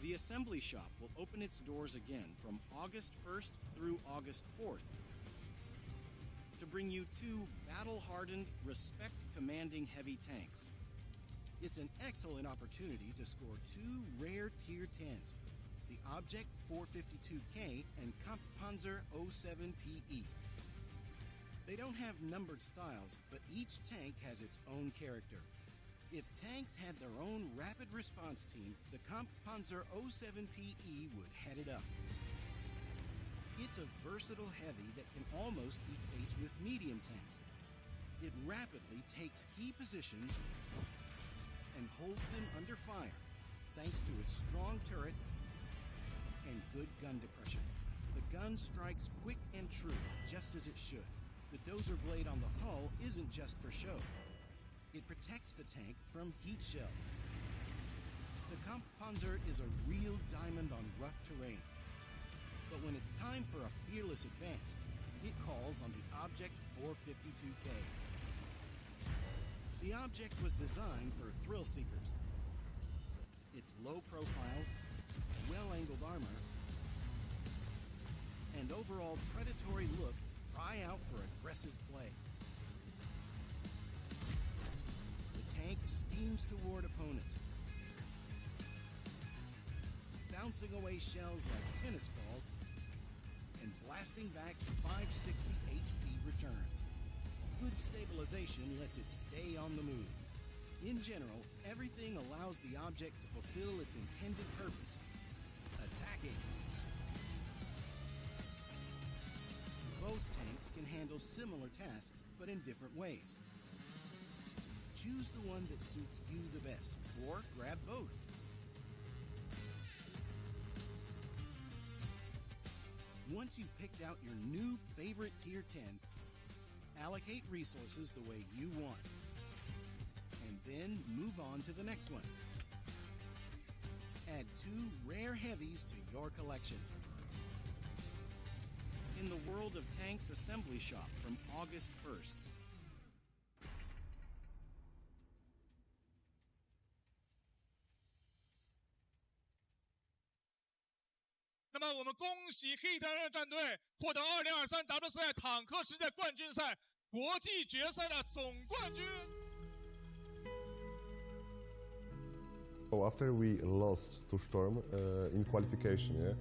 The assembly shop will open its doors again from August 1st through August 4th to bring you two battle-hardened, respect-commanding heavy tanks. It's an excellent opportunity to score two rare Tier 10s, the Object 452K and Kampfpanzer 07PE. They don't have numbered styles, but each tank has its own character. If tanks had their own rapid response team, the Kampfpanzer 07PE would head it up. It's a versatile heavy that can almost keep pace with medium tanks. It rapidly takes key positions and holds them under fire, thanks to its strong turret and good gun depression. The gun strikes quick and true, just as it should. The dozer blade on the hull isn't just for show. It protects the tank from heat shells. The Kampfpanzer is a real diamond on rough terrain. But when it's time for a fearless advance, it calls on the Object 452K. The Object was designed for thrill seekers. Its low profile, well-angled armor, and overall predatory look cry out for aggressive play. The tank steams toward opponents, bouncing away shells like tennis balls and blasting back 560 HP returns. Good stabilization lets it stay on the move. In general, everything allows the object to fulfill its intended purpose: attacking. Both tanks can handle similar tasks, but in different ways. Choose the one that suits you the best, or grab both. Once you've picked out your new favorite Tier 10, allocate resources the way you want, and then move on to the next one. Add two rare heavies to your collection. In the World of Tanks assembly shop from August 1st. 那么我们恭喜黑藤人战队获得2023 WCI 坦克世界冠军赛国际决赛的总冠军。So after we lost to Storm in qualification, yeah.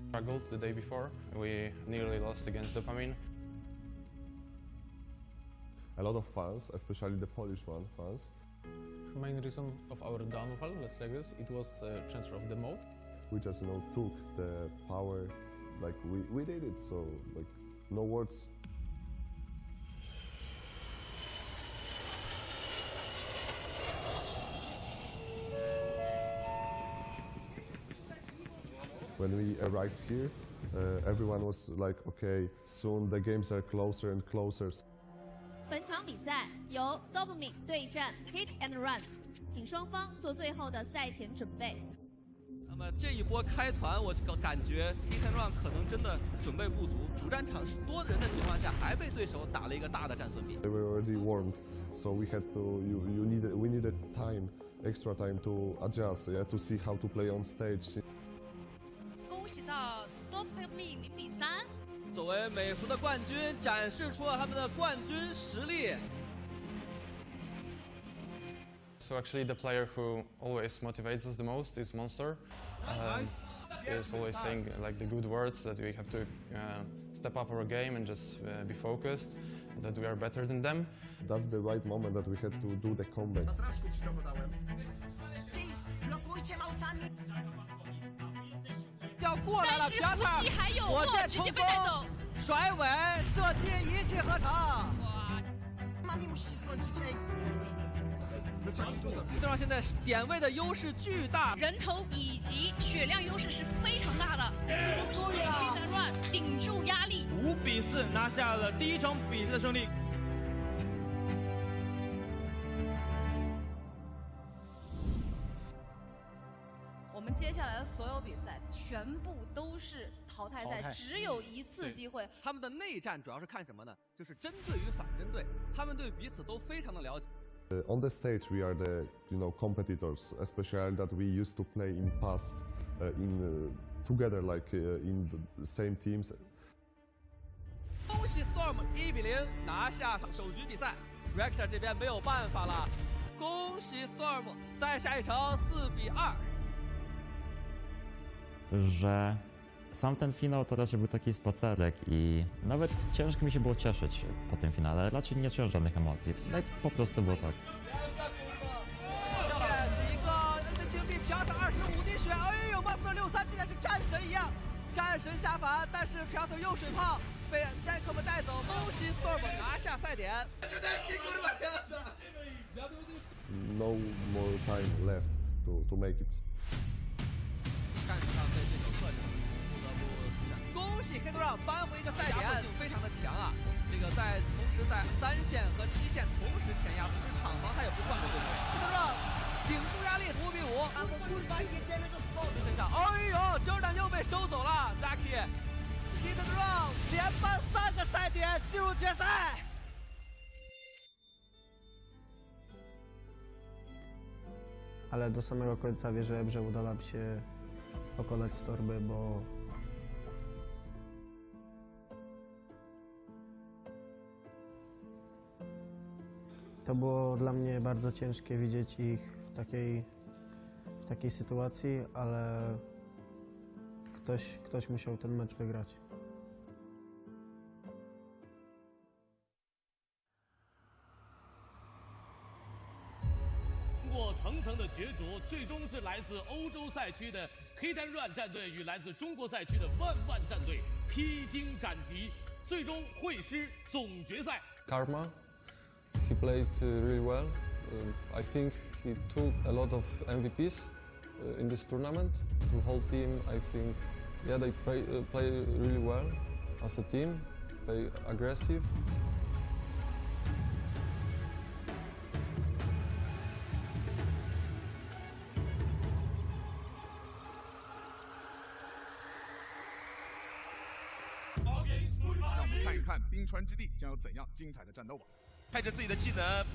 Struggled the day before. We nearly lost against Dopamine. A lot of fans, especially the Polish fans. The main reason of our downfall, let's say this, it was transfer of the mode. We just, took the power, like we did it, so like no words. When we arrived here, everyone was like, okay, soon the games are closer and closer. 本场比赛由 Dopamine 对战 Hit and Run， 请双方做最后的赛前准备。那么这一波开团，我感觉 Hit and Run 可能真的准备不足，主战场多人的情况下，还被对手打了一个大的战损比。They were already warmed, so we had to. We needed time, extra time to adjust, yeah, to see how to play on stage. 恭喜到 Dopamine 0-3。作为美服的冠军，展示出了他们的冠军实力。 So actually the player who always motivates us the most is Monster. He's always saying like the good words that we have to step up our game and just be focused, that we are better than them. That's the right moment that we had to do the comeback. 要过来了，表塔，火箭冲锋，甩尾，射击，一气呵成。对方现在点位的优势巨大，人头以及血量优势是非常大的。恭喜 Hit and Run 顶住压力5-4拿下了第一场比赛的胜利。 我们接下来的所有比赛全部都是淘汰赛，只有一次机会。他们的内战主要是看什么呢？就是针对与反针对，他们对彼此都非常的了解。 On the stage, we are the competitors, especially that we used to play in past. together, like in the same teams. 恭喜 Storm 1-0拿下首局比赛 ，Rexer 这边没有办法了。恭喜 Storm， 再下一城4-2。 Że sam ten finał to raczej był taki spacerek i nawet ciężko mi się było cieszyć po tym finale. Raczej nie czułem żadnych emocji. No i po prostu było tak. 这是一个 NC 青币朴特25滴血，哎呦 ，Monster 63竟然是战神一样，战神下凡，但是朴特又水炮被战客们带走。恭喜 Storm 拿下赛点。 No more time left to make it. 战术上对这种设置不得不出战。恭喜 Headrun 扳回一个赛点，压迫性非常的强啊！这个同时在3线和7线同时前压，不是厂房他也不换个对位。Headrun 顶住压力5-5。身上，哎呦 ，Jordan 又被收走了 ，Zaki。Headrun 连扳3个赛点进入决赛。 Ale do samego końca wierzyłem, że uda nam się pokonać Stormy, bo to było dla mnie bardzo ciężkie widzieć ich w takiej sytuacji, ale ktoś musiał ten mecz wygrać. 层层的角逐，最终是来自欧洲赛区的 Hit&Run 战队与来自中国赛区的万战队披荆斩棘，最终会师总决赛。Karma, he played really well. I think he took a lot of MVPs in this tournament. The whole team, I think, yeah, they play really well as a team. Play aggressive. 看冰川之地将有怎样精彩的战斗吧！开着自己的技能，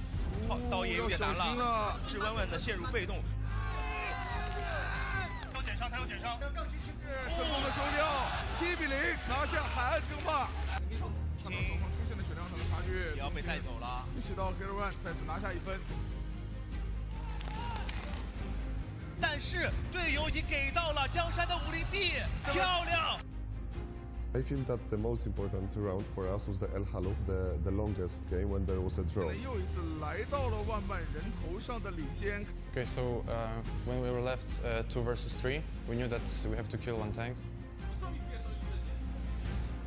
倒也有点难了，是稳稳的陷入被动。有减伤，他有减伤。成功的收掉，7-0拿下海岸争霸。看到双方出现的血量上的差距，也要被带走了。恭喜到 Hit&Run 再次拿下1分。但是队友已经给到了江山的武力币，漂亮！ I feel that the most important round for us was the El Halo, the longest game when there was a draw. 又一次来到了万万人头上的领先。Okay, so when we were left 2 versus 3, we knew that we have to kill 1 tank.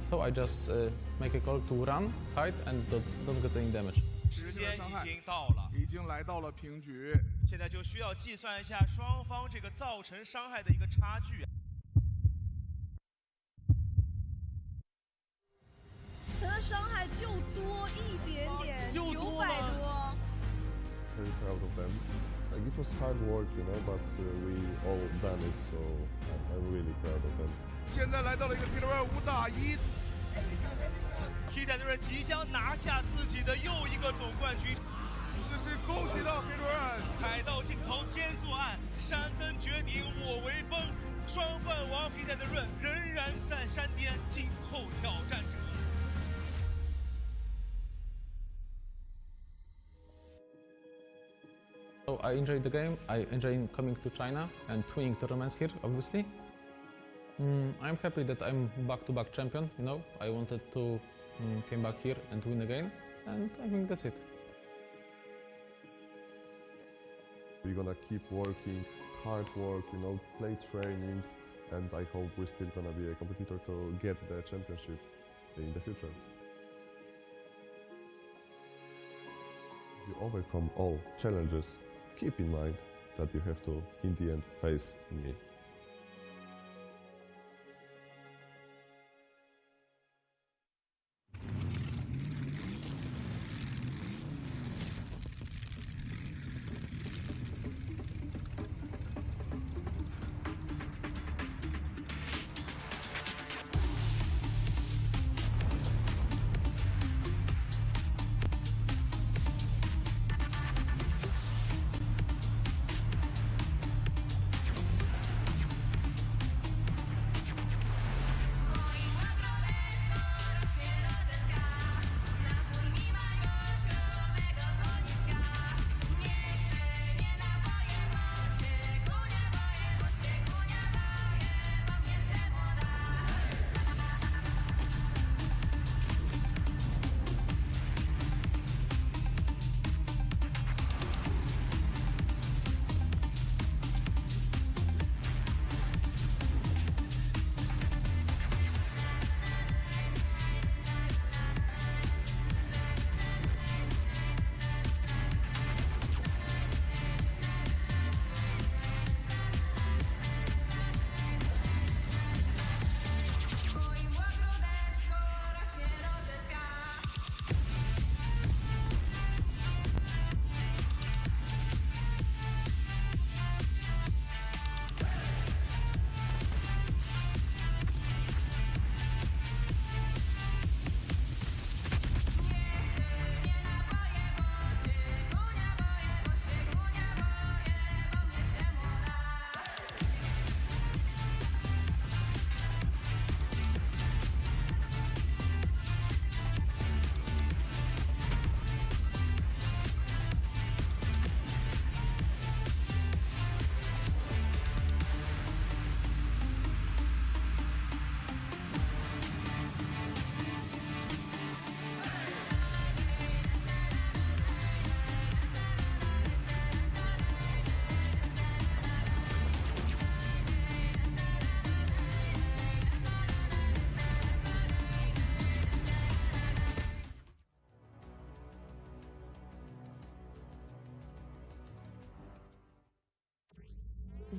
So I just make a call to run, hide, and don't get any damage. 时间已经到了，已经来到了平局。现在就需要计算一下双方这个造成伤害的一个差距。 他的伤害就多一点点，900多。Very proud of them. Like it was hard work, you know, but we all done it, so I'm really proud of them. 现在来到了一个 Hit&Run 5打1。Hit&Run 即将拿下自己的又一个总冠军。这是恭喜到 Hit&Run。海盗尽头天作暗，山登绝顶我为峰。双饭王 Hit&Run 仍然在山巅静候挑战者。 So I enjoyed the game. I enjoyed coming to China and winning tournaments here, obviously. I'm happy that I'm back-to-back champion. You know, I wanted to come back here and win again, and I think that's it. We're gonna keep working, hard work, you know, play trainings, and I hope we're still gonna be a competitor to get the championship in the future. You overcome all challenges. Keep in mind that you have to, in the end, face me.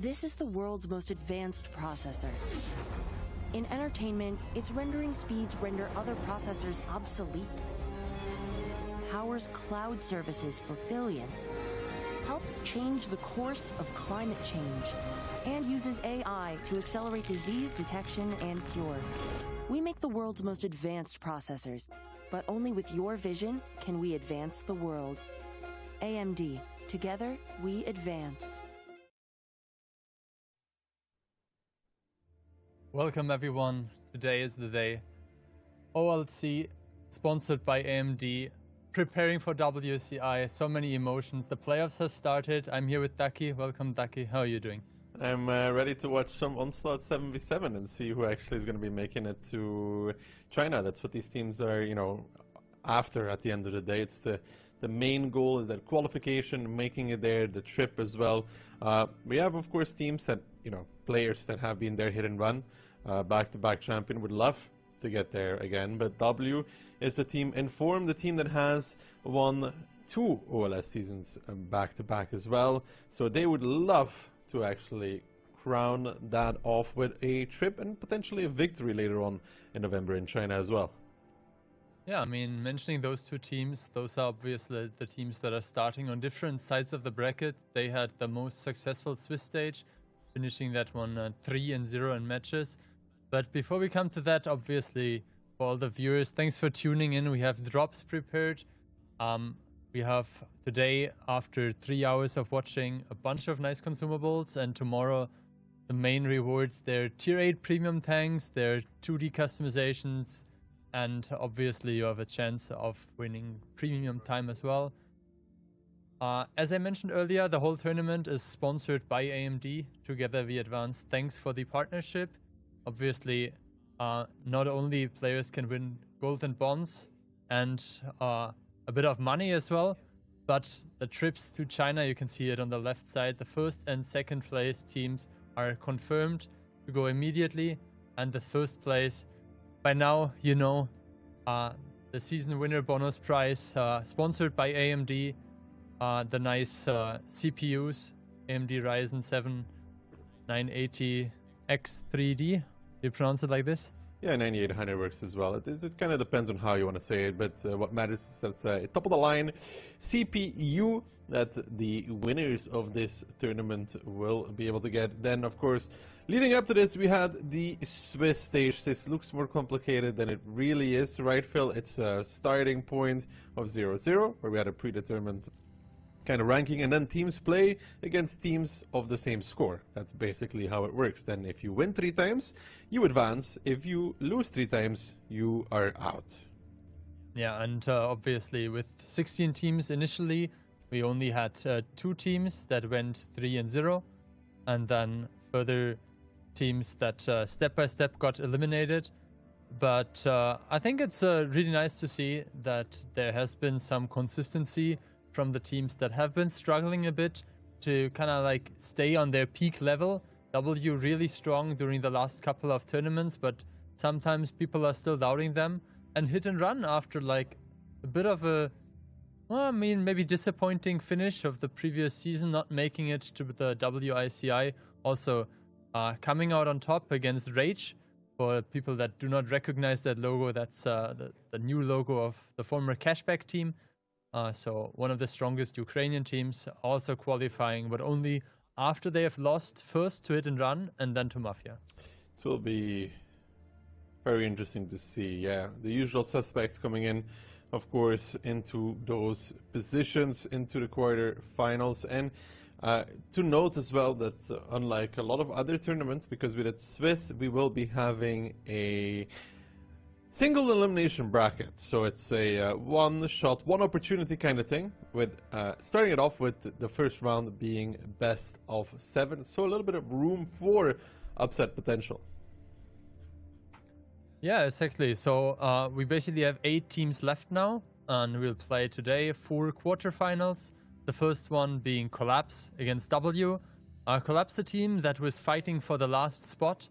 This is the world's most advanced processor. In entertainment, its rendering speeds render other processors obsolete. Powers cloud services for billions. Helps change the course of climate change. And uses AI to accelerate disease detection and cures. We make the world's most advanced processors, but only with your vision can we advance the world. AMD. Together, we advance. Welcome everyone, today is the day. OLC, sponsored by AMD, preparing for WCI, so many emotions. The playoffs have started. I'm here with Daki. Welcome Daki, how are you doing? I'm ready to watch some Onslaught 7v7 and see who actually is going to be making it to China. That's what these teams are, you know, after at the end of the day. It's the main goal is that qualification, making it there, the trip as well. We have, of course, teams that, you know, players that have been there hit and run. Back-to-back champion would love to get there again, but W is the team informed, the team that has won 2 OLS seasons back-to-back as well. So they would love to actually crown that off with a trip and potentially a victory later on in November in China as well. Yeah, I mean, mentioning those two teams, those are obviously the teams that are starting on different sides of the bracket. They had the most successful Swiss stage, finishing that one 3-0 in matches. But before we come to that, obviously, for all the viewers, thanks for tuning in. We have drops prepared. We have today, after 3 hours of watching, a bunch of nice consumables, and tomorrow the main rewards, their tier 8 premium tanks, their 2D customizations, and obviously you have a chance of winning premium time as well. As I mentioned earlier, the whole tournament is sponsored by AMD. Together we advance. Thanks for the partnership. Obviously, not only players can win gold and bonds and a bit of money as well, but the trips to China, you can see it on the left side. The first and second place teams are confirmed to go immediately, and the first place, by now, you know, the season winner bonus prize, sponsored by AMD, the nice CPUs, AMD Ryzen 7 980X3D. You pronounce it like this? Yeah, 9800 works as well. It kind of depends on how you want to say it, but what matters is that's a top-of-the-line CPU that the winners of this tournament will be able to get. Then, of course, leading up to this, we had the Swiss stage. This looks more complicated than it really is, right, Phil? It's a starting point of 0-0, where we had a predetermined kind of ranking, and then teams play against teams of the same score. That's basically how it works. Then if you win 3 times, you advance. If you lose 3 times, you are out. Yeah, and obviously with 16 teams initially, we only had 2 teams that went 3-0, and then further teams that step by step got eliminated. But I think it's really nice to see that there has been some consistency from the teams that have been struggling a bit to kind of like stay on their peak level. W really strong during the last couple of tournaments, but sometimes people are still doubting them. And Hit and Run, after like a bit of a, well, I mean, maybe disappointing finish of the previous season, not making it to the WICI, also coming out on top against Rage. For people that do not recognize that logo, that's the new logo of the former Cashback team. So one of the strongest Ukrainian teams, also qualifying, but only after they have lost first to Hit and Run and then to Mafia. It will be very interesting to see, yeah. The usual suspects coming in, of course, into those positions, into the quarterfinals. And to note as well that unlike a lot of other tournaments, because with it Swiss, we will be having a single elimination bracket, so it's a one shot, one opportunity kind of thing, with starting it off with the first round being best of 7, so a little bit of room for upset potential. Yeah, exactly. So we basically have 8 teams left now, and we'll play today 4 quarterfinals. The first one being Collapse against W. Collapse, the team that was fighting for the last spot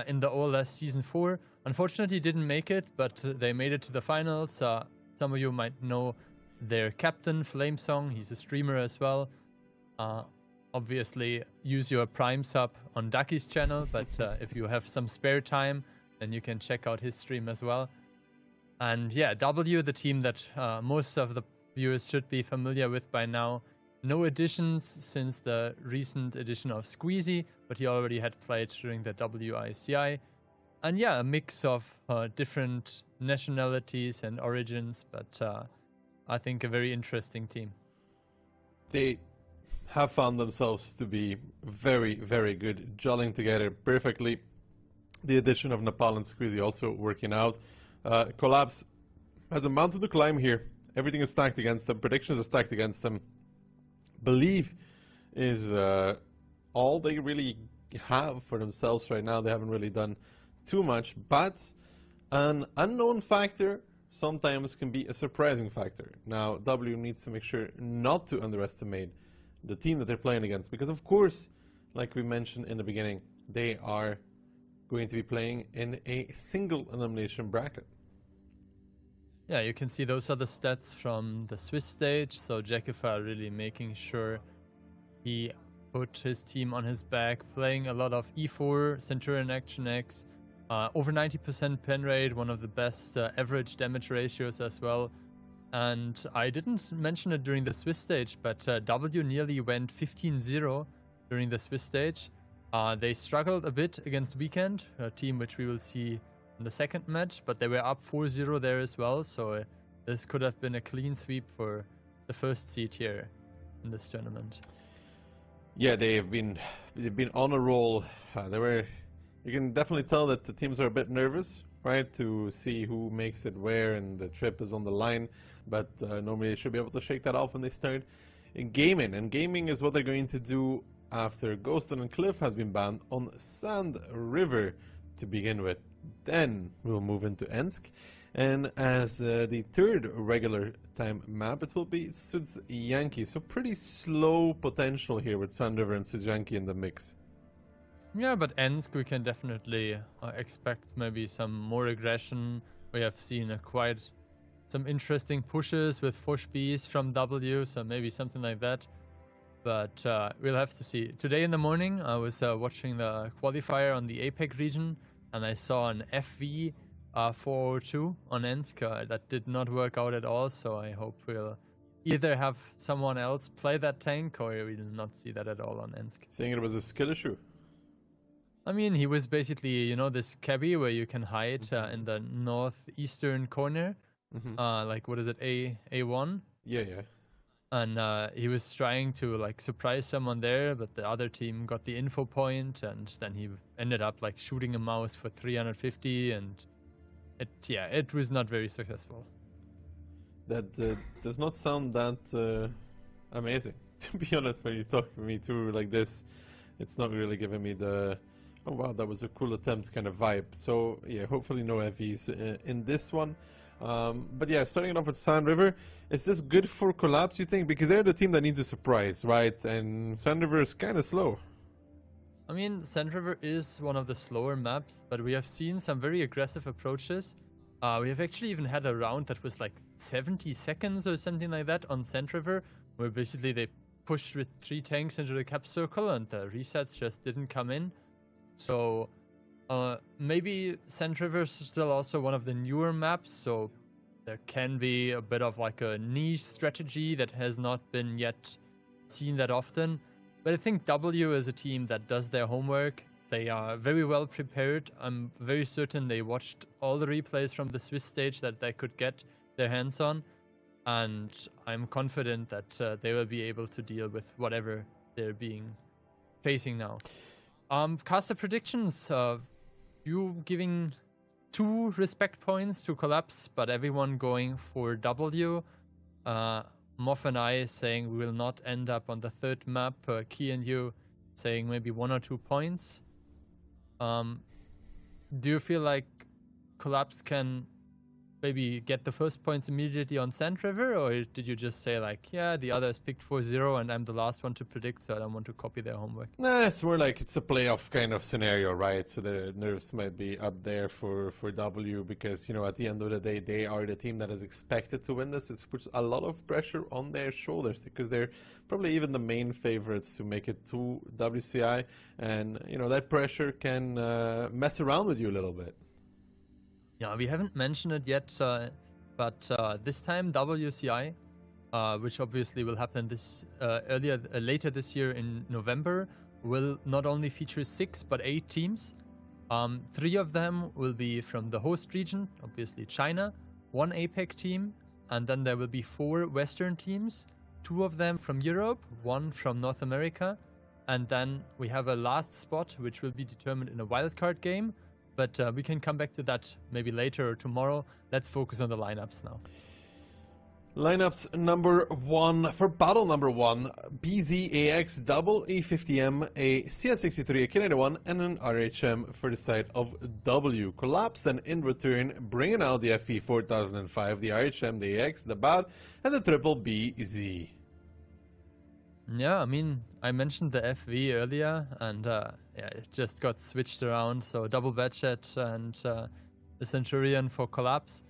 in the OLS Season 4. Unfortunately, didn't make it, but they made it to the finals. Some of you might know their captain, Flamesong. He's a streamer as well. obviously use your Prime sub on Daki's channel, but if you have some spare time, then you can check out his stream as well. And yeah, W, the team that most of the viewers should be familiar with by now. No additions since the recent edition of Squeezy, but he already had played during the WCI. And yeah, a mix of different nationalities and origins, but I think a very interesting team. They have found themselves to be very, very good, gelling together perfectly. The addition of Nepal and Squeezy also working out. Collapse has a mountain to climb here. Everything is stacked against them. Predictions are stacked against them. Belief is all they really have for themselves right now. They haven't really done too much, but an unknown factor sometimes can be a surprising factor. Now, W needs to make sure not to underestimate the team that they're playing against, because of course, like we mentioned in the beginning, they are going to be playing in a single elimination bracket. Yeah, you can see those are the stats from the Swiss stage. So Jackifa really making sure he put his team on his back, playing a lot of E4, Centurion Action X, over 90% pen rate, one of the best average damage ratios as well. And I didn't mention it during the Swiss stage, but W nearly went 15-0 during the Swiss stage. They struggled a bit against Weekend, a team which we will see in the second match, but they were up 4-0 there as well, so this could have been a clean sweep for the first seed here in this tournament. Yeah, they've been on a roll. You can definitely tell that the teams are a bit nervous, right, to see who makes it where, and the trip is on the line, but normally they should be able to shake that off when they start gaming, and gaming is what they're going to do after Ghosted and Cliff has been banned on Sand River to begin with. Then we'll move into Ensk, and as the third regular time map, it will be Sudzyanki. So pretty slow potential here with Sand River and Sudzyanki in the mix. Yeah, but Ensk we can definitely expect maybe some more aggression. We have seen quite some interesting pushes with Foshbees from W, so maybe something like that. But we'll have to see. Today in the morning, I was watching the qualifier on the APEC region, and I saw an FV 402 on Ensk. That did not work out at all, so I hope we'll either have someone else play that tank, or we will not see that at all on Ensk. Saying it was a skill issue? I mean, he was basically, you know, this cabbie where you can hide in the northeastern corner. Like, what is it, A1? Yeah. And he was trying to like surprise someone there, but the other team got the info point, and then he ended up like shooting a mouse for 350, and it was not very successful. That does not sound that amazing, to be honest. When you talk to me too like this, it's not really giving me the oh wow, that was a cool attempt kind of vibe. So yeah, hopefully no FVs in this one. But yeah, starting it off with Sand River, is this good for Collapse, you think? Because they're the team that needs a surprise, right? And Sand River is kind of slow. I mean, Sand River is one of the slower maps, but we have seen some very aggressive approaches. We have actually even had a round that was like 70 seconds or something like that on Sand River, where basically they pushed with 3 tanks into the cap circle and the resets just didn't come in. So maybe Sand River is still also one of the newer maps, so there can be a bit of like a niche strategy that has not been yet seen that often. But I think W is a team that does their homework. They are very well prepared. I'm very certain they watched all the replays from the Swiss stage that they could get their hands on. And I'm confident that they will be able to deal with whatever they're facing now. Caster predictions, you giving 2 respect points to Collapse, but everyone going for W. Moff and I saying we will not end up on the 3rd map. Key and you saying maybe 1 or 2 points. Do you feel like Collapse can maybe get the first points immediately on Sand River, or did you just say like, yeah, the others picked 4-0 and I'm the last one to predict, so I don't want to copy their homework? Nah, it's more like it's a playoff kind of scenario, right? So the nerves might be up there for W because, you know, at the end of the day, they are the team that is expected to win this. It puts a lot of pressure on their shoulders because they're probably even the main favorites to make it to WCI. And, you know, that pressure can mess around with you a little bit. Yeah, we haven't mentioned it yet, but this time WCI, which obviously will happen this later this year in November, will not only feature 6 but 8 teams. 3 of them will be from the host region, obviously China, 1 APAC team, and then there will be 4 Western teams, 2 of them from Europe, 1 from North America, and then we have a last spot which will be determined in a wildcard game. But we can come back to that maybe later or tomorrow. Let's focus on the lineups now. Lineups number 1 for battle number 1: BZAX, double E50M, a CS63, a K91, and an RHM for the side of W. Collapse then in return, bringing out the FE 4005, the RHM, the AX, the BAD, and the triple BZ. Yeah, I mean, I mentioned the FV earlier, and yeah, it just got switched around. So double Batchet and the Centurion for Collapse.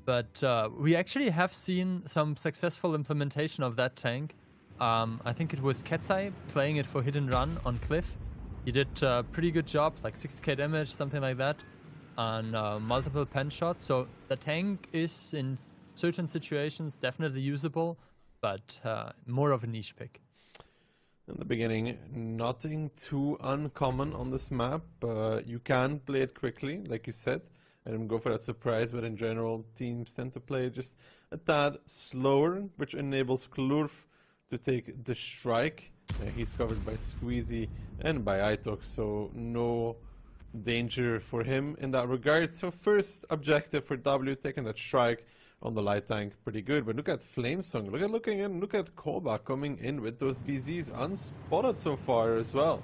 But we actually have seen some successful implementation of that tank. I think it was Ketsai playing it for Hit and Run on Cliff. He did a pretty good job, like 6k damage, something like that, on multiple pen shots. So the tank is, in certain situations, definitely usable, but more of a niche pick. In the beginning, nothing too uncommon on this map. You can play it quickly, like you said, and go for that surprise, but in general, teams tend to play just a tad slower, which enables Klurf to take the strike. He's covered by Squeezy and by Itox, so no danger for him in that regard. So first objective for W, taking that strike on the light tank, pretty good. But look at Flamesong, look at Koba coming in with those BZs unspotted so far as well.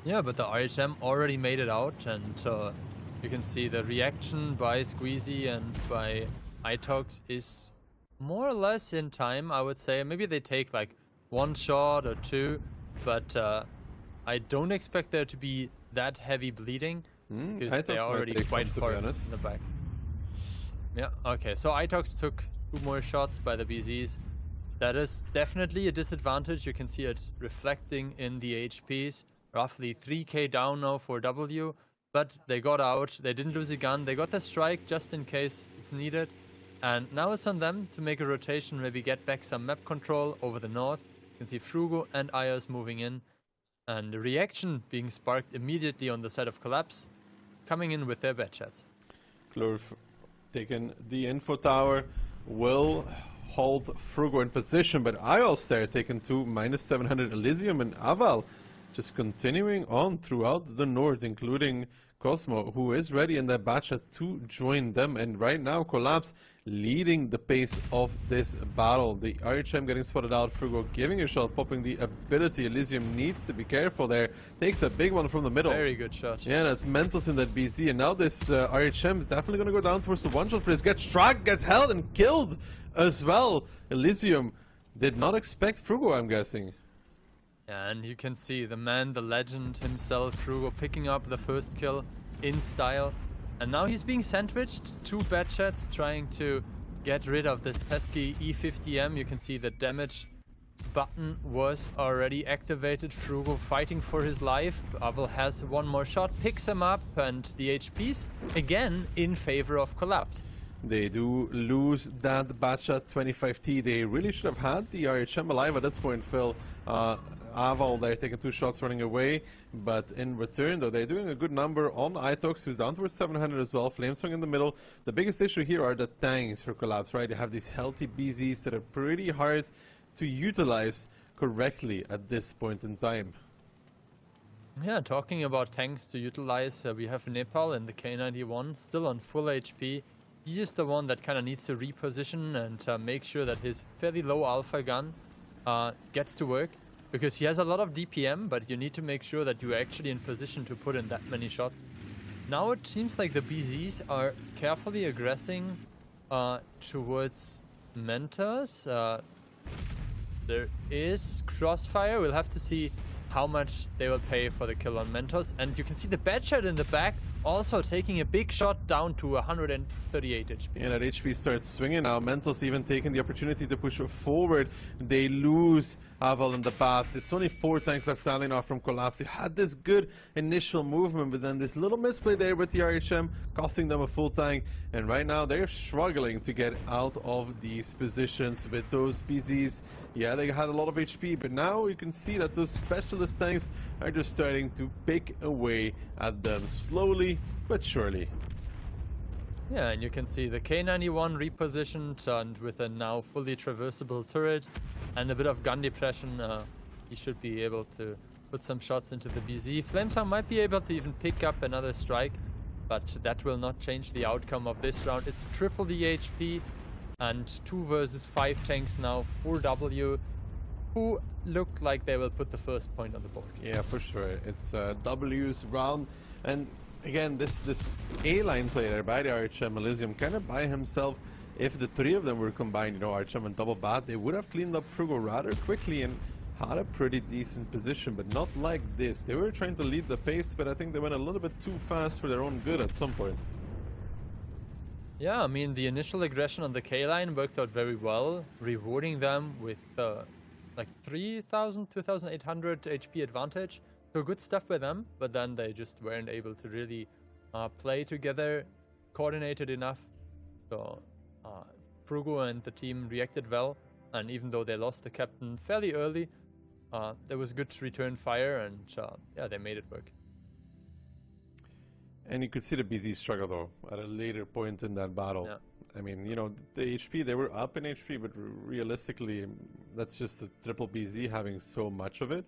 Yeah, but the RHM already made it out, and you can see the reaction by Squeezy and by Itox is more or less in time, I would say. Maybe they take like 1 shot or 2, but I don't expect there to be that heavy bleeding because they're already quite far in the back. Yeah, okay, so Itox took 2 more shots by the BZs. That is definitely a disadvantage. You can see it reflecting in the HPs. Roughly 3k down now for W, but they got out. They didn't lose a gun. They got the strike just in case it's needed. And now it's on them to make a rotation, maybe get back some map control over the north. You can see Frugo and Ayers moving in. And the reaction being sparked immediately on the side of Collapse, coming in with their bad shots. Klurf taking the info tower, will hold Frugo in position, but Ayos there taking 2, -700 Elysium, and Aval just continuing on throughout the north, including Cosmo, who is ready in that batch to join them. And right now, Collapse leading the pace of this battle. The RHM getting spotted out, Frugo giving a shot, popping the ability. Elysium needs to be careful there. Takes a big one from the middle. Very good shot. Yeah, that's Mentos in that BZ. And now this RHM is definitely going to go down towards the one shot for this. Gets struck, gets held and killed as well. Elysium did not expect Frugo, I'm guessing. Yeah, and you can see the man, the legend himself, Frugo, picking up the first kill in style. And now he's being sandwiched. 2 bad shots trying to get rid of this pesky E50M. You can see the damage button was already activated. Frugo fighting for his life. Aval has 1 more shot, picks him up, and the HPs again in favor of Collapse. They do lose that Batcha 25T. They really should have had the RHM alive at this point, Phil. Aval, they're taking 2 shots running away, but in return, though, they're doing a good number on Itox, who's down towards 700 as well. Flamesong in the middle. The biggest issue here are the tanks for Collapse, right? They have these healthy BZs that are pretty hard to utilize correctly at this point in time. Yeah, talking about tanks to utilize, we have Nepal in the K91, still on full HP. He is the one that kind of needs to reposition and make sure that his fairly low alpha gun gets to work. Because he has a lot of DPM, but you need to make sure that you're actually in position to put in that many shots. Now it seems like the BZs are carefully aggressing towards Mentos. There is Crossfire. We'll have to see how much they will pay for the kill on Mentos. And you can see the Badshot in the back also taking a big shot down to 138 HP. Yeah, that HP starts swinging now. Mentos even taking the opportunity to push forward. They lose Aval and the Bat. It's only 4 tanks left standing off from Collapse. They had this good initial movement, but then this little misplay there with the RHM costing them a full tank. And right now they're struggling to get out of these positions with those BZs. Yeah, they had a lot of HP, but now you can see that those specialist tanks are just starting to pick away at them slowly but surely. Yeah, and you can see the K91 repositioned and with a now fully traversable turret and a bit of gun depression, he should be able to put some shots into the BZ. Flamesong might be able to even pick up another strike, but that will not change the outcome of this round. It's triple the HP and 2 versus 5 tanks now for W, who look like they will put the first point on the board. Yeah, for sure. It's W's round, and again, this A-line player by the RHM Elysium kind of by himself. If the 3 of them were combined, you know, RHM and Double Bat, they would have cleaned up Frugo rather quickly and had a pretty decent position, but not like this. They were trying to lead the pace, but I think they went a little bit too fast for their own good at some point. Yeah, I mean, the initial aggression on the K-line worked out very well, rewarding them with like 3,000, 2,800 HP advantage. So good stuff by them, but then they just weren't able to really play together, coordinated enough. So Frugo and the team reacted well, and even though they lost the captain fairly early, there was good return fire, and yeah, they made it work. And you could see the BZ struggle though at a later point in that battle. Yeah. I mean, you know, the HP, they were up in HP, but realistically, that's just the triple BZ having so much of it.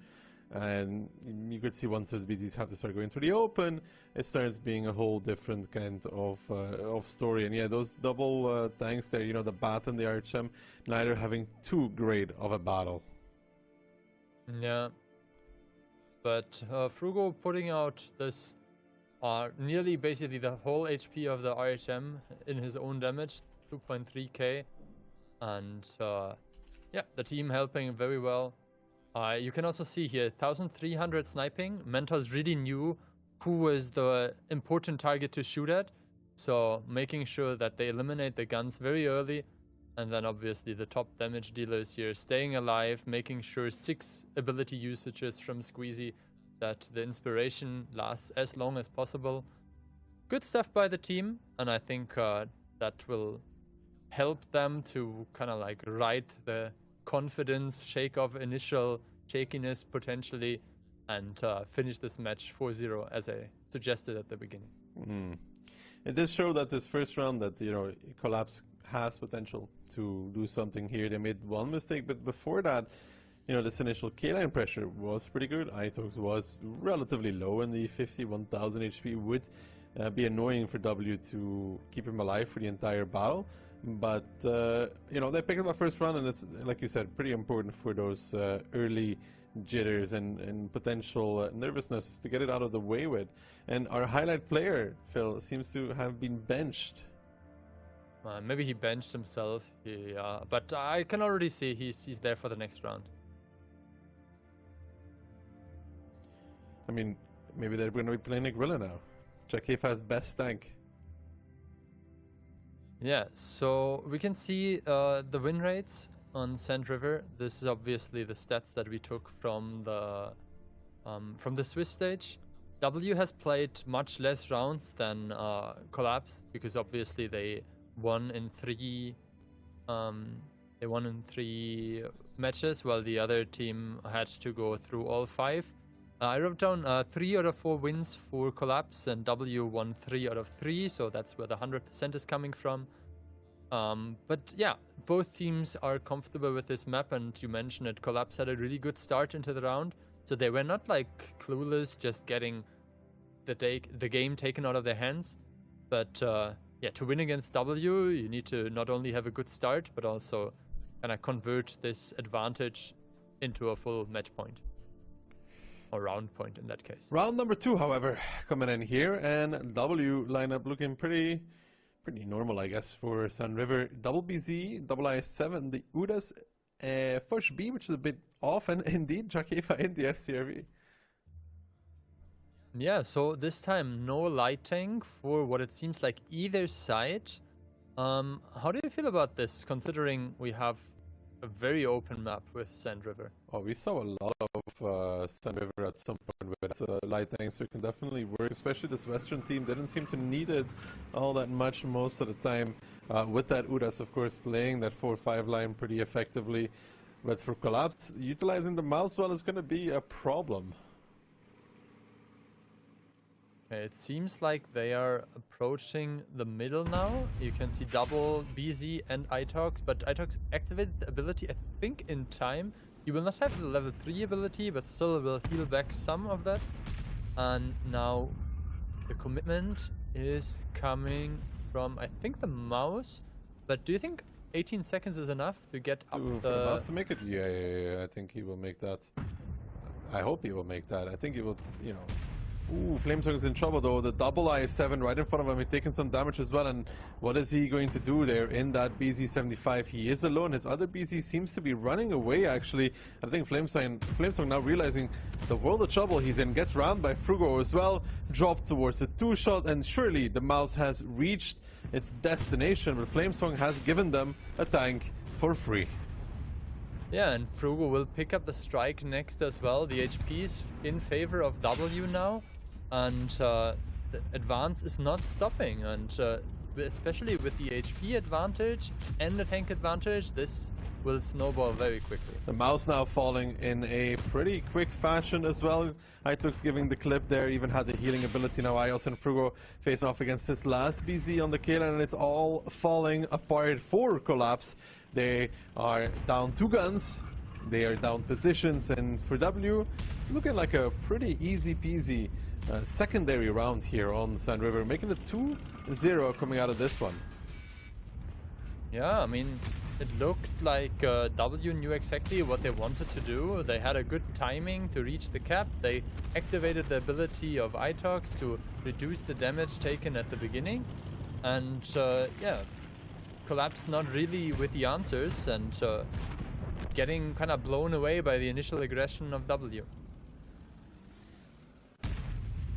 And you could see once those BZs have to start going to the open, it starts being a whole different kind of story. And yeah, those double tanks there, you know, the Bat and the RHM, neither having too great of a battle. Yeah. But Frugo putting out this nearly basically the whole HP of the RHM in his own damage, 2.3k. And yeah, the team helping very well. You can also see here 1,300 sniping. Mentos really knew who was the important target to shoot at, so making sure that they eliminate the guns very early, and then obviously the top damage dealers here staying alive, making sure 6 ability usages from Squeezy, that the inspiration lasts as long as possible. Good stuff by the team, and I think that will help them to kind of like ride the confidence, shake off initial shakiness potentially, and finish this match 4-0 as I suggested at the beginning. It does show that this first round that, you know, Collapse has potential to do something here. They made one mistake, but before that, you know, this initial K-line pressure was pretty good. Itox was relatively low in the 51,000 HP. Would be annoying for W to keep him alive for the entire battle. But, you know, they picked up a first round, and it's, like you said, pretty important for those early jitters and potential nervousness to get it out of the way with. And our highlight player, Phil, seems to have been benched. Maybe he benched himself, but I can already see he's there for the next round. I mean, maybe they're going to be playing Grilla now. Jakefa's best tank. Yeah, so we can see the win rates on Sand River. This is obviously the stats that we took from the Swiss stage. W has played much less rounds than Collapse, because obviously they won in 3 matches, while the other team had to go through all 5. I wrote down 3 out of 4 wins for Collapse, and W won 3 out of 3, so that's where the 100% is coming from. But yeah, both teams are comfortable with this map, and you mentioned it, Collapse had a really good start into the round, so they were not like clueless, just getting the game taken out of their hands. But yeah, to win against W, you need to not only have a good start, but also kind of convert this advantage into a full match point. Or round point in that case. Round number 2, however, coming in here, and W lineup looking pretty pretty normal, I guess, for Sun River. Double BZ, double IS7, the Udas, Fush B, which is a bit off, and indeed Jakeva in the SCRV. Yeah, so this time no lighting for what it seems like either side. How do you feel about this, considering we have a very open map with Sand River? Oh, we saw a lot of Sand River at some point with lighting, so it can definitely work. Especially this Western team didn't seem to need it all that much most of the time. With that Udas, of course, playing that 4-5 line pretty effectively. But for Collapse, utilizing the mouse well is going to be a problem. It seems like they are approaching the middle now. You can see double BZ and Itox, but Itox activated the ability, I think, in time. You will not have the level 3 ability, but still will heal back some of that. And now the commitment is coming from, I think, the mouse. But do you think 18 seconds is enough to get up for the mouse to make it? Yeah, I think he will make that. I hope he will make that. I think he will, you know. Ooh, Flamesong is in trouble though. The double IS7 right in front of him. He's taking some damage as well. And what is he going to do there in that BZ75? He is alone. His other BZ seems to be running away actually. I think Flamesong now realizing the world of trouble he's in. Gets round by Frugo as well. Dropped towards a 2-shot. And surely the mouse has reached its destination. But Flamesong has given them a tank for free. Yeah, and Frugo will pick up the strike next as well. The HP is in favor of W now. And the advance is not stopping, and especially with the HP advantage and the tank advantage, this will snowball very quickly. The mouse now falling in a pretty quick fashion as well. Itox giving the clip there, even had the healing ability. Now Ios and Frugo facing off against his last BZ on the kill, and it's all falling apart for Collapse. They are down 2 guns, they are down positions, and for W, it's looking like a pretty easy peasy secondary round here on Sand River, making it 2-0 coming out of this one. Yeah, I mean, it looked like W knew exactly what they wanted to do. They had a good timing to reach the cap. They activated the ability of Itox to reduce the damage taken at the beginning. And yeah, Collapse not really with the answers, and getting kind of blown away by the initial aggression of W.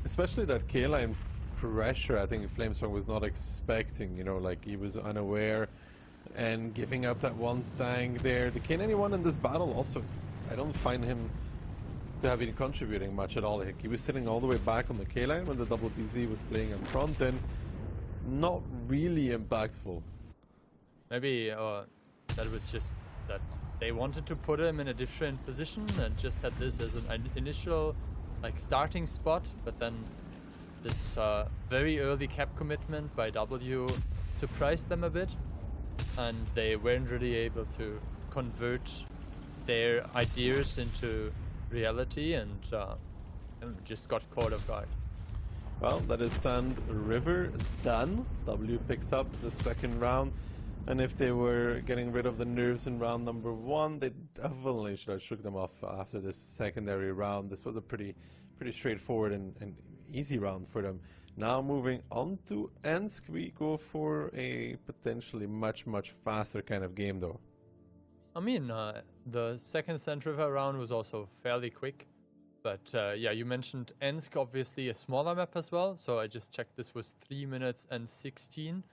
Especially that K-line pressure, I think Flamesong was not expecting, you know, like he was unaware and giving up that one tank there. The K91 in this battle also, I don't find him to have been contributing much at all. Like, he was sitting all the way back on the K-line when the double BZ was playing up front, and not really impactful. Maybe that was just that they wanted to put him in a different position and just had this as an initial like starting spot, but then this very early cap commitment by W surprised them a bit, and they weren't really able to convert their ideas into reality, and just got caught off guard. Well, that is Sand River done. W picks up the second round. And if they were getting rid of the nerves in round number 1, they definitely should have shook them off after this secondary round. This was a pretty straightforward and easy round for them. Now moving on to Ensk, we go for a potentially much faster kind of game though. I mean, the second Sand River round was also fairly quick. But yeah, you mentioned Ensk, obviously a smaller map as well. So I just checked, this was 3 minutes and 16.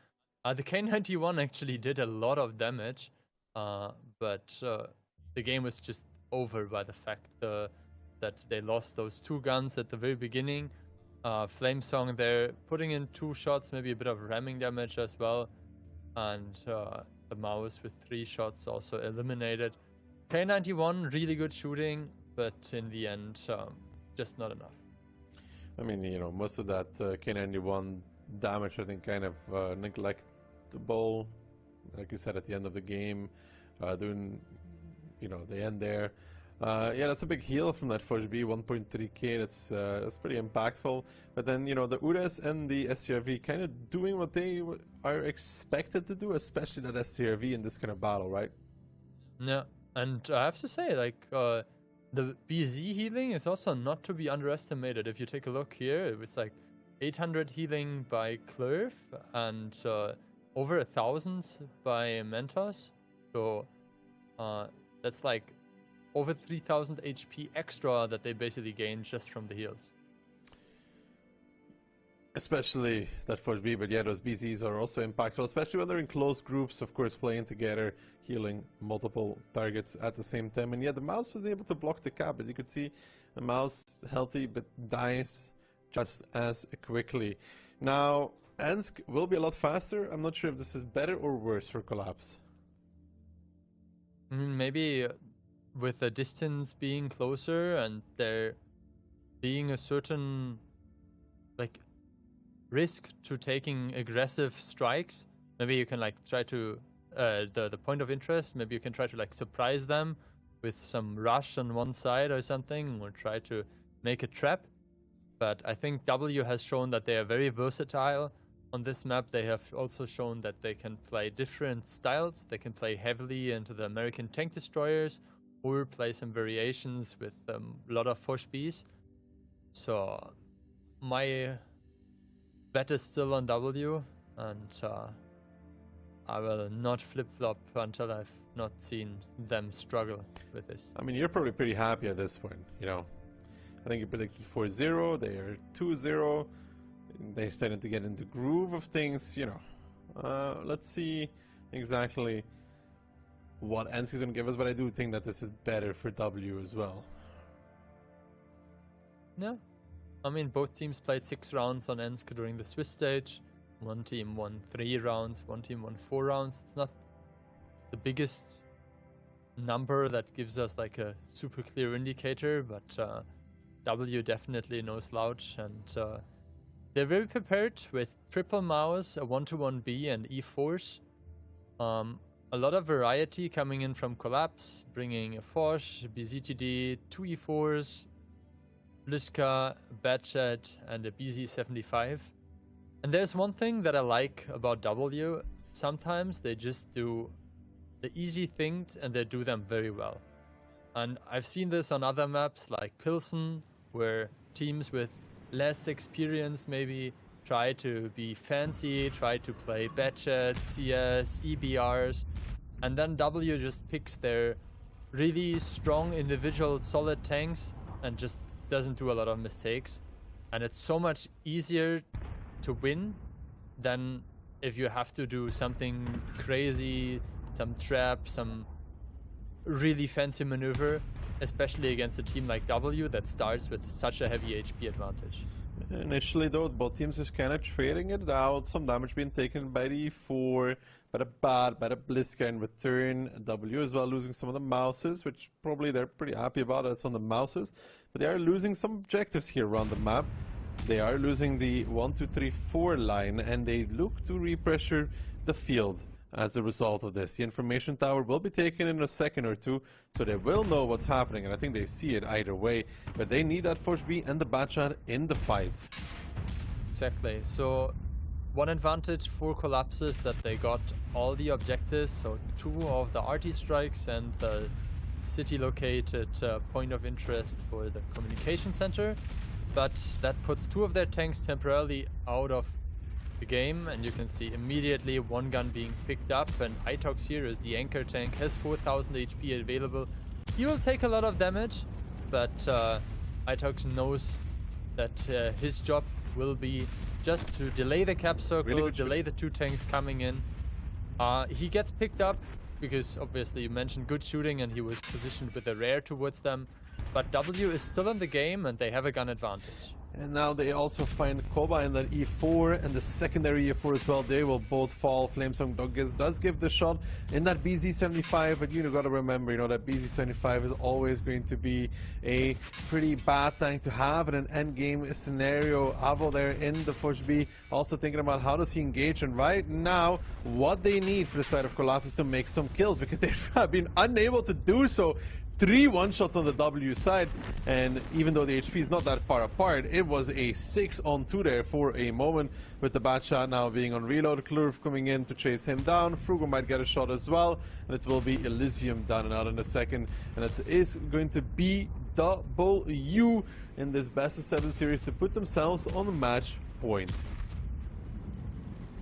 The K91 actually did a lot of damage, but the game was just over by the fact that they lost those 2 guns at the very beginning. Flamesong, they're putting in 2 shots, maybe a bit of ramming damage as well, and the mouse with 3 shots also eliminated. K91, really good shooting, but in the end, just not enough. I mean, you know, most of that K91 damage, I think, kind of neglectable, like you said, at the end of the game, doing, you know, the end there. Yeah, that's a big heal from that Fush B, 1.3k. That's pretty impactful. But then, you know, the Uras and the SCRV kind of doing what they are expected to do, especially that SCRV in this kind of battle, right? Yeah, and I have to say, like, the BZ healing is also not to be underestimated. If you take a look here, it was like 800 healing by Clerv and over 1,000 by Mentos. So that's like over 3,000 HP extra that they basically gain just from the heals. Especially that Forge B, but yeah, those BZs are also impactful, especially when they're in close groups, of course, playing together, healing multiple targets at the same time. And yeah, the mouse was able to block the cap, but you could see the mouse healthy, but dies just as quickly. Now, Ensk will be a lot faster. I'm not sure if this is better or worse for Collapse. Maybe with the distance being closer and there being a certain like risk to taking aggressive strikes, maybe you can like try to the point of interest, maybe you can try to like surprise them with some rush on one side or something, or try to make a trap. But I think W has shown that they are very versatile on this map. They have also shown that they can play different styles. They can play heavily into the American tank destroyers or play some variations with a lot of Forge Bs. So my bet is still on W, and I will not flip-flop until I've not seen them struggle with this. I mean, you're probably pretty happy at this point, you know. I think you predicted 4-0, they are 2-0. They're starting to get into groove of things, you know. Let's see exactly what Ensk is going to give us, but I do think that this is better for W as well. Yeah. I mean, both teams played 6 rounds on Ensk during the Swiss stage. One team won 3 rounds, one team won 4 rounds. It's not the biggest number that gives us like a super clear indicator, but W definitely no slouch, and they're very prepared with triple mouse, a 1-to-1B, and E-Force. A lot of variety coming in from Collapse, bringing a Forge, BZTD, 2 E-Force, Bliska, Batchat, and a BZ75. And there's one thing that I like about W. Sometimes they just do the easy things and they do them very well. And I've seen this on other maps like Pilsen, where teams with less experience maybe try to be fancy, try to play Batchat, CS, EBRs, and then W just picks their really strong individual solid tanks and just doesn't do a lot of mistakes. And it's so much easier to win than if you have to do something crazy, some trap, some really fancy maneuver, especially against a team like W that starts with such a heavy HP advantage. Initially though, both teams is kind of trading it out, some damage being taken by the E4, by the Bat, by the Bliska in return. W as well losing some of the mouses, which probably they're pretty happy about. That's on the mouses, but they are losing some objectives here around the map. They are losing the 1, 2, 3, 4 line, and they look to repressure the field as a result of this. The information tower will be taken in a second or two, so they will know what's happening, and I think they see it either way, but they need that Forge B and the Batchat in the fight. Exactly. So one advantage for Collapse is that they got all the objectives, so 2 of the RT strikes and the city located point of interest for the communication center, but that puts 2 of their tanks temporarily out of the game, and you can see immediately one gun being picked up, and Itox here is the anchor tank, has 4,000 HP available. He will take a lot of damage, but Itox knows that his job will be just to delay the cap circle, really delay the 2 tanks coming in. He gets picked up because obviously you mentioned good shooting and he was positioned with a rare towards them, but W is still in the game and they have a gun advantage. And now they also find Koba in that E4 and the secondary E4 as well. They will both fall. Flamesong does give the shot in that BZ75, but you gotta remember, that BZ75 is always going to be a pretty bad tank to have in an endgame scenario. Avo there in the Forge B, also thinking about how does he engage, and right now what they need for the side of Collapse is to make some kills, because they've been unable to do so. 3 one-shots on the W side, and even though the HP is not that far apart, it was a 6-on-2 there for a moment, with the Batchat now being on reload. Klurf coming in to chase him down. Frugo might get a shot as well, and it will be Elysium down and out in a second, and it is going to be W in this best of 7 series to put themselves on the match point.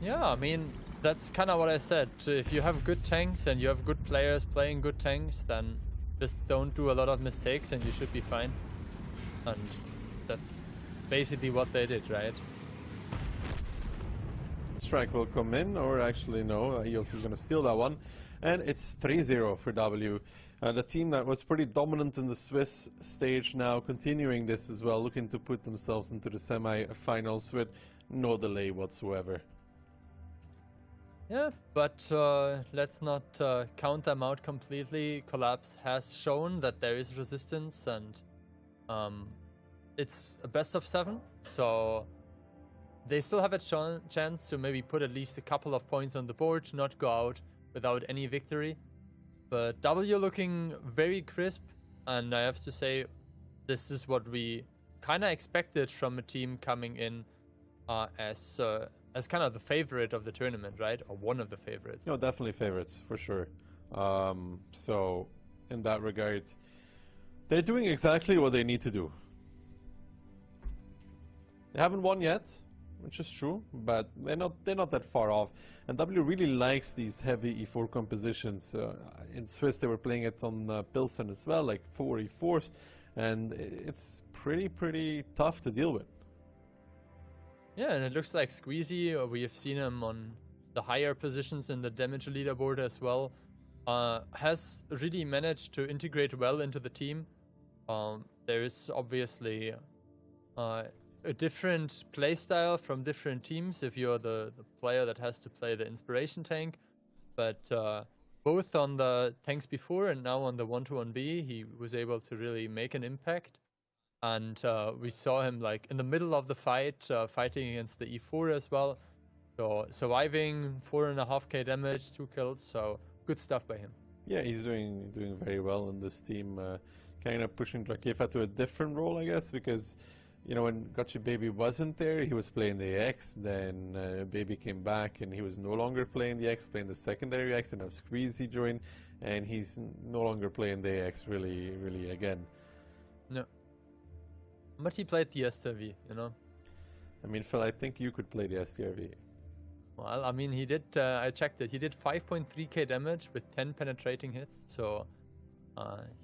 Yeah, I mean, that's kind of what I said. If you have good tanks and you have good players playing good tanks, then just don't do a lot of mistakes and you should be fine. And that's basically what they did, right? Strike will come in, or actually no, EOS is going to steal that one. And it's 3-0 for W. The team that was pretty dominant in the Swiss stage now continuing this as well, looking to put themselves into the semi-finals with no delay whatsoever. Yeah, but let's not count them out completely. Collapse has shown that there is resistance, and it's a best of 7, so they still have a chance to maybe put at least a couple of points on the board, not go out without any victory. But W looking very crisp, and I have to say, this is what we kind of expected from a team coming in as kind of the favorite of the tournament, right? Or one of the favorites. No, definitely favorites, for sure. So, in that regard, they're doing exactly what they need to do. They haven't won yet, which is true, but they're not that far off. And W really likes these heavy E4 compositions. In Swiss, they were playing it on Pilsen as well, like 4 E4s, and it's pretty tough to deal with. Yeah, and it looks like Squeezy, we have seen him on the higher positions in the damage leaderboard as well, has really managed to integrate well into the team. There is obviously a different playstyle from different teams if you're the player that has to play the inspiration tank, but both on the tanks before and now on the 1-1B, he was able to really make an impact. And we saw him like in the middle of the fight, fighting against the E4 as well. So surviving 4.5k damage, 2 kills, so good stuff by him. Yeah, he's doing very well in this team, kind of pushing Drakefa to a different role, I guess, because you know, when Gotchi Baby wasn't there, he was playing the X, then Baby came back and he was no longer playing the X, playing the secondary X, and now Squeezy joined, and he's no longer playing the X really again. No. But he played the STRV, you know? I mean, Phil, I think you could play the STRV. Well, I mean, he did, I checked it, he did 5.3k damage with 10 penetrating hits, so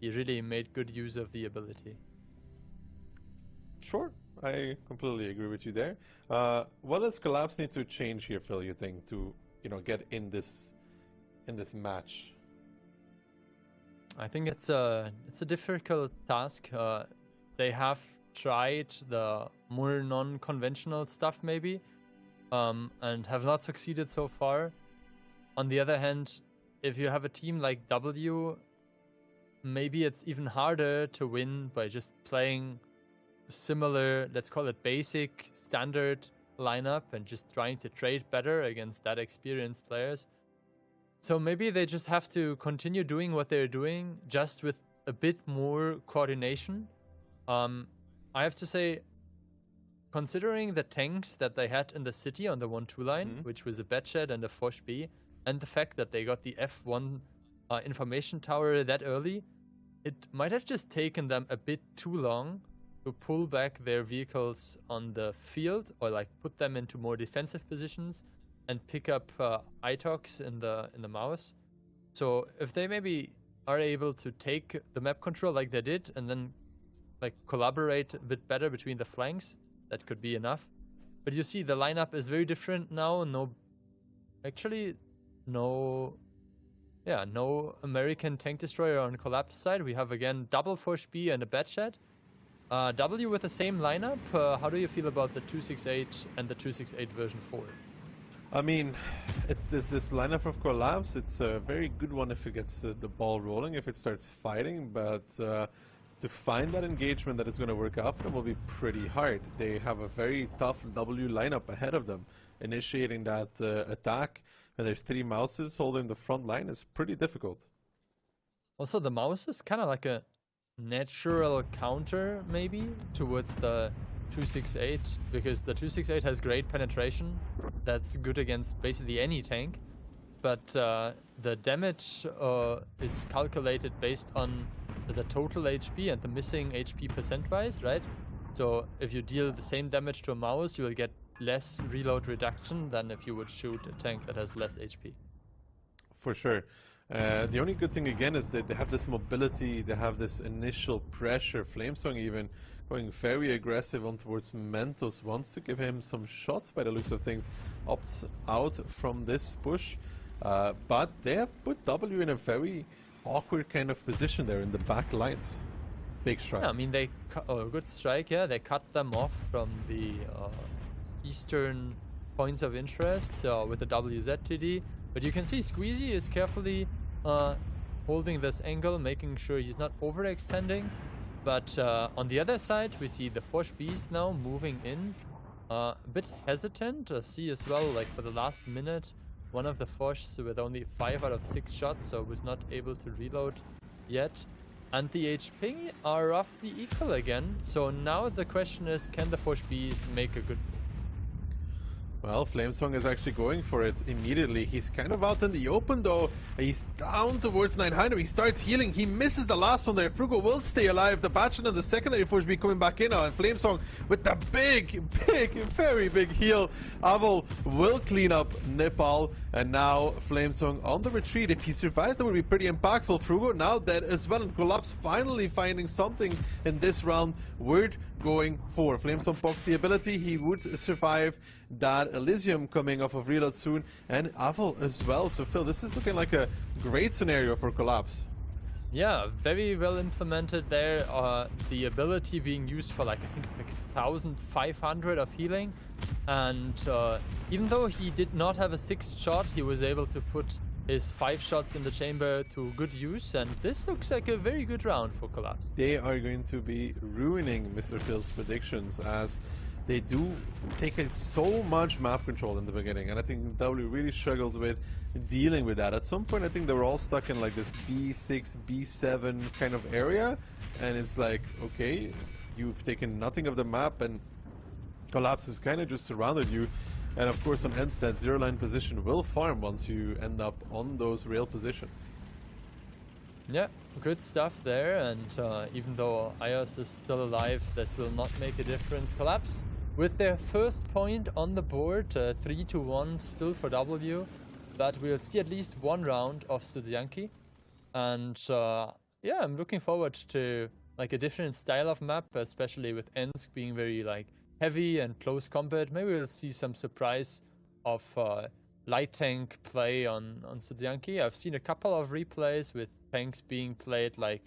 he really made good use of the ability. Sure, I completely agree with you there. What does Collapse need to change here, Phil, you think, to get in this match? I think it's a difficult task. They have tried the more non-conventional stuff maybe, and have not succeeded so far. On the other hand, if you have a team like W, maybe it's even harder to win by just playing similar, let's call it basic, standard lineup and just trying to trade better against that experienced players. So maybe they just have to continue doing what they're doing, just with a bit more coordination. I have to say, considering the tanks that they had in the city on the 1-2 line, which was a Bedshed and a Foch B, and the fact that they got the F1 information tower that early, it might have just taken them a bit too long to pull back their vehicles on the field, or like put them into more defensive positions and pick up ITOX in the mouse. So if they maybe are able to take the map control like they did and then like collaborate a bit better between the flanks, that could be enough. But you see the lineup is very different now. No American tank destroyer on Collapse side. We have again double Foch B and a Bedshed. W with the same lineup. How do you feel about the 268 and the 268 version 4? I mean, this lineup of Collapse, it's a very good one if it gets the ball rolling, if it starts fighting, but to find that engagement that is going to work out for them will be pretty hard. They have a very tough W lineup ahead of them. Initiating that attack, and there's 3 mouses holding the front line, is pretty difficult. Also, the mouse is kind of like a natural counter maybe towards the 268, because the 268 has great penetration. That's good against basically any tank, but the damage is calculated based on the total HP and the missing HP percent-wise, right? So if you deal the same damage to a mouse, you will get less reload reduction than if you would shoot a tank that has less HP. For sure. The only good thing again is that they have this mobility, they have this initial pressure. Flamesong even going very aggressive on towards Mentos, wants to give him some shots by the looks of things, opts out from this push, but they have put W in a very awkward kind of position there in the back lines. Big strike. Yeah, I mean, good strike, yeah, they cut them off from the eastern points of interest with the WZTD, but you can see Squeezy is carefully holding this angle, making sure he's not overextending. But on the other side, we see the Forge Beast now moving in, a bit hesitant. See as well, like for the last minute, one of the Forges with only 5 out of 6 shots, so was not able to reload yet. And the HP are roughly equal again. So now the question is, can the Forge Beast make a good move? Well, Flamesong is actually going for it immediately. He's kind of out in the open though. He's down towards 900. He starts healing. He misses the last one there. Frugo will stay alive. The Batchan and the secondary Forge be coming back in now. And Flamesong with the big, very big heal. Avol will clean up Nepal. And now Flamesong on the retreat. If he survives, that would be pretty impactful. Frugo now dead as well. And Collapse finally finding something in this round. Word going for Flamesong box the ability. He would survive that Elysium coming off of reload soon, and Avol as well. So Phil, this is looking like a great scenario for Collapse. Yeah, very well implemented there. The ability being used for like, I think like 1,500 of healing, and even though he did not have a 6th shot, he was able to put his 5 shots in the chamber to good use, and this looks like a very good round for Collapse. They are going to be ruining Mr. Phil's predictions, as they do take so much map control in the beginning, and I think W really struggled with dealing with that. At some point I think they were all stuck in like this B6, B7 kind of area, and it's like, okay, you've taken nothing of the map, and Collapse has kind of just surrounded you. And of course on Ents, that 0-line position will farm once you end up on those rail positions. Yeah, good stuff there, and even though Ios is still alive, this will not make a difference. Collapse with their first point on the board, 3-1 still for W, but we'll see at least one round of Studzianki. And yeah, I'm looking forward to like a different style of map, especially with Ensk being very like heavy and close combat. Maybe we'll see some surprise of light tank play on Studzianki. I've seen a couple of replays with tanks being played like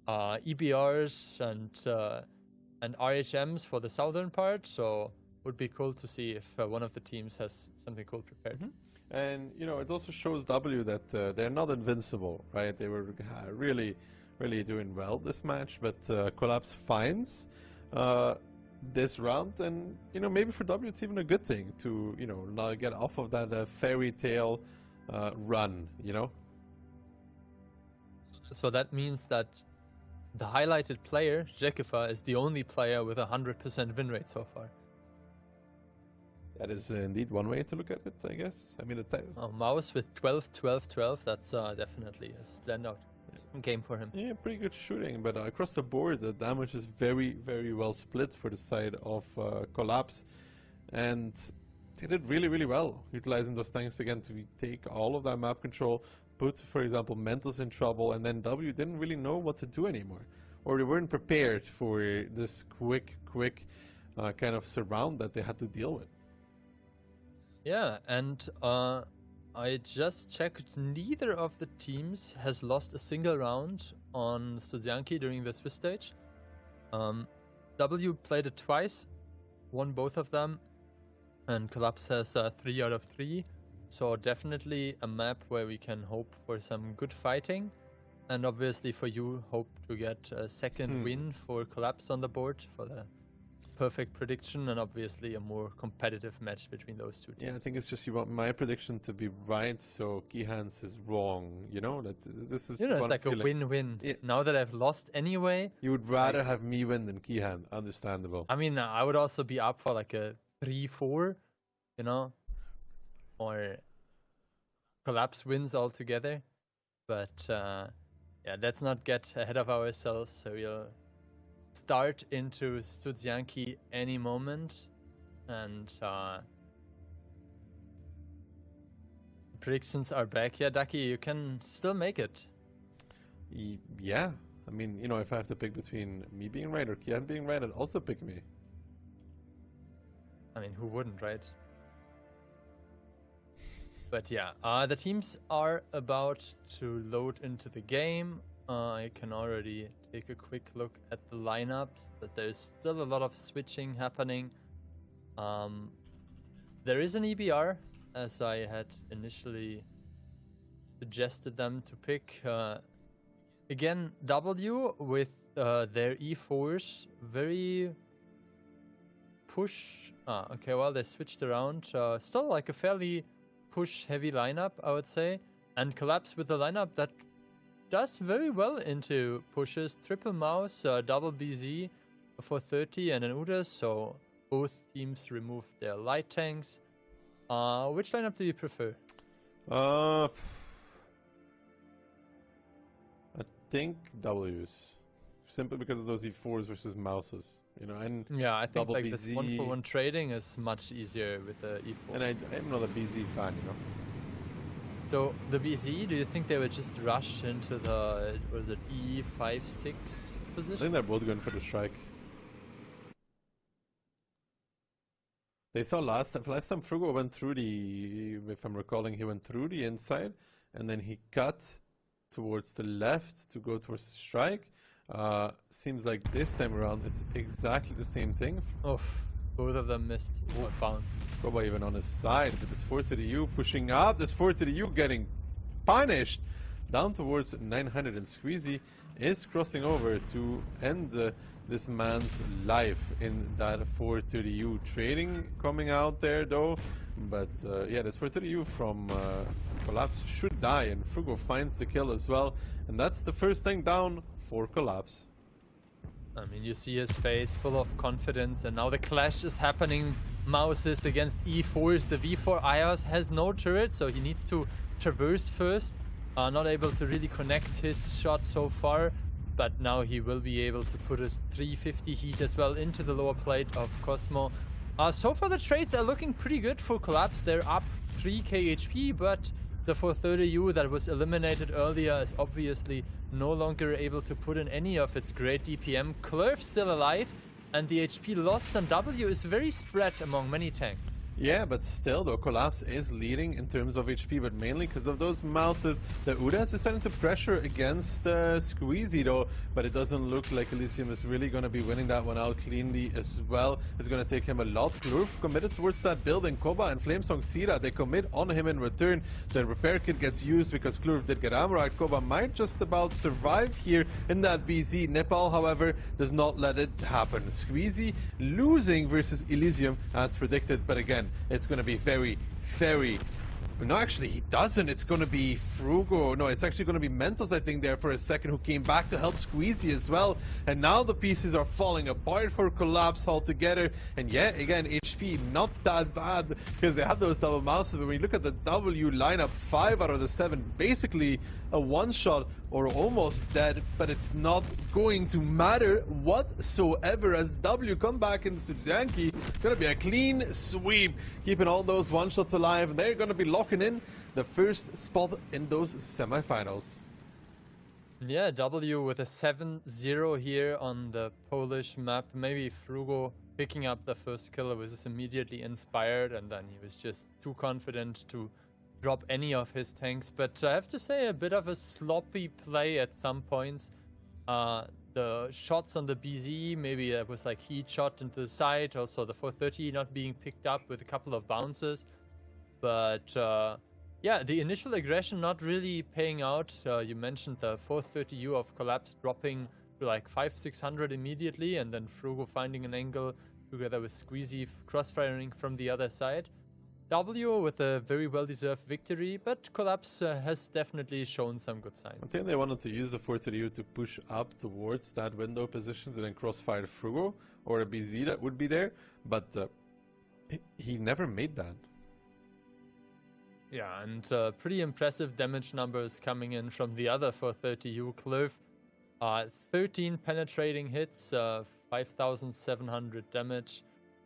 EBRs and RHMs for the southern part, so would be cool to see if one of the teams has something cool prepared. And you know, it also shows W that they're not invincible, right? They were really doing well this match, but Collapse finds this round, and you know, maybe for W it's even a good thing to, you know, not get off of that fairy tale run, you know. So that means that the highlighted player, Jekifa, is the only player with 100% win rate so far. That is indeed one way to look at it, I guess. I mean, Mouse with 12, 12, 12, that's definitely a standout game for him. Yeah, pretty good shooting, but across the board, the damage is very well split for the side of Collapse. And they did really well, utilizing those tanks again to take all of that map control, put, for example, Mentals in trouble, and then W didn't really know what to do anymore. Or they weren't prepared for this quick kind of surround that they had to deal with. Yeah, and I just checked, neither of the teams has lost a single round on Studzianki during the Swiss stage. W played it twice, won both of them, and Collapse has 3 out of 3. So definitely a map where we can hope for some good fighting, and obviously for you, hope to get a second win for Collapse on the board for the perfect prediction, and obviously a more competitive match between those two teams. Yeah, I think it's just you want my prediction to be right, so Kihans is wrong. You know, that this is, you know, it's like a win-win. Yeah. Now that I've lost anyway, you would rather have me win than Kihan. Understandable. I mean, I would also be up for like a 3-4, you know, or Collapse wins altogether. But yeah, let's not get ahead of ourselves. So we'll start into Studzianki any moment. And predictions are back. Yeah, Ducky, you can still make it. Yeah. I mean, you know, if I have to pick between me being right or Kian being right, I'd also pick me. I mean, who wouldn't, right? But yeah, the teams are about to load into the game. I can already take a quick look at the lineups, but there's still a lot of switching happening. There is an EBR, as I had initially suggested them to pick. Again, W with their E4s, very push. Okay, well, they switched around. Still like a fairly push-heavy lineup, I would say. And Collapse with a lineup that does very well into pushes. Triple mouse, double BZ for 30 and an Udas, so both teams removed their light tanks. Which lineup do you prefer? I think W's. Simply because of those E4s versus mouses, you know, and yeah, I think like BZ, this 1-for-1 trading is much easier with the E4. And I'm not a BZ fan, you know. So the BZ, do you think they would just rush into the, was it E5-6 position? I think they're both going for the strike. They saw last time Frugo went through the, if I'm recalling, he went through the inside, and then he cut towards the left to go towards the strike. Seems like this time around it's exactly the same thing. Oof, both of them missed bounce. Probably even on his side, but this 4 to the U pushing up, this 4 to the U getting punished. Down towards 900, and Squeezy is crossing over to end this man's life in that 4 to the U. Trading coming out there though, but yeah, this 4 to the U from Collapse should die, and Frugo finds the kill as well, and that's the first thing down for Collapse. I mean, you see his face full of confidence, and now the clash is happening. Mouses against E4s. The V4 IOS has no turret, so he needs to traverse first. Not able to really connect his shot so far, but now he will be able to put his 350 heat as well into the lower plate of Cosmo. So far the trades are looking pretty good for Collapse. They're up 3k HP, but the 430U that was eliminated earlier is obviously no longer able to put in any of its great DPM. Clerf still alive, and the HP lost on W is very spread among many tanks. Yeah, but still though, Collapse is leading in terms of HP, but mainly because of those mouses. The Udas is starting to pressure against Squeezy though, but it doesn't look like Elysium is really going to be winning that one out cleanly as well. It's going to take him a lot. Klurf committed towards that building. Koba and Flamesong Sira, they commit on him in return. The repair kit gets used because Klurf did get ammo. Koba might just about survive here in that BZ. Nepal, however, does not let it happen. Squeezy losing versus Elysium as predicted, but again, it's going to be very, very... No, actually, he doesn't. It's going to be Frugo. No, it's actually going to be Mentos, I think, there for a second, who came back to help Squeezy as well. And now the pieces are falling apart for Collapse altogether. And yeah, again, HP not that bad because they have those double mouses. But when you look at the W lineup, 5 out of the 7, basically a one-shot or almost dead. But it's not going to matter whatsoever as W come back in Suzuki. It's going to be a clean sweep, keeping all those one-shots alive. And they're going to be locking in the first spot in those semifinals. Yeah, W with a 7-0 here on the Polish map. Maybe Frugo picking up the first kill was just immediately inspired, and then he was just too confident to drop any of his tanks. But I have to say, a bit of a sloppy play at some points. The shots on the BZ, maybe that was like heat shot into the side. Also the 430 not being picked up with a couple of bounces. But yeah, the initial aggression not really paying out. You mentioned the 430U of Collapse dropping to like 500-600 immediately, and then Frugo finding an angle together with Squeezy crossfiring from the other side. W with a very well-deserved victory, but Collapse has definitely shown some good signs. I think they wanted to use the 430U to push up towards that window position to then crossfire Frugo or a BZ that would be there, but he never made that. Yeah, and pretty impressive damage numbers coming in from the other 430U Cliff. 13 penetrating hits, 5,700 damage.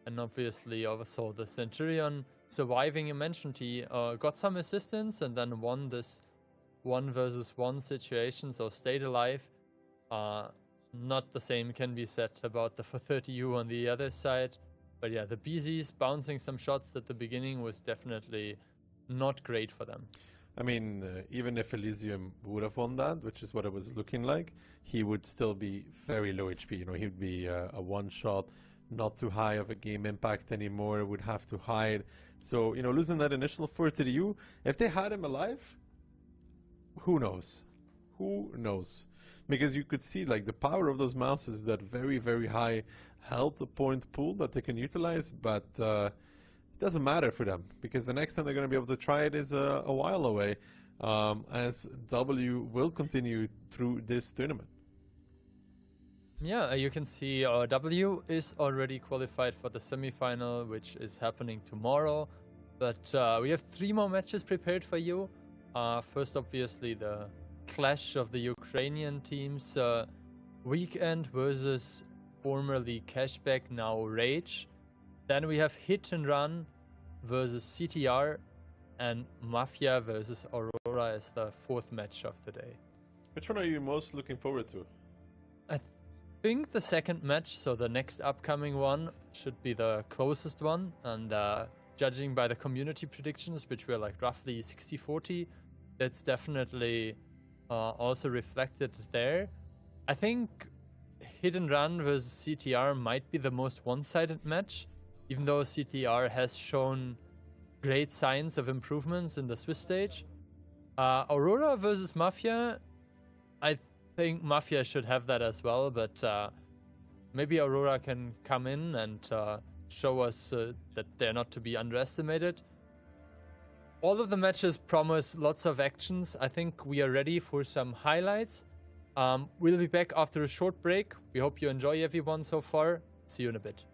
and obviously also the Centurion surviving Immension-T got some assistance and then won this 1-versus-1 situation, so stayed alive. Not the same can be said about the 430U on the other side. But yeah, the BZs bouncing some shots at the beginning was definitely not great for them. I mean, even if Elysium would have won that, which is what it was looking like, he would still be very low HP. You know, he'd be a one-shot, not too high of a game impact anymore, would have to hide. So, you know, losing that initial 430U, if they had him alive, who knows? Who knows? Because you could see, like, the power of those mouses, that very, very high health point pool that they can utilize, but it doesn't matter for them, because the next time they're going to be able to try it is a while away, as W will continue through this tournament. Yeah, you can see W is already qualified for the semi-final, which is happening tomorrow. But we have 3 more matches prepared for you. First, obviously, the clash of the Ukrainian teams. Weekend versus formerly Cashback, now Rage. Then we have Hit and Run versus CTR, and Mafia versus Aurora as the 4th match of the day. Which one are you most looking forward to? I think the second match, so the next upcoming one, should be the closest one. And judging by the community predictions, which were like roughly 60-40, that's definitely also reflected there. I think Hit and Run versus CTR might be the most one-sided match, even though CTR has shown great signs of improvements in the Swiss stage. Aurora versus Mafia, I think Mafia should have that as well, but maybe Aurora can come in and show us that they're not to be underestimated. All of the matches promise lots of actions. I think we are ready for some highlights. We'll be back after a short break. We hope you enjoy everyone so far. See you in a bit.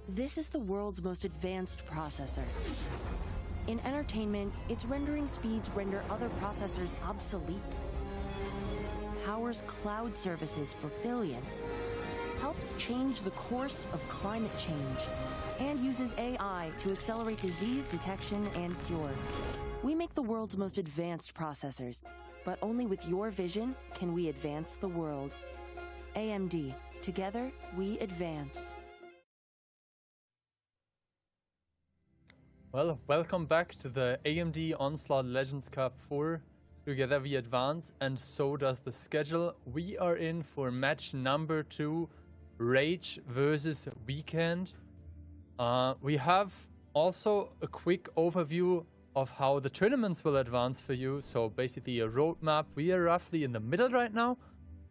This is the world's most advanced processor. In entertainment, its rendering speeds render other processors obsolete. Powers cloud services for billions. Helps change the course of climate change. And uses AI to accelerate disease detection and cures. We make the world's most advanced processors, but only with your vision can we advance the world. AMD. Together, we advance. Well, welcome back to the AMD Onslaught Legends Cup 4. Together we advance, and so does the schedule. We are in for match number 2, Rage versus Weekend. We have also a quick overview of how the tournaments will advance for you. So basically a roadmap. We are roughly in the middle right now.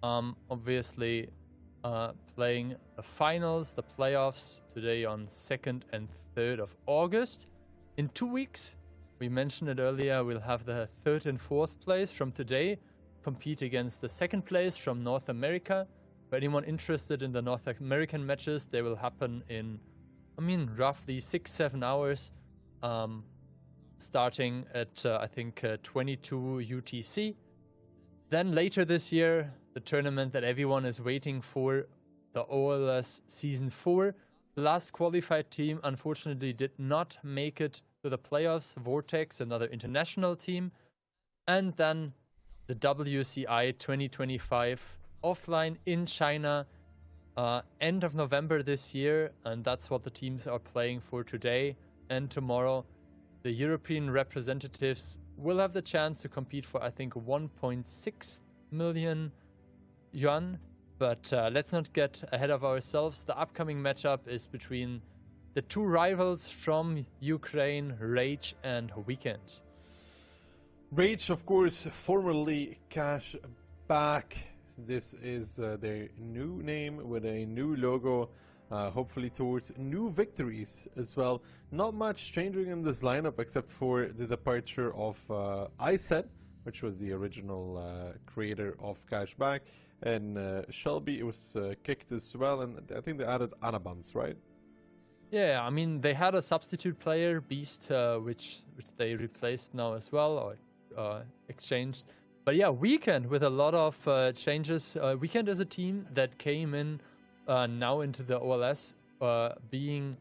Obviously playing the finals, the playoffs today on 2nd and 3rd of August. In 2 weeks, we mentioned it earlier, we'll have the 3rd and 4th place from today compete against the 2nd place from North America. For anyone interested in the North American matches, they will happen in, roughly 6-7 hours, starting at, I think, 22 UTC. Then later this year, the tournament that everyone is waiting for, the OLS Season 4. The last qualified team, unfortunately, did not make it to the playoffs. Vortex, another international team. And then the WCI 2025 offline in China, end of November this year. And that's what the teams are playing for today and tomorrow. The European representatives will have the chance to compete for, I think, 1.6 million yuan. But let's not get ahead of ourselves. The upcoming matchup is between the two rivals from Ukraine, Rage and Weekend. Rage, of course, formerly Cashback. This is their new name with a new logo, hopefully towards new victories as well. Not much changing in this lineup except for the departure of iSet, which was the original creator of Cashback. And Shelby was kicked as well, and I think they added Anabans, right? Yeah, they had a substitute player, Beast, which they replaced now as well, or exchanged. But yeah, Weekend with a lot of changes. Weekend is a team that came in now into the OLS, being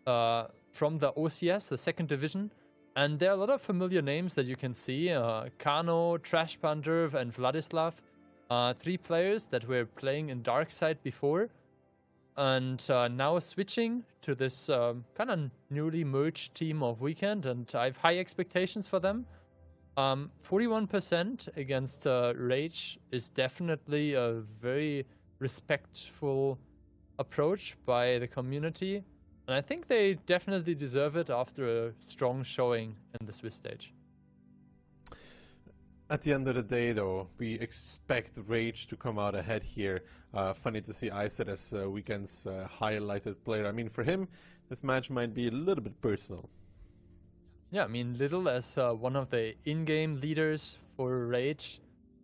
from the OCS, the 2nd division. And there are a lot of familiar names that you can see. Kano, Trash Panderv, and Vladislav. 3 players that were playing in Darkside before, and now switching to this kind of newly merged team of Weekend, and I have high expectations for them. 41% against Rage is definitely a very respectful approach by the community, and I think they definitely deserve it after a strong showing in the Swiss stage. At the end of the day, though, we expect Rage to come out ahead here. Funny to see iSet as Weekend's highlighted player. For him, this match might be a little bit personal. Yeah, Little as one of the in-game leaders for Rage.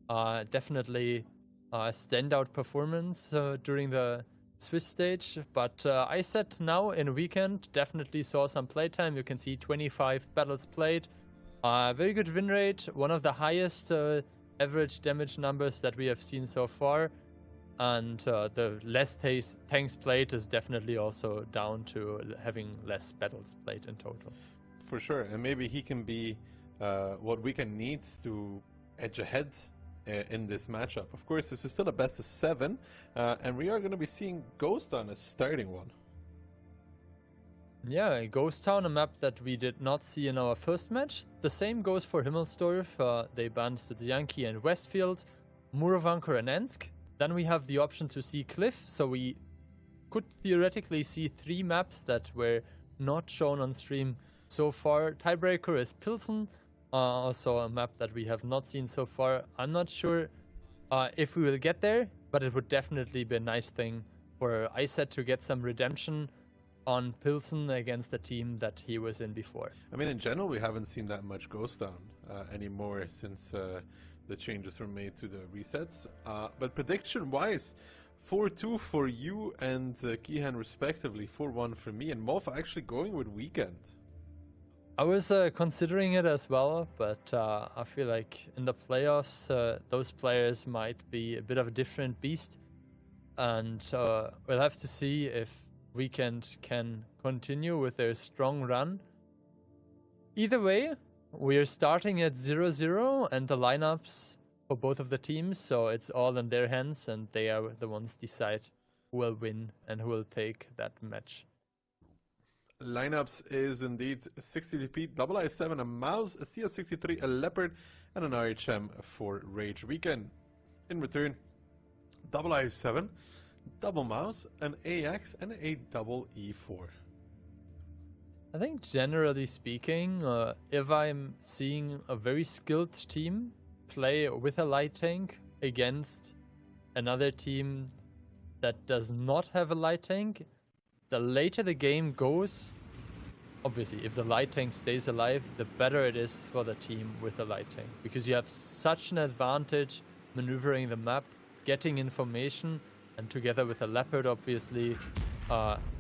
Definitely a standout performance during the Swiss stage. But iSet now in Weekend definitely saw some playtime. You can see 25 battles played. Very good win rate, one of the highest average damage numbers that we have seen so far, and the less tanks played is definitely also down to having less battles played in total. For sure, and maybe he can be what Weekend needs to edge ahead in this matchup. Of course, this is still a best of 7, and we are going to be seeing Ghost Town as starting one. Yeah, Ghost Town, a map that we did not see in our first match. The same goes for Himmelsdorf. They banned Studzianki and Westfield, Murovankar and Ensk. Then we have the option to see Cliff, so we could theoretically see 3 maps that were not shown on stream so far. Tiebreaker is Pilsen, also a map that we have not seen so far. I'm not sure if we will get there, but it would definitely be a nice thing for iSet to get some redemption on Pilsen against the team that he was in before. In general, we haven't seen that much Ghost Town anymore since the changes were made to the resets. But prediction-wise, 4-2 for you and Kihan respectively, 4-1 for me, and Mafia actually going with Weekend. I was considering it as well, but I feel like in the playoffs, those players might be a bit of a different beast. And we'll have to see if Weekend can continue with their strong run. Either way, we're starting at 0-0 and the lineups for both of the teams, so it's all in their hands and they are the ones decide who will win and who will take that match. Lineups is indeed 60DP, II7, a Mouse, a Thea63, a Leopard, and an RHM for Rage Weekend. In return, II7, double Mouse, an AX, and a double E4. I think generally speaking, if I'm seeing a very skilled team play with a light tank against another team that does not have a light tank, the later the game goes, obviously if the light tank stays alive, the better it is for the team with the light tank, because you have such an advantage maneuvering the map, getting information, and together with a Leopard obviously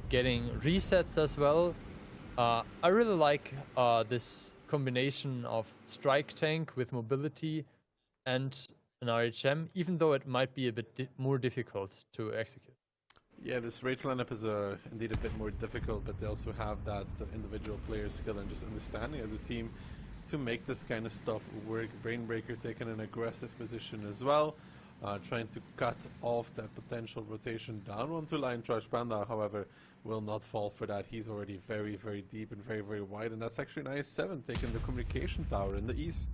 getting resets as well. I really like this combination of strike tank with mobility and an RHM, even though it might be a bit more difficult to execute. Yeah, this Rage lineup is indeed a bit more difficult, but they also have that individual player skill and just understanding as a team to make this kind of stuff work. Brainbreaker taking an aggressive position as well, trying to cut off that potential rotation down onto line. Trash Panda, however, will not fall for that. He's already very, very deep and very, very wide, and that's actually an IS-7 taking the communication tower in the east.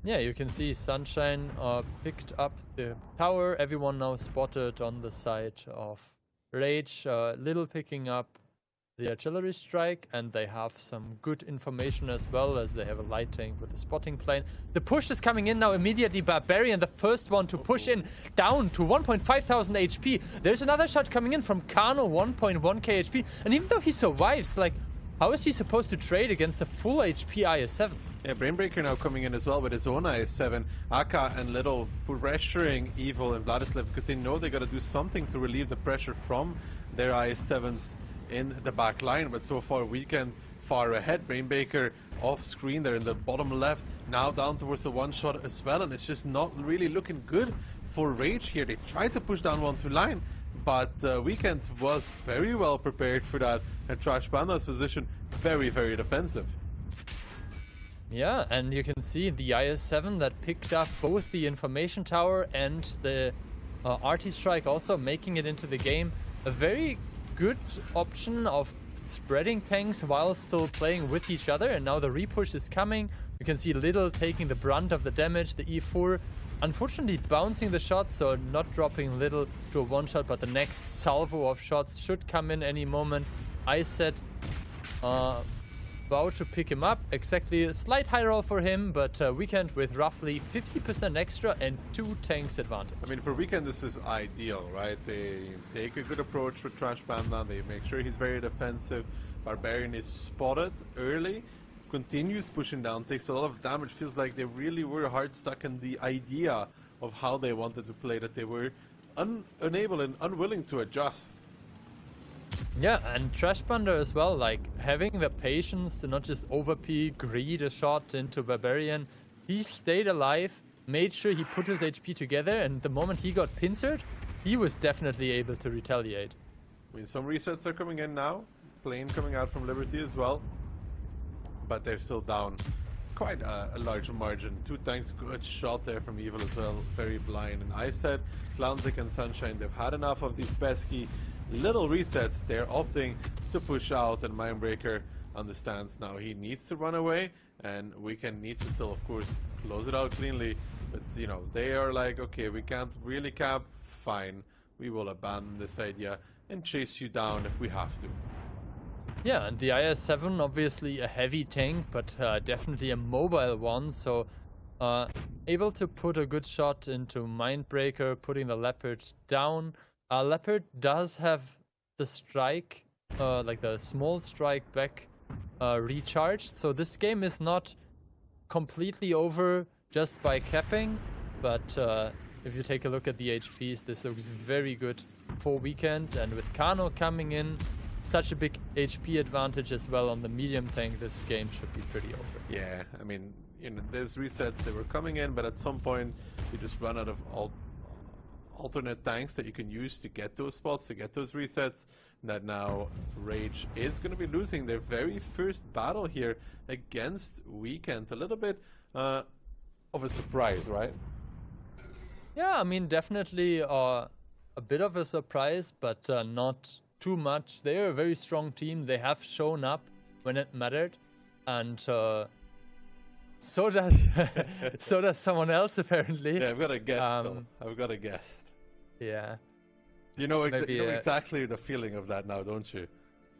Yeah, you can see Sunshine picked up the tower. Everyone now spotted on the side of Rage. Little picking up the artillery strike, and they have some good information as well, as they have a light tank with a spotting plane. The push is coming in now immediately. Barbarian, the first one to push in, down to 1,500 HP. There's another shot coming in from Kano, 1.1k HP. And even though he survives, like, how is he supposed to trade against a full HP IS-7? Yeah, Brainbreaker now coming in as well with his own IS-7. Aka and Little pressuring Evil and Vladislav because they know they got to do something to relieve the pressure from their IS-7s in the back line. But so far, Weekend far ahead. Brainbreaker off screen there in the bottom left, now down towards the one shot as well, and it's just not really looking good for Rage here. They tried to push down 1-2 line, but Weekend was very well prepared for that, and Trash Panda's position very, very defensive. Yeah, and you can see the IS-7 that picked up both the information tower and the RT strike, also making it into the game. A very good option of spreading tanks while still playing with each other, and now the repush is coming. You can see Little taking the brunt of the damage, the E4 unfortunately bouncing the shot, so not dropping Little to a one shot, but the next salvo of shots should come in any moment. I said about to pick him up. Exactly a slight high roll for him, but Weekend with roughly 50% extra and 2 tanks advantage. I mean, for Weekend this is ideal, right? They take a good approach with Trash Panda, they make sure he's very defensive. Barbarian is spotted early, continues pushing down, takes a lot of damage. Feels like they really were hard stuck in the idea of how they wanted to play, that they were unable and unwilling to adjust. Yeah, and Trash Panda as well, like having the patience to not just overp greed a shot into Barbarian. He stayed alive, made sure he put his HP together, and the moment he got pincered, he was definitely able to retaliate. I mean, some resets are coming in now, plane coming out from Liberty as well, but they're still down quite a large margin. 2 tanks, good shot there from Evil as well, very blind. And I said, Clownzik and Sunshine, they've had enough of these pesky little resets. They're opting to push out, and Mindbreaker understands now he needs to run away, and Weekend needs to still, of course, close it out cleanly. But, you know, they are like, okay, we can't really cap, fine. We will abandon this idea and chase you down if we have to. Yeah, and the IS-7, obviously a heavy tank, but definitely a mobile one, so able to put a good shot into Mindbreaker, putting the Leopard down. Leopard does have the strike, like the small strike back recharged, so this game is not completely over just by capping, but if you take a look at the HPs, this looks very good for Weekend. And with Kano coming in, such a big HP advantage as well on the medium tank, this game should be pretty over. Yeah, I mean, you know, there's resets that were coming in, but at some point you just run out of alternate tanks that you can use to get those spots, to get those resets. That now Rage is going to be losing their very first battle here against Weekend. A little bit of a surprise, right? Yeah, I mean, definitely a bit of a surprise, but not too much. They're a very strong team. They have shown up when it mattered, and so does so does someone else apparently. Yeah, I've got a guess. I've got a guess. Yeah. You know, Maybe, you know exactly the feeling of that now, don't you?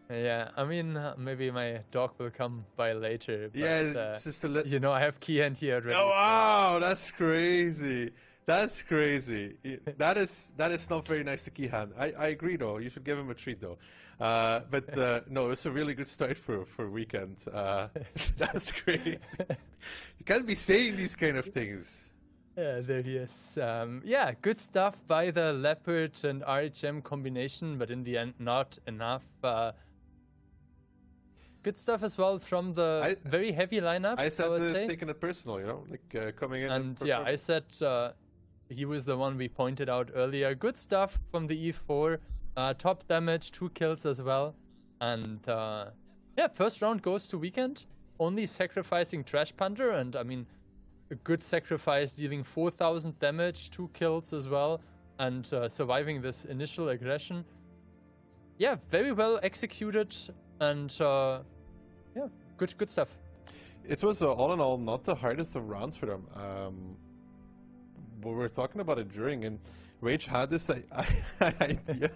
Yeah, I mean, maybe my dog will come by later. But, yeah, it's just a you know, I have key hand here already. Oh wow, that's crazy. That's crazy. That is not very nice to Keyhand. I agree though. You should give him a treat though. But no, it's a really good start for Weekend. That's crazy. You can't be saying these kind of things. Yeah, there he is. Yeah, good stuff by the Leopard and RHM combination, but in the end, not enough. Good stuff as well from the very heavy lineup. I said taking it personal, you know, like coming in. And yeah, I said he was the one we pointed out earlier. Good stuff from the E4. Top damage, 2 kills as well. And yeah, first round goes to Weekend. Only sacrificing Trash Punter, and I mean, a good sacrifice, dealing 4,000 damage, 2 kills as well, and surviving this initial aggression. Yeah, very well executed, and yeah, good stuff. It was all in all not the hardest of rounds for them. We were talking about it during, and Rage had this idea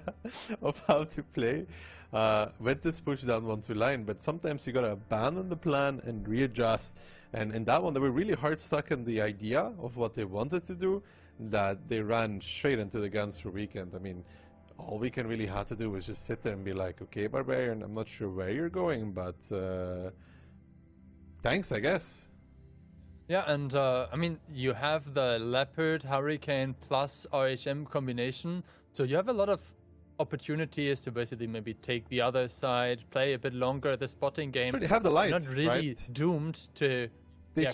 of how to play with this push down 1-2 line, but sometimes you gotta abandon the plan and readjust. And in that one, they were really hard stuck in the idea of what they wanted to do, that they ran straight into the guns for Weekend. I mean, all Weekend really had to do was just sit there and be like, okay, Barbarian, I'm not sure where you're going, but thanks, I guess. Yeah, and I mean, you have the Leopard, Hurricane plus RHM combination, so you have a lot of opportunities to basically maybe take the other side, play a bit longer the spotting game. Sure, they have the light, you're not really right? Doomed to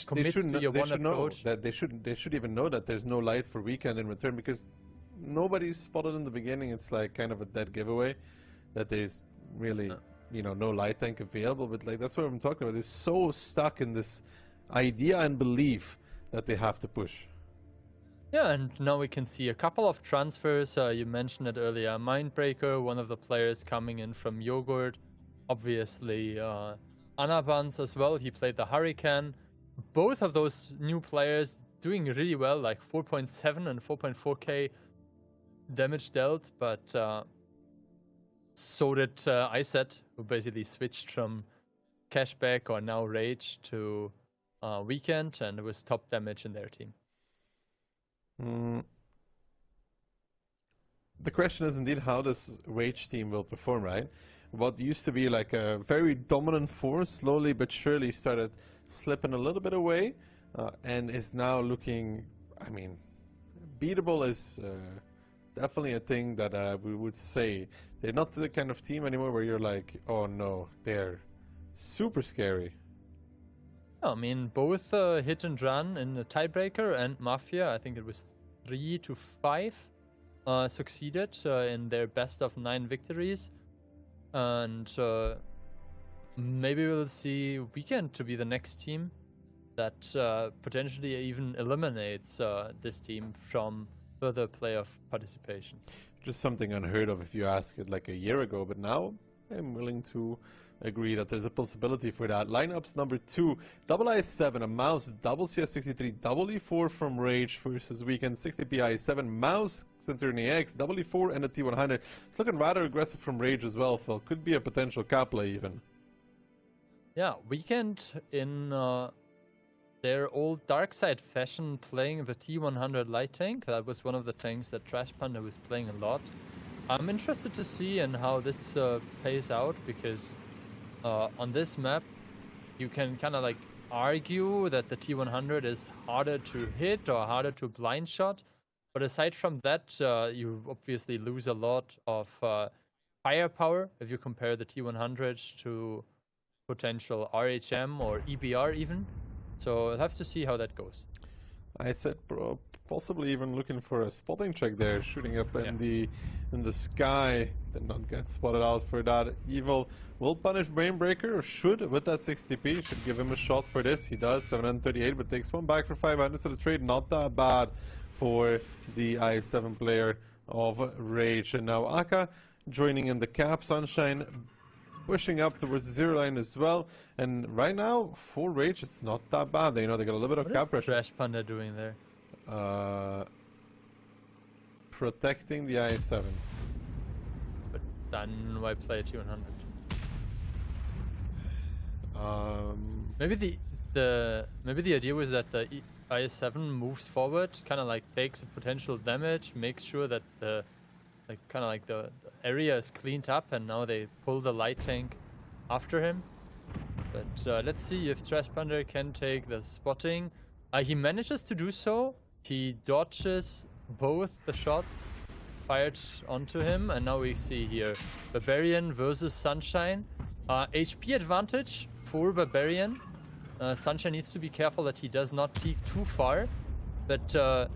commit to your one approach. That they should even know that there's no light for Weekend in return, because nobody's spotted in the beginning. It's like kind of a dead giveaway that there's really you know, no light tank available. But like, that's what I'm talking about. They're so stuck in this idea and belief that they have to push. Yeah, and now we can see a couple of transfers. You mentioned it earlier. Mindbreaker, one of the players coming in from Yogurt. Obviously, Anabans as well. He played the Hurricane. Both of those new players doing really well, like 4.7 and 4.4k damage dealt. But so did Iset, who basically switched from Cashback or now Rage to Weekend, and it was top damage in their team. The question is indeed how this Rage team will perform, right? What used to be like a very dominant force slowly but surely started slipping a little bit away, and is now looking, I mean, beatable is definitely a thing that we would say. They're not the kind of team anymore where you're like, oh no, they're super scary. I mean, both hit and run in the tiebreaker and Mafia, I think it was 3 to 5, succeeded in their best of 9 victories. And maybe we'll see Weekend to be the next team that potentially even eliminates this team from further playoff participation. Just something unheard of if you ask it like a year ago, but now I'm willing to agree that there's a possibility for that. Lineups number 2, I7, a Mouse, CS63, E4 from Rage versus Weekend, 60 PI7, Mouse, Centurion AX, E4 and a T100. It's looking rather aggressive from Rage as well, Phil. Could be a potential cap play even. Yeah, Weekend in their old dark side fashion playing the T100 light tank. That was one of the tanks that Trash Panda was playing a lot. I'm interested to see and how this plays out, because on this map you can kind of like argue that the T100 is harder to hit or harder to blind shot, But aside from that, you obviously lose a lot of firepower if you compare the T100 to potential RHM or EBR even. So I'll have to see how that goes. I said possibly even looking for a spotting check there, shooting up in the sky. Did not get spotted out for that. Evil will punish Brainbreaker, or should, with that 60p. Should give him a shot for this. He does, 738, but takes one back for 500, so the trade not that bad for the i7 player of Rage. And now Aka joining in the cap. Sunshine pushing up towards the 0 line as well. And right now, for Rage, it's not that bad. They, you know, they got a little bit of cap pressure. What is Trash Panda doing there? Protecting the i7. But then why play T100? Maybe the idea was that the i7 moves forward, kind of like takes a potential damage, makes sure that the area is cleaned up, and now they pull the light tank after him. But let's see if Trash Panda can take the spotting. He manages to do so. He dodges both the shots fired onto him, and now we see here Barbarian versus Sunshine. HP advantage for Barbarian. Sunshine needs to be careful that he does not peek too far, but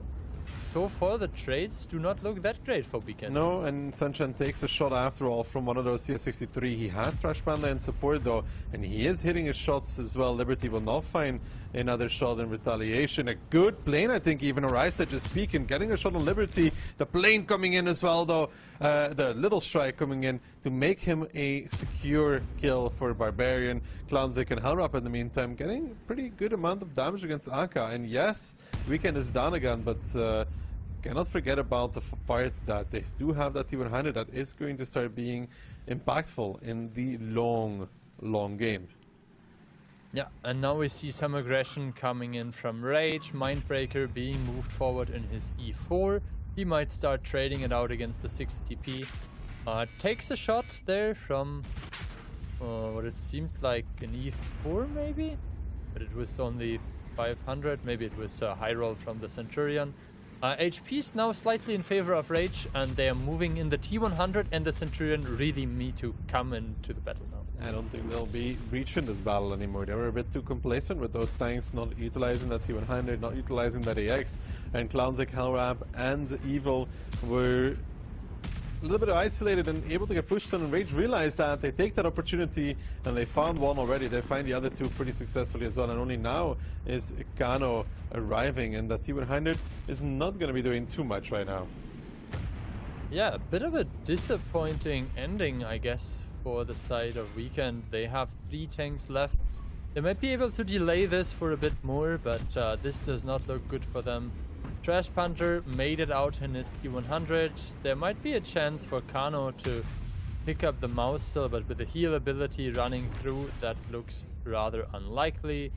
so far the trades do not look that great for Weekend. No, and Sunshine takes a shot after all from one of those CS63. He has Trash Panda in support though, and he is hitting his shots as well. Liberty will not find another shot in retaliation. A good plane, I think, even Arise just speaking, getting a shot on Liberty. The plane coming in as well though, the little strike coming in to make him a secure kill for Barbarian. Clownzik and Hellrap in the meantime getting a pretty good amount of damage against Aka. And yes, Weekend is down again, but cannot forget about the part that they do have that T100 that is going to start being impactful in the long game. Yeah, and now we see some aggression coming in from Rage. Mindbreaker being moved forward in his E4. He might start trading it out against the 60p. Takes a shot there from what it seemed like an E4 maybe? But it was only 500. Maybe it was a high roll from the Centurion. HP is now slightly in favor of Rage, and they are moving in the T100, and the Centurion really need to come into the battle now. I don't think they'll be reaching this battle anymore. They were a bit too complacent with those tanks, not utilizing that T100, not utilizing that AX. And Clownzik, Hellrap, and Evil were a little bit isolated and able to get pushed on, and Rage realized that. They take that opportunity, and they found one already. They find the other two pretty successfully as well, and only now is Kano arriving, and that T100 is not going to be doing too much right now. Yeah, a bit of a disappointing ending, I guess, for the side of Weekend. They have 3 tanks left. They might be able to delay this for a bit more, but this does not look good for them. Trash Panther made it out in his T100. There might be a chance for Kano to pick up the mouse still, but with the heal ability running through, that looks rather unlikely.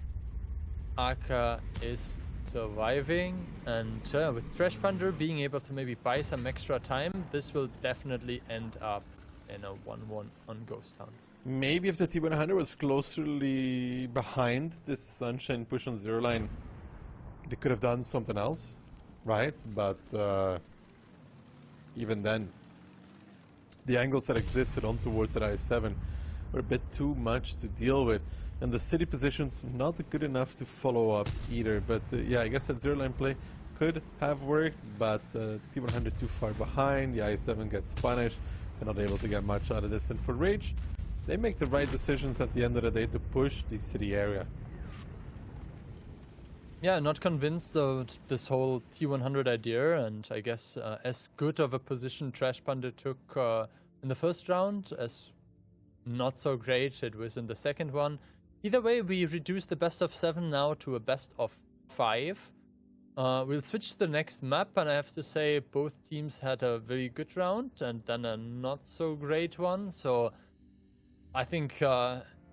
Aka is surviving, and with Trash Panther being able to maybe buy some extra time, this will definitely end up in a 1-1 on Ghost Town. Maybe if the T100 was closely behind this Sunshine push on 0 line, they could have done something else, right? But even then, the angles that existed on towards that i7 were a bit too much to deal with, and the city positions not good enough to follow up either. But yeah, I guess that 0 line play could have worked, but T100 too far behind. The i7 gets punished. They're not able to get much out of this, and for Rage, they make the right decisions at the end of the day to push the city area. Yeah, not convinced of this whole T100 idea, and I guess as good of a position Trash Panda took in the first round as not so great it was in the second one. Either way, we reduced the best of 7 now to a best of 5. We'll switch to the next map, and I have to say both teams had a very good round and then a not so great one, so I think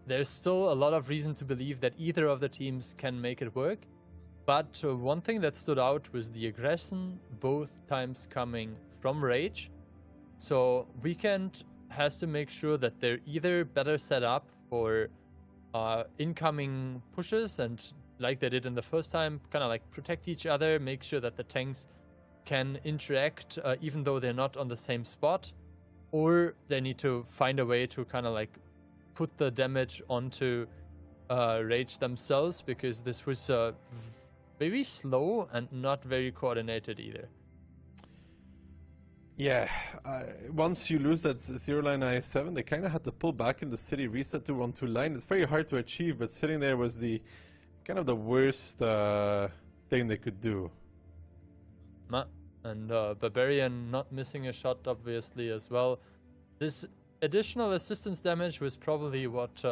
there's still a lot of reason to believe that either of the teams can make it work. But one thing that stood out was the aggression, both times coming from Rage. So Weekend has to make sure that they're either better set up for incoming pushes, and like they did in the first time, kind of like protect each other, make sure that the tanks can interact even though they're not on the same spot, or they need to find a way to kind of like put the damage onto Rage themselves, because this was very slow and not very coordinated either. Yeah, once you lose that 0-line IS-7, they kind of had to pull back in the city, reset to 1-2 line. It's very hard to achieve, but sitting there was the kind of the worst thing they could do. And Barbarian not missing a shot, obviously, as well. This additional assistance damage was probably what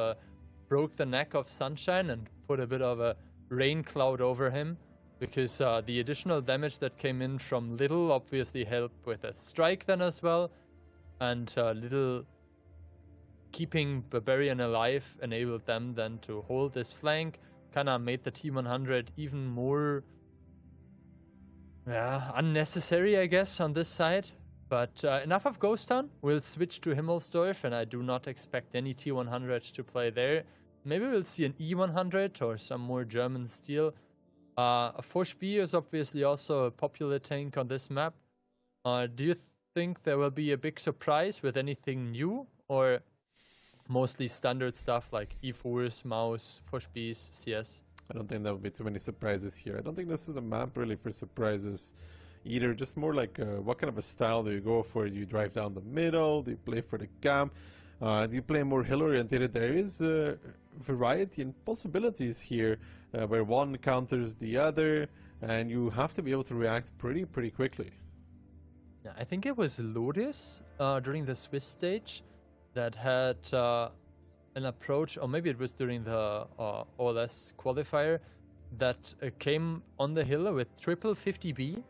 broke the neck of Sunshine and put a bit of a rain cloud over him, because the additional damage that came in from Little obviously helped with a strike then as well, and Little keeping Barbarian alive enabled them then to hold this flank, kind of made the T100 even more unnecessary, I guess, on this side. But enough of Ghost Town. We'll switch to Himmelsdorf, and I do not expect any T100 to play there. Maybe we'll see an E100 or some more German steel. Forge B is obviously also a popular tank on this map. Do you think there will be a big surprise with anything new, or mostly standard stuff like E4s, Maus, Forge Bs, CS? I don't think there will be too many surprises here. I don't think this is a map really for surprises either. Just more like what kind of a style do you go for? Do you drive down the middle? Do you play for the camp? Do you play more hill-oriented? There is variety and possibilities here where one counters the other, and you have to be able to react pretty quickly. Yeah, I think it was Loris during the Swiss stage that had an approach, or maybe it was during the OLS qualifier, that came on the hill with triple 50B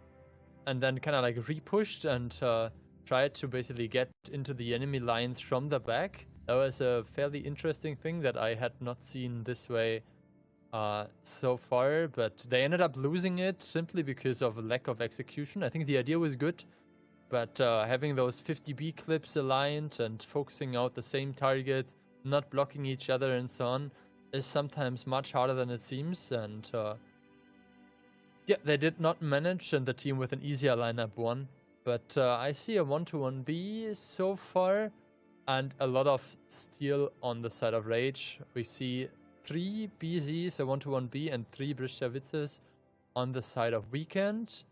and then kind of like repushed and tried to basically get into the enemy lines from the back. That was a fairly interesting thing that I had not seen this way so far, but they ended up losing it simply because of a lack of execution. I think the idea was good, but having those 50B clips aligned and focusing out the same target, not blocking each other and so on, is sometimes much harder than it seems. And yeah, they did not manage, and the team with an easier lineup won. But I see a 1-to-1B so far, and a lot of steel on the side of Rage. We see 3 BZs, a 1-to-1B, and 3 Brischewitses on the side of Weekend.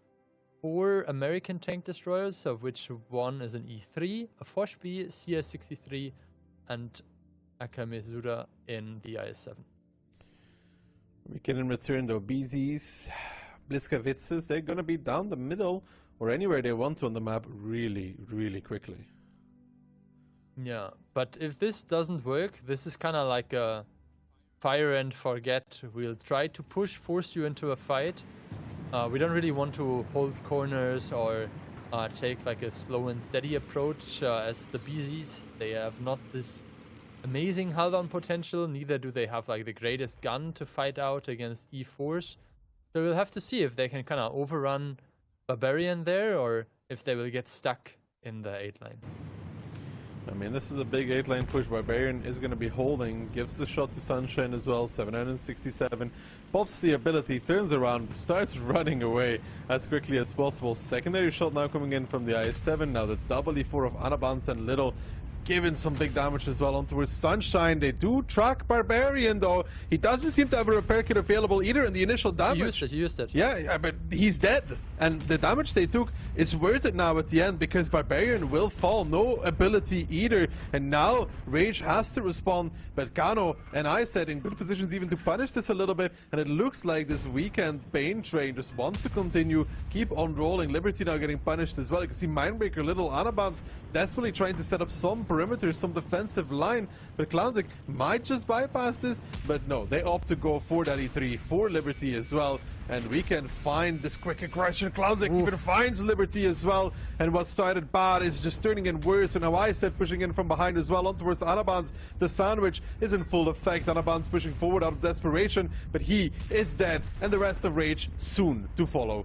4 American tank destroyers, of which one is an E3, a Forge B, CS63, and Akamezura in the IS-7. Weekend in return though, BZs, Bliskavitzes, they're gonna be down the middle or anywhere they want to on the map really quickly. Yeah, but if this doesn't work, this is kind of like a fire and forget. We'll try to force you into a fight. We don't really want to hold corners or take like a slow and steady approach as the BZs. They have not this amazing hull-down potential, neither do they have like the greatest gun to fight out against E4s. So we'll have to see if they can kind of overrun Barbarian there, or if they will get stuck in the 8-line. I mean, this is a big 8-line push. Barbarian is going to be holding, gives the shot to Sunshine as well, 767, pops the ability, turns around, starts running away as quickly as possible. Secondary shot now coming in from the IS-7, now the double E4 of Anabans and Little, giving some big damage as well on towards Sunshine. They do track Barbarian though. He doesn't seem to have a repair kit available either in the initial damage. He used it. Yeah, but he's dead. And the damage they took is worth it now at the end, because Barbarian will fall. No ability either. And now Rage has to respond. But Kano and I said in good positions even to punish this a little bit. And it looks like this Weekend Bane train just wants to continue, keep on rolling. Liberty now getting punished as well. You can see Mindbreaker, Little, Anabans desperately trying to set up some perimeter, some defensive line. But Clownzik might just bypass this. But no, they opt to go for that E3, for Liberty as well. And we can find this quick aggression. Clownzik even finds Liberty as well. And what started bad is just turning in worse. And now I said pushing in from behind as well on towards Anabans. The sandwich is in full effect. Anabans pushing forward out of desperation. But he is dead. And the rest of Rage soon to follow.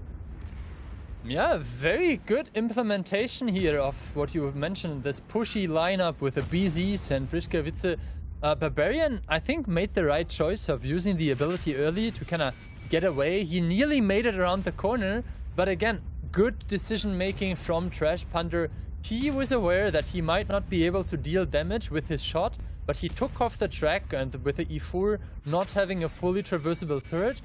Yeah, very good implementation here of what you mentioned, this pushy lineup with the BZs and Brischewitze. Barbarian, I think, made the right choice of using the ability early to kind of get away. He nearly made it around the corner, but again, good decision making from Trash Panther. He was aware that he might not be able to deal damage with his shot, but he took off the track, and with the E4 not having a fully traversable turret,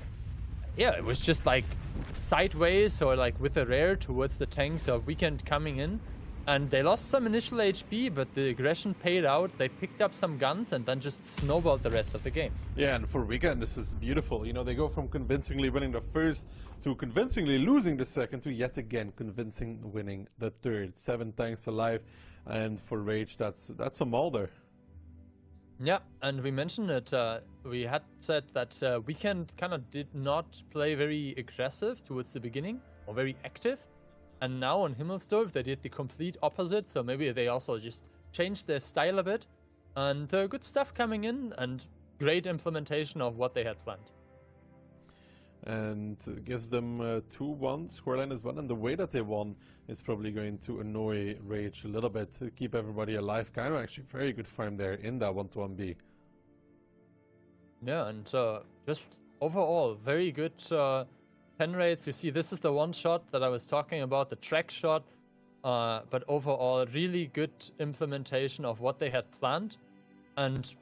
yeah, it was just like sideways or like with a rare towards the tanks of Weekend coming in. And they lost some initial HP, but the aggression paid out. They picked up some guns and then just snowballed the rest of the game. Yeah, and for Weekend, this is beautiful. You know, they go from convincingly winning the first to convincingly losing the second to yet again convincing winning the third. 7 tanks alive, and for Rage, that's a Mulder. Yeah, and we mentioned it. We had said that Weekend kind of did not play very aggressive towards the beginning, or very active. And now on Himmelsdorf, they did the complete opposite, so maybe they also just changed their style a bit. And good stuff coming in, and great implementation of what they had planned. And gives them 2-1, scoreline is 1, and the way that they won is probably going to annoy Rage a little bit to keep everybody alive. Kind of actually very good farm there in that 1-1B. Yeah, and just overall, very good pen rates. You see, this is the one shot that I was talking about, the track shot. But overall, really good implementation of what they had planned. And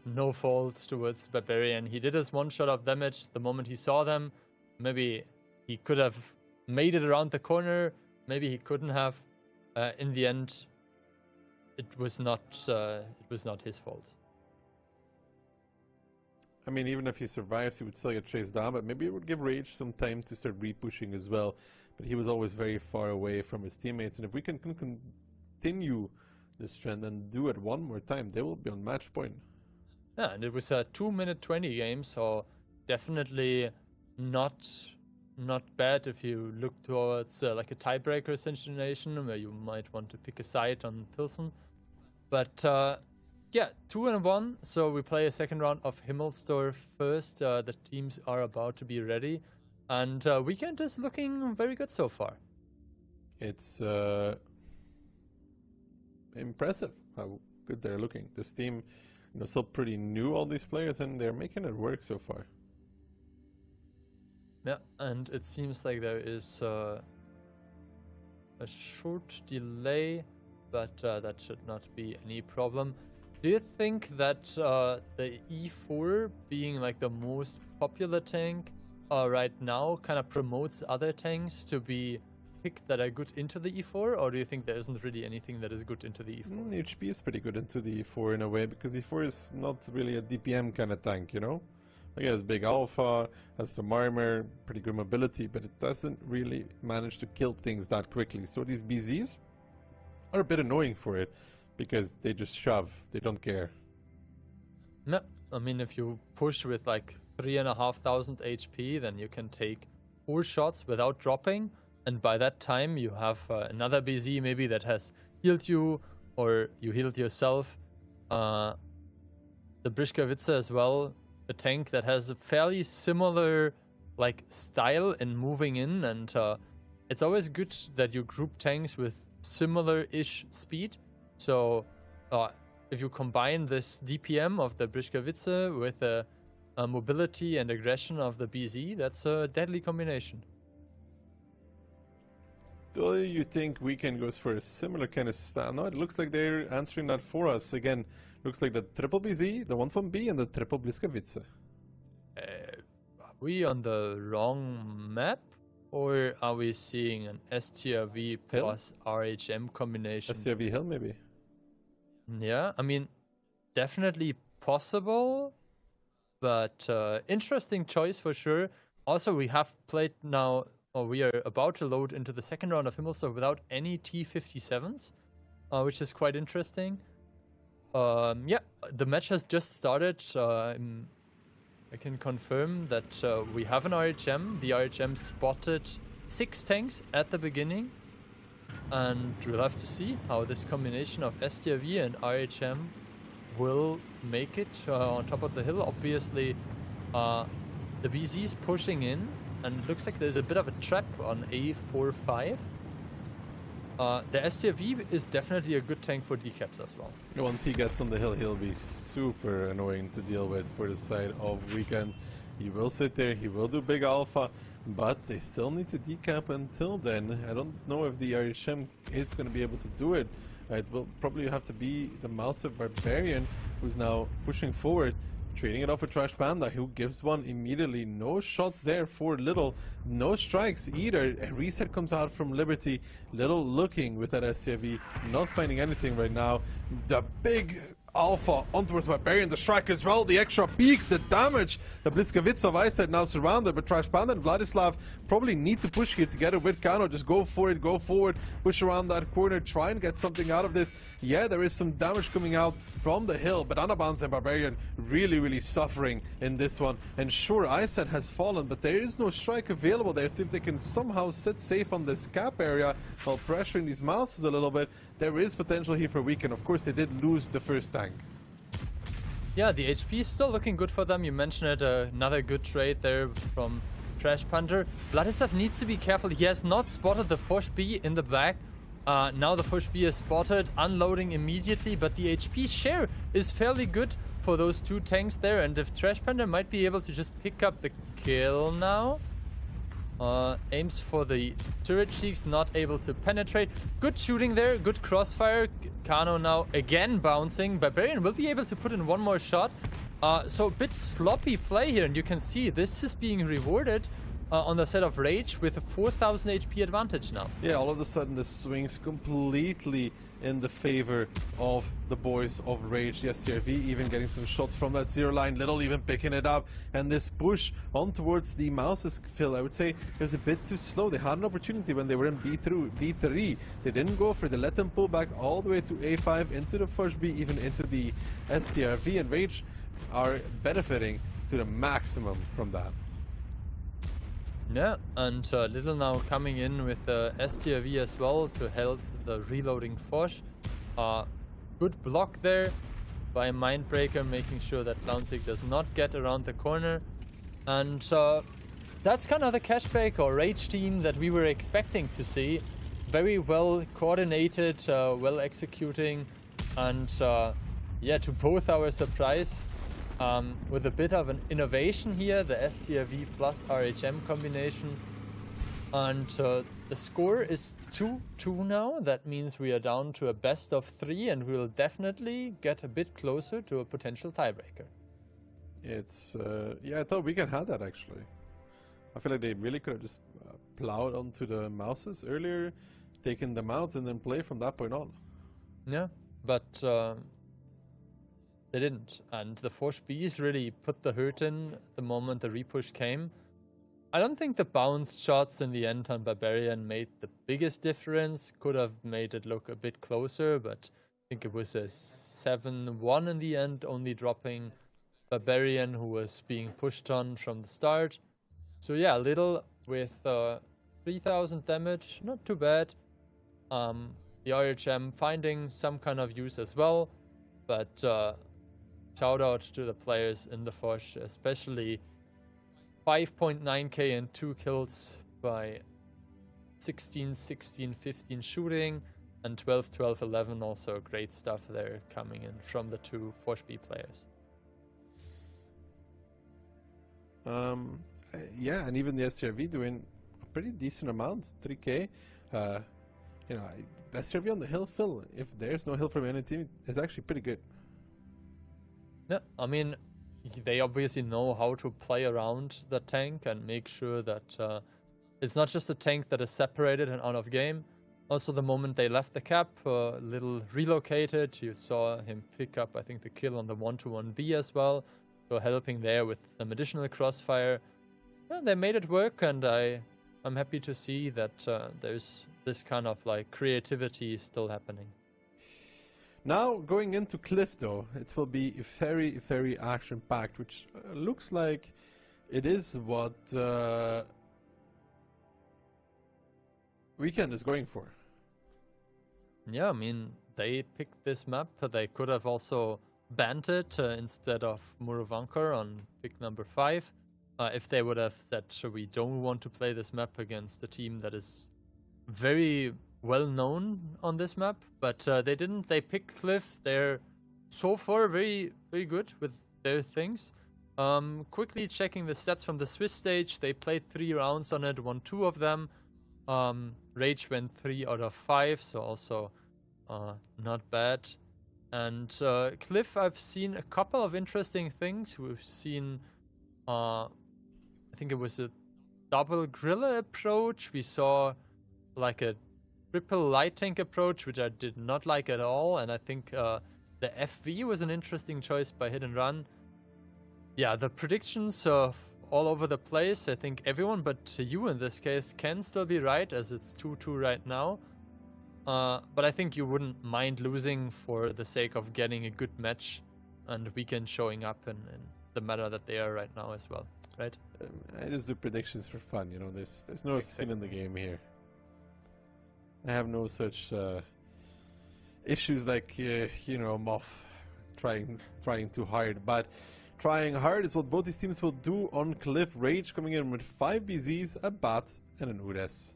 no fault towards Barbarian. He did his one shot of damage the moment he saw them. Maybe he could have made it around the corner. Maybe he couldn't have. In the end, it was not his fault. I mean, even if he survives, he would still get chased down, but maybe it would give Rage some time to start re-pushing as well. But he was always very far away from his teammates, and if we can continue this trend and do it one more time, they will be on match point. Yeah, and it was a 2-minute 20 game, so definitely not bad if you look towards like a tiebreaker situation where you might want to pick a side on Pilsen. But yeah, 2-1, so we play a second round of Himmelsdorf first. The teams are about to be ready, and Weekend is looking very good so far. It's impressive how good they're looking. This team, you know, still pretty new, all these players, and they're making it work so far. Yeah, and it seems like there is a short delay, but that should not be any problem. Do you think that the E4 being like the most popular tank right now kind of promotes other tanks to be picked that are good into the E4, or do you think there isn't really anything that is good into the E4? HP is pretty good into the E4 in a way, because E4 is not really a DPM kind of tank, you know? Like, it has big alpha, has some armor, pretty good mobility, but it doesn't really manage to kill things that quickly. So these BZs are a bit annoying for it, because they just shove, they don't care. No, I mean, if you push with like 3,500 HP, then you can take 4 shots without dropping, and by that time you have another BZ maybe that has healed you, or you healed yourself. The Briskowitze as well, a tank that has a fairly similar like style in moving in, and it's always good that you group tanks with similar-ish speed. So if you combine this DPM of the Briskowitze with the mobility and aggression of the BZ, that's a deadly combination. Do you think Weekend goes for a similar kind of style? No, it looks like they're answering that for us. Again, looks like the triple BZ, the 1-1B, and the triple Briskowitze. Are we on the wrong map? Or are we seeing an STRV plus RHM combination? STRV Hill, maybe? Yeah, I mean, definitely possible, but interesting choice for sure. Also, we have played now, or we are about to load into the second round of Himmelsdorf without any T57s, which is quite interesting. Yeah, the match has just started. I can confirm that we have an RHM. The RHM spotted 6 tanks at the beginning. And we'll have to see how this combination of STRV and RHM will make it on top of the hill. Obviously, the BZ's pushing in, and it looks like there's a bit of a trap on A45. The STRV is definitely a good tank for decaps as well. Once he gets on the hill, he'll be super annoying to deal with for the side of Weekend. He will sit there, he will do big alpha, but they still need to decamp until then. I don't know if the RHM is going to be able to do it. It will probably have to be the Mouse of Barbarian, who's now pushing forward, trading it off with Trash Panda, who gives one immediately. No shots there for Little, no strikes either. A reset comes out from Liberty. Little looking with that SCV, not finding anything right now. The big alpha on towards Barbarian, the strike as well, the extra peaks, the damage. The Blitzkowitz of Ice now surrounded, but Trash Panda and Vladislav probably need to push here together with Kano. Just go for it, go forward, push around that corner, try and get something out of this. Yeah, there is some damage coming out from the hill, but Anabans and Barbarian really suffering in this one. And sure, Ice has fallen, but there is no strike available there. So if they can somehow sit safe on this cap area while pressuring these Mouses a little bit, there is potential here for Weekend. Of course, they did lose the first tank. Yeah, the HP is still looking good for them. You mentioned it, another good trade there from Trash Panther. Vladislav needs to be careful. He has not spotted the Fosh B in the back. Now the Fosh B is spotted, unloading immediately, but the HP share is fairly good for those two tanks there. And if Trash Panther might be able to just pick up the kill now. Aims for the turret cheeks, not able to penetrate. Good shooting there, good crossfire. Kano now again bouncing. Barbarian will be able to put in one more shot. So a bit sloppy play here, and you can see this is being rewarded on the side of Rage with a 4000 HP advantage now. Yeah, all of a sudden this swings completely in the favor of the boys of Rage. The STRV even getting some shots from that zero line, Little even picking it up, and this push on towards the Mouses, Phil, I would say it was a bit too slow. They had an opportunity when they were in B3. They didn't go for it. They let them pull back all the way to A5, into the Fosh B, even into the STRV, and Rage are benefiting to the maximum from that. Yeah, and Little now coming in with the STRV as well to help the reloading Fosh. Good block there by Mindbreaker, making sure that Clownsick does not get around the corner. And that's kind of the cashback or Rage team that we were expecting to see. Very well coordinated, well executing, and yeah, to both our surprise, with a bit of an innovation here, the STRV plus RHM combination. And the score is 2-2 now. That means we are down to a best of 3, and we'll definitely get a bit closer to a potential tiebreaker. It's, yeah, I thought Weekend had that actually. I feel like they really could have just plowed onto the Mouses earlier, taken them out, and then play from that point on. Yeah, but they didn't, and the Fosh Bs really put the hurt in the moment the repush came. I don't think the bounced shots in the end on Barbarian made the biggest difference. Could have made it look a bit closer, but I think it was a 7-1 in the end, only dropping Barbarian, who was being pushed on from the start. So yeah, Little with 3000 damage, not too bad. The RHM finding some kind of use as well, but shout out to the players in the Fosh, especially 5.9k and 2 kills by 16, 16, 15 shooting, and 12, 12, 11 also great stuff there coming in from the two Fosh B players. Yeah, and even the STRV doing a pretty decent amount, 3k. You know, the STRV on the hill, Phil, if there's no hill from any team, is actually pretty good. Yeah, I mean, they obviously know how to play around the tank and make sure that it's not just a tank that is separated and out of game. Also, the moment they left the cap, Little relocated. You saw him pick up, I think, the kill on the 1-1B as well. So helping there with some additional crossfire. Yeah, they made it work, and I'm happy to see that there's this kind of like creativity still happening. Now, going into Cliff, though, it will be very, very action-packed, which looks like it is what Weekend is going for. Yeah, I mean, they picked this map. They could have also banned it instead of Muravankar on pick number 5. If they would have said, we don't want to play this map against a team that is very well known on this map, but they didn't. They picked Cliff. They're so far very, very good with their things. Quickly checking the stats from the Swiss stage, they played 3 rounds on it, won 2 of them. Rage went 3 out of 5, so also not bad. And Cliff, I've seen a couple of interesting things. We've seen, I think it was a double griller approach. We saw like a triple light tank approach, which I did not like at all. And I think the FV was an interesting choice by Hit and Run. Yeah, the predictions of all over the place. I think everyone but you in this case can still be right, as it's 2-2 right now. But I think you wouldn't mind losing for the sake of getting a good match and Weekend showing up in the manner that they are right now as well, right? I just do predictions for fun, you know. There's no skin in the game here. I have no such issues like you know, Moff trying too hard, but trying hard is what both these teams will do on Cliff. Rage coming in with 5 BZs, a Bat, and an Udes.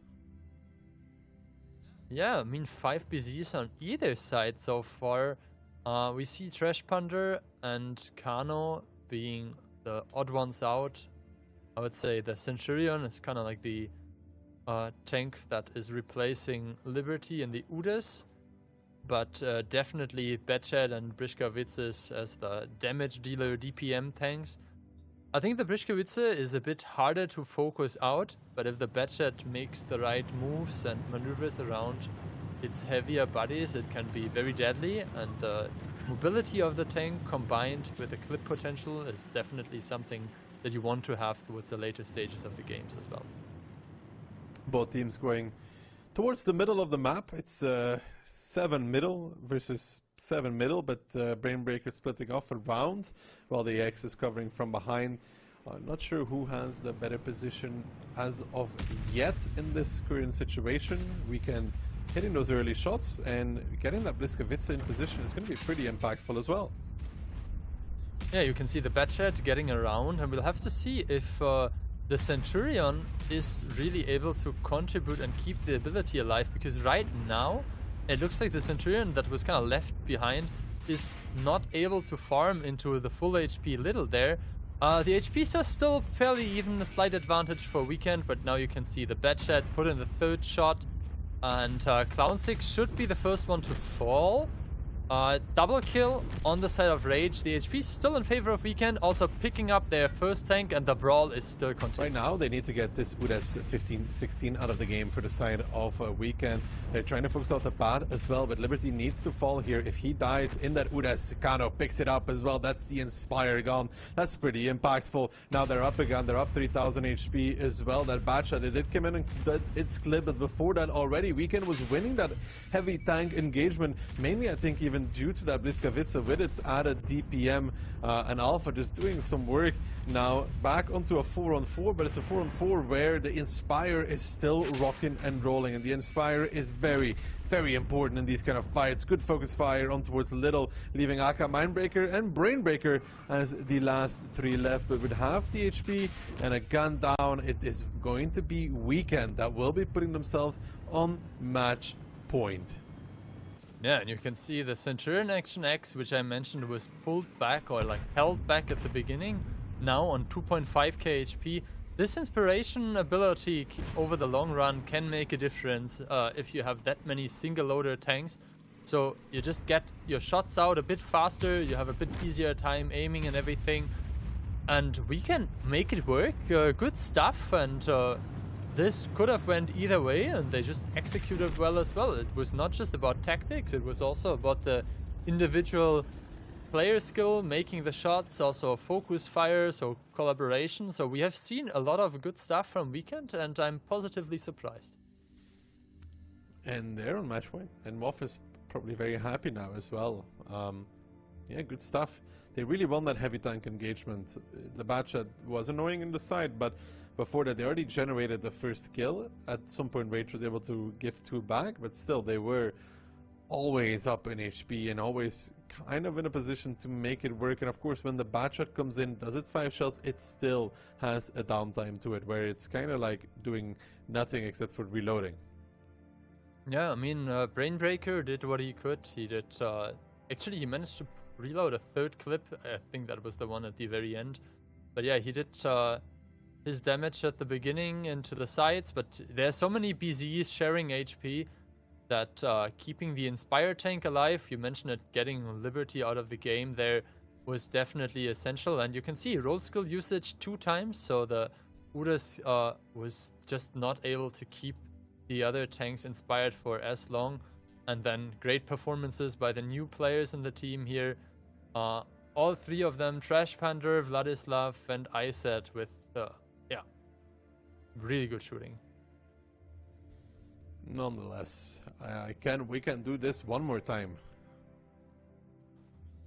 Yeah, I mean 5 BZs on either side so far. We see Trash Punter and Kano being the odd ones out. I would say the Centurion is kind of like the tank that is replacing Liberty and the Udes. But definitely Betched and Briskowitz as the damage dealer DPM tanks. I think the Briskowitz is a bit harder to focus out, but if the Betched makes the right moves and maneuvers around its heavier bodies, it can be very deadly, and the mobility of the tank combined with the clip potential is definitely something that you want to have towards the later stages of the games as well. Both teams going towards the middle of the map. It's 7 middle versus 7 middle, but Brainbreaker splitting off around while the X is covering from behind. I'm not sure who has the better position as of yet in this current situation. We can hitting those early shots and getting that Bliskowitz in position is going to be pretty impactful as well. Yeah, you can see the Betched getting around, and we'll have to see if the Centurion is really able to contribute and keep the ability alive, because right now it looks like the Centurion that was kind of left behind is not able to farm into the full HP little there. The HPs are still fairly even, a slight advantage for Weekend, but now you can see the Betched put in the 3rd shot, and Clown6 should be the first one to fall. Double kill on the side of Rage. The HP is still in favor of Weekend, also picking up their first tank, and the brawl is still continuing. Right now, they need to get this Udes 15-16 out of the game for the side of Weekend. They're trying to focus out the Bat as well, but Liberty needs to fall here. If he dies in that Udes, Kano picks it up as well. That's the Inspire gone. That's pretty impactful. Now they're up again. They're up 3,000 HP as well. That Batshot, it did come in and it's clipped, but before that already, Weekend was winning that heavy tank engagement, mainly I think even due to that Bliskowitz with its added DPM and Alpha just doing some work. Now back onto a 4-on-4, but it's a 4-on-4 where the Inspire is still rocking and rolling, and the Inspire is very, very important in these kind of fights. Good focus fire on towards Little, leaving Aka, Mindbreaker and Brainbreaker as the last 3 left, but with half the HP and a gun down, it is going to be Weekend that will be putting themselves on match point. Yeah, and you can see the Centurion Action X, which I mentioned was pulled back or like held back at the beginning, now on 2.5k HP. This inspiration ability over the long run can make a difference if you have that many single loader tanks. So you just get your shots out a bit faster, you have a bit easier time aiming and everything, and we can make it work. Good stuff, and this could have went either way, and they just executed well as well. It was not just about tactics, it was also about the individual player skill, making the shots, also focus fire, so collaboration. So we have seen a lot of good stuff from Weekend, and I'm positively surprised. And they're on match point, and Moff is probably very happy now as well. Yeah, good stuff. They really won that heavy tank engagement. The Batchat was annoying in the side, but before that they already generated the first kill. At some point Rage was able to give 2 back, but still they were always up in HP and always kind of in a position to make it work. And of course when the Batchat comes in, does its 5 shells, it still has a downtime to it, where it's kind of like doing nothing except for reloading. Yeah, I mean, Brainbreaker did what he could. He did, actually he managed to reload a 3rd clip. I think that was the one at the very end. But yeah, he did his damage at the beginning into the sides, but there's so many BZs sharing HP that keeping the Inspire tank alive, you mentioned it, getting Liberty out of the game there was definitely essential. And you can see roll skill usage 2 times, so the Urus was just not able to keep the other tanks inspired for as long. And then great performances by the new players in the team here. All 3 of them, Trash Panther, Vladislav, and Iset with, yeah, really good shooting. Nonetheless, we can do this one more time.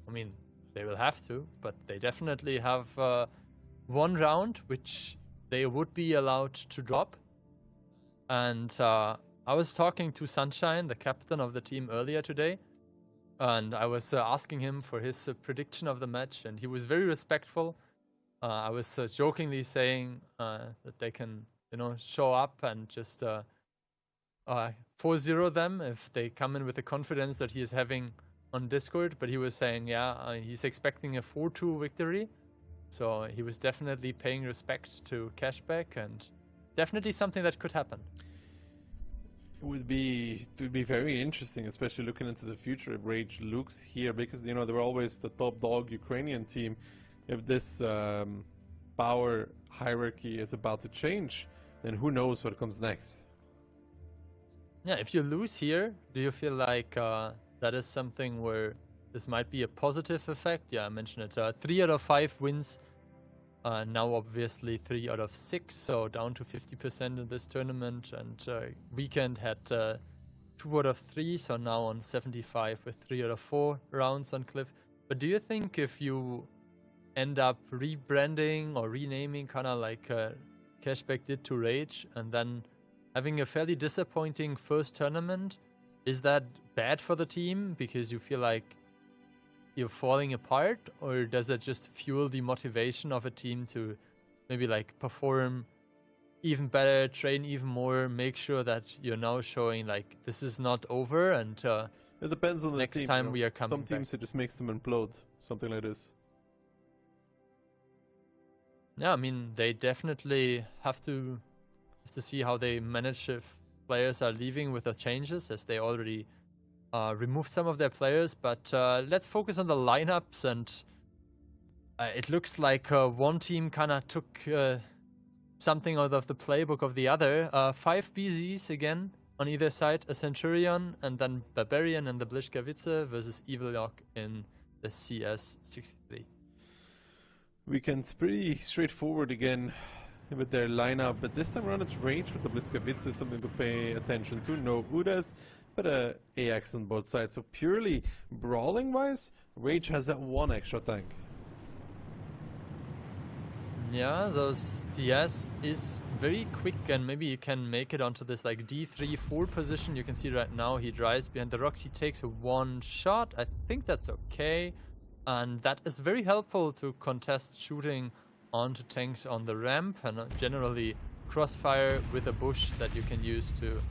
I mean, they will have to, but they definitely have 1 round, which they would be allowed to drop. And I was talking to Sunshine, the captain of the team, earlier today, and I was asking him for his prediction of the match, and he was very respectful. I was jokingly saying that they can, you know, show up and just 4-0 them if they come in with the confidence that he is having on Discord. But he was saying, yeah, he's expecting a 4-2 victory. So he was definitely paying respect to Cashback, and definitely something that could happen. It would be very interesting, especially looking into the future if Rage looks here, because, you know, they were always the top dog Ukrainian team. If this power hierarchy is about to change, then who knows what comes next. Yeah, if you lose here, do you feel like that is something where this might be a positive effect? Yeah, I mentioned it. 3 out of 5 wins. Now obviously 3 out of 6, so down to 50% in this tournament. And Weekend had 2 out of 3, so now on 75 with 3 out of 4 rounds on Cliff. But do you think if you end up rebranding or renaming, kind of like Cashback did to Rage, and then having a fairly disappointing first tournament, is that bad for the team because you feel like you're falling apart, or does it just fuel the motivation of a team to maybe like perform even better, train even more, make sure that you're now showing like this is not over, and it depends on the next team, time, you know. we are coming Some teams, back. it just makes them implode, something like this. Yeah, I mean, they definitely have to see how they manage if players are leaving with the changes, as they already removed some of their players. But let's focus on the lineups, and it looks like one team kind of took something out of the playbook of the other. 5 BZs again on either side, a Centurion and then Barbarian and the Bliskavitze versus Evillock in the CS63. Weekend's pretty straightforward again with their lineup, but this time around it's Rage with the Bliskavitze, something to pay attention to. No Udas, but a AX on both sides. So purely brawling wise, Rage has that 1 extra tank. Yeah, those DS is very quick, and maybe you can make it onto this like D3-4 position. You can see right now he drives behind the rocks, he takes a 1 shot. I think that's okay, and that is very helpful to contest shooting onto tanks on the ramp, and generally crossfire with a bush that you can use to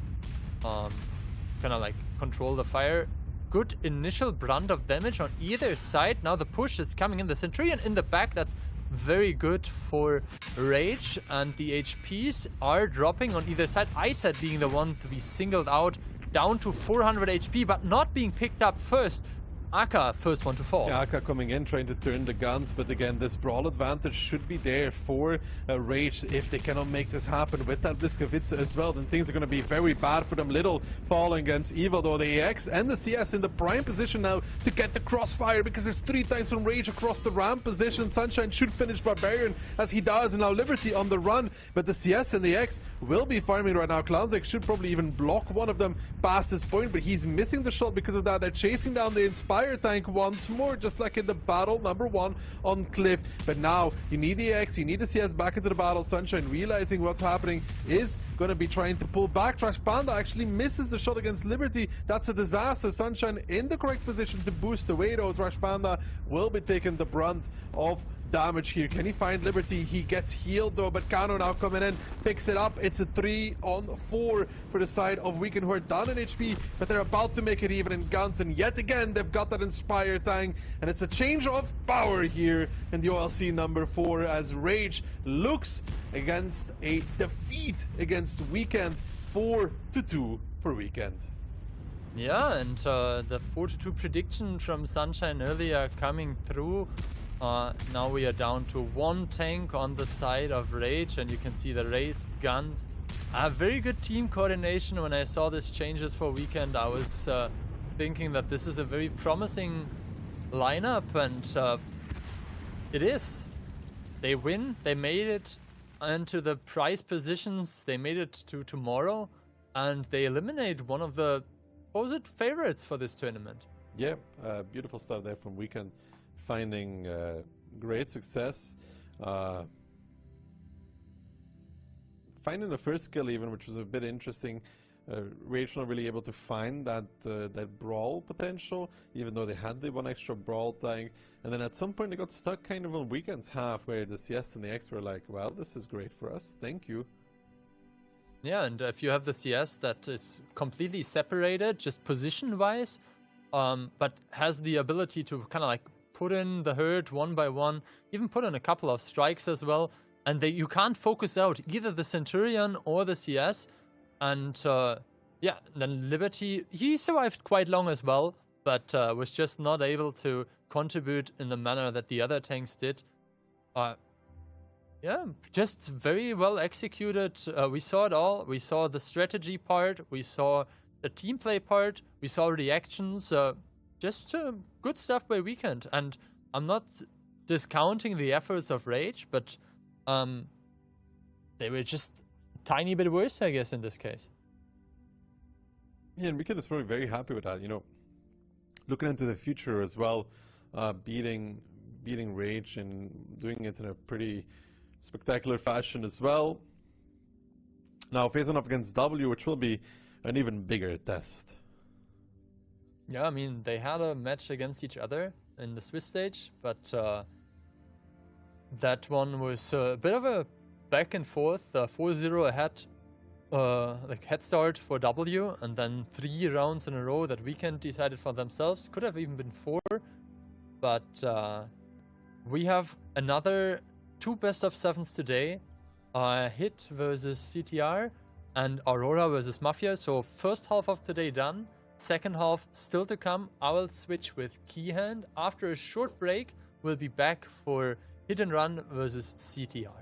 kind of like control the fire. Good initial brunt of damage on either side. Now the push is coming in, the Centurion in the back, that's very good for Rage, and the HPs are dropping on either side. Iset being the one to be singled out, down to 400 HP, but not being picked up first. Aka, first one to fall. Yeah, Aka coming in, trying to turn the guns, but again, this brawl advantage should be there for Rage. If they cannot make this happen with that Bliskavitze as well, then things are going to be very bad for them. Little falling against Evil, though the AX and the CS in the prime position now to get the crossfire, because there's 3 times from Rage across the ramp position. Sunshine should finish Barbarian as he does, and now Liberty on the run, but the CS and the X will be farming right now. Clownzek should probably even block one of them past this point, but he's missing the shot because of that. They're chasing down the Inspire tank once more, just like in the battle number 1 on Cliff. But now you need the X, you need the CS back into the battle. Sunshine, realizing what's happening, is going to be trying to pull back. Trash Panda actually misses the shot against Liberty. That's a disaster. Sunshine in the correct position to boost away, though. Trash Panda will be taking the brunt of damage here. Can he find Liberty? He gets healed though, but Kano now coming in, picks it up. It's a 3-on-4 for the side of Weekend, who are down in HP, but they're about to make it even in guns, and yet again they've got that Inspire Tang, and it's a change of power here in the OLC number 4 as Rage looks against a defeat against Weekend. 4-2 for Weekend. Yeah, and the 4-2 prediction from Sunshine earlier coming through. Now we are down to 1 tank on the side of Rage, and you can see the raised guns. Very good team coordination. When I saw these changes for Weekend, I was thinking that this is a very promising lineup, and it is. They win, they made it into the prize positions, they made it to tomorrow, and they eliminate one of the supposed favorites for this tournament. Yeah, beautiful start there from Weekend, finding great success. Finding the first kill even, which was a bit interesting. Rage not really able to find that brawl potential, even though they had the 1 extra brawl tank. And then at some point they got stuck kind of on Weekend's half, where the CS and the X were like, well, this is great for us, thank you. Yeah, and if you have the CS that is completely separated, just position-wise, but has the ability to kind of like put in the herd one by one, even put in a couple of strikes as well, and you can't focus out either the Centurion or the CS. And yeah, then Liberty, he survived quite long as well, but was just not able to contribute in the manner that the other tanks did. Yeah, just very well executed. We saw it all. We saw the strategy part, we saw the team play part, we saw reactions. Just good stuff by Weekend. And I'm not discounting the efforts of Rage, but they were just tiny bit worse, I guess, in this case. Yeah, and Weekend is probably very happy with that. You know, looking into the future as well, beating Rage and doing it in a pretty spectacular fashion as well. Now facing off against W, which will be an even bigger test. Yeah, I mean, they had a match against each other in the Swiss stage, but that one was a bit of a back and forth, 4-0 ahead, like head start for W, and then 3 rounds in a row that Weekend decided for themselves. Could have even been 4, but we have another 2 best-of-7s today. Hit versus CTR and Aurora versus Mafia. So first half of today done, second half still to come. I will switch with Keyhand. After a short break, we'll be back for Hit and Run versus CTR.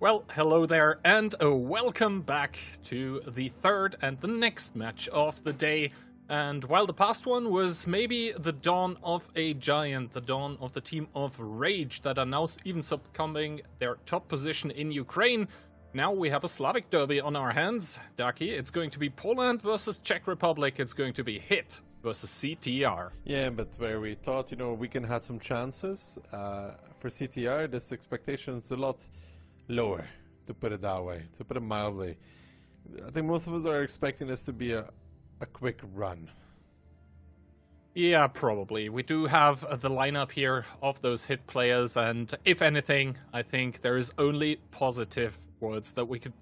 Well, hello there, and welcome back to the third and the next match of the day. And while the past one was maybe the dawn of a giant, the dawn of the team of Rage that are now even succumbing their top position in Ukraine, now we have a Slavic derby on our hands. Daki, it's going to be Poland versus Czech Republic. It's going to be HIT versus CTR. Yeah, but where we thought, we can have some chances, for CTR, this expectation is a lot lower, to put it that way, to put it mildly. I think most of us are expecting this to be a quick run. Yeah, probably. We do have the lineup here of those HIT players, and if anything, I think there is only positive words that we could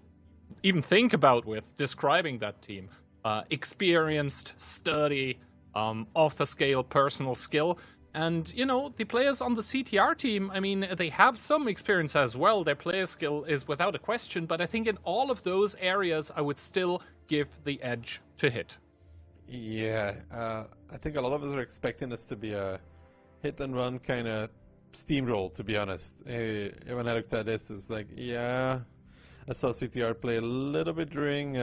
even think about with describing that team. Experienced, sturdy, off-the-scale personal skill. And, the players on the CTR team, I mean, they have some experience as well. Their player skill is without a question, but I think in all of those areas, I would still give the edge to HIT. Yeah, I think a lot of us are expecting this to be a hit-and-run kind of steamroll, to be honest. When I looked at this, it's like, yeah, I saw CTR play a little bit during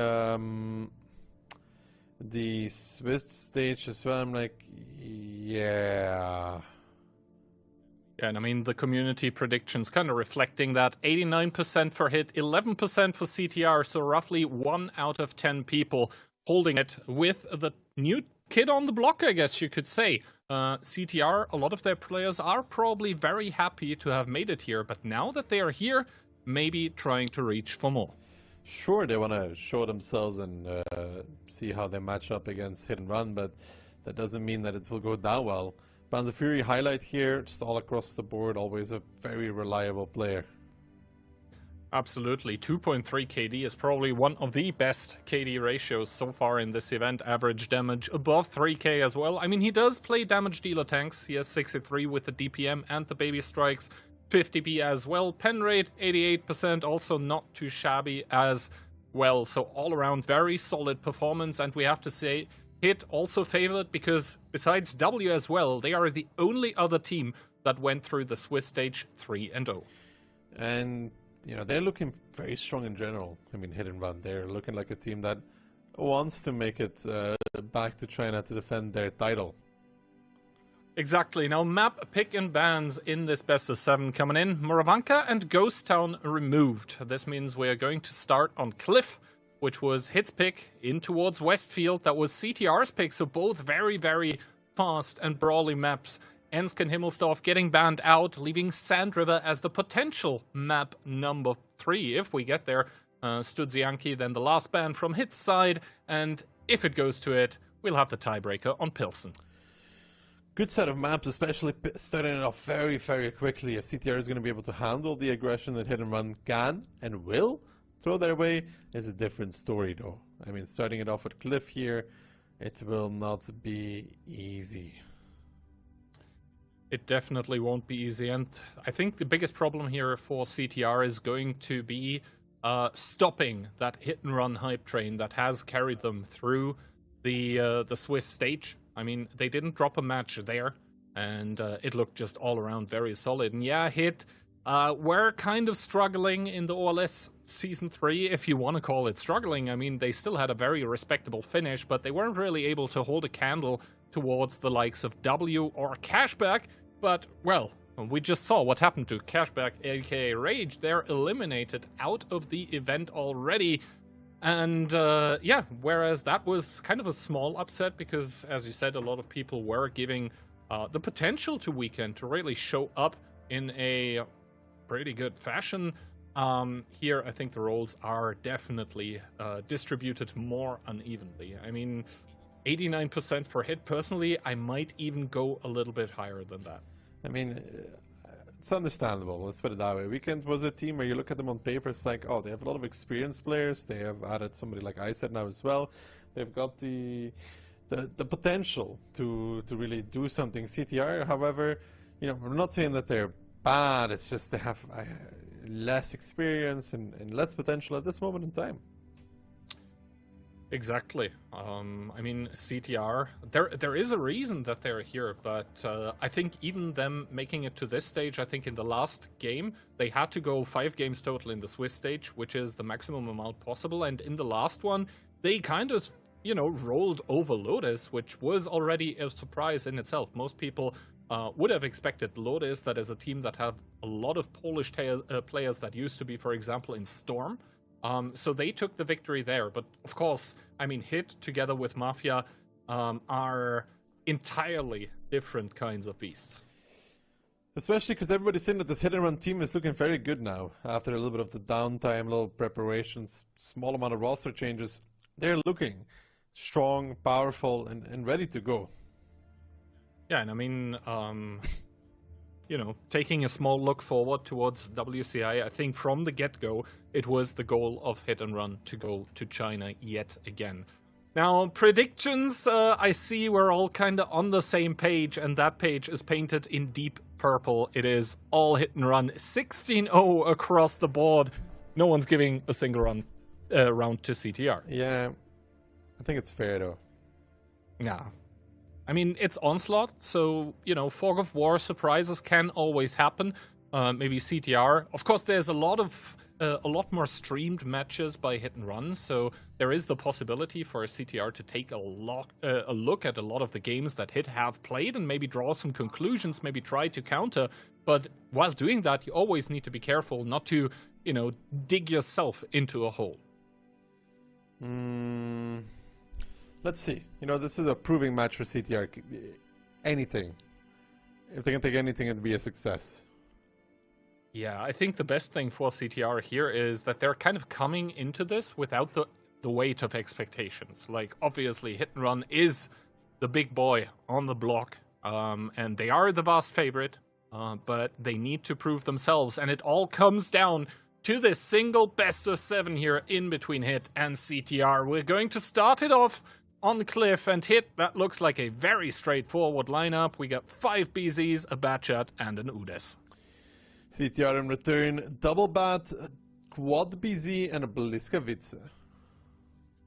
the Swiss stage as well. I'm like, yeah. And I mean, the community predictions kind of reflecting that 89% for HIT, 11% for CTR, so roughly 1 out of 10 people holding it with the new kid on the block, I guess you could say. CTR, a lot of their players are probably very happy to have made it here, but now that they are here, maybe trying to reach for more. Sure, they want to show themselves and see how they match up against Hit and Run, but that doesn't mean that it will go that well. Band of Fury highlight here, just all across the board, always a very reliable player. Absolutely. 2.3 KD is probably one of the best KD ratios so far in this event. Average damage above 3k as well. I mean, he does play damage dealer tanks. He has 63 with the DPM and the baby strikes. 50p as well. Pen rate 88%, also not too shabby as well. So all around very solid performance, and we have to say HIT also favored because besides W as well, they are the only other team that went through the Swiss stage 3-0. And they're looking very strong in general. I mean, Hit and Run, they're looking like a team that wants to make it back to China to defend their title. Exactly. Now, map pick and bans in this best of 7 coming in. Moravanka and Ghost Town removed. This means we are going to start on Cliff, which was HIT's pick, in towards Westfield. That was CTR's pick, so both very, very fast and brawly maps. Ensken Himmelsdorf getting banned out, leaving Sand River as the potential map number 3 if we get there. Studzianki, then the last ban from HIT's side, and if it goes to it, we'll have the tiebreaker on Pilsen. Good set of maps, especially starting it off very, very quickly. If CTR is going to be able to handle the aggression that Hit and Run can and will throw their way, is a different story though. I mean, starting it off with Cliff here, it will not be easy. It definitely won't be easy, and I think the biggest problem here for CTR is going to be stopping that Hit and Run hype train that has carried them through the Swiss stage. I mean, they didn't drop a match there, and it looked just all around very solid. And yeah, HIT were kind of struggling in the OLS Season 3, if you want to call it struggling. I mean, they still had a very respectable finish, but they weren't really able to hold a candle towards the likes of W or Cashback. But, well, we just saw what happened to Cashback, aka Rage. They're eliminated out of the event already. And, yeah, whereas that was kind of a small upset because, as you said, a lot of people were giving the potential to Weekend to really show up in a pretty good fashion. Here, I think the roles are definitely distributed more unevenly. I mean, 89% for HIT. Personally, I might even go a little bit higher than that. I mean, it's understandable. Let's put it that way. Weekend was a team where you look at them on paper, it's like, oh, they have a lot of experienced players. They have added somebody like I said now as well. They've got the potential to really do something. CTR, however, I'm not saying that they're bad. It's just they have less experience and less potential at this moment in time. Exactly. I mean, CTR, there is a reason that they're here, but I think even them making it to this stage, I think in the last game, they had to go 5 games total in the Swiss stage, which is the maximum amount possible, and in the last one, they kind of, you know, rolled over Lotus, which was already a surprise in itself. Most people would have expected Lotus, that is a team that have a lot of Polish players that used to be, for example, in Storm. So they took the victory there. But of course, I mean, Hit together with Mafia are entirely different kinds of beasts. Especially because everybody's saying that this hit and run team is looking very good now. After a little bit of the downtime, little preparations, small amount of roster changes, they're looking strong, powerful, and ready to go. Yeah, and I mean, you know, taking a small look forward towards WCI, I think from the get-go, it was the goal of Hit and Run to go to China yet again. Now, predictions, I see we're all kind of on the same page, and that page is painted in deep purple. It is all Hit and Run, 16-0 across the board. No one's giving a single round to CTR. Yeah, I think it's fair, though. Yeah. I mean, it's Onslaught, so, you know, Fog of War surprises can always happen. Maybe CTR. Of course, there's a lot more streamed matches by Hit and Run, so there is the possibility for CTR to take a look at a lot of the games that Hit have played and maybe draw some conclusions, maybe try to counter. But while doing that, you always need to be careful not to, you know, dig yourself into a hole. Let's see. You know, this is a proving match for CTR. Anything. If they can take anything, it'd be a success. Yeah, I think the best thing for CTR here is that they're kind of coming into this without the weight of expectations. Like, obviously, Hit and Run is the big boy on the block, and they are the vast favorite, but they need to prove themselves, and it all comes down to this single best of 7 here in between Hit and CTR. We're going to start it off on Cliff and Hit. That looks like a very straightforward lineup. We got 5 BZs, a Batchat, and an Udes. CTR in return, double Bat, quad BZ, and a Bliskavice.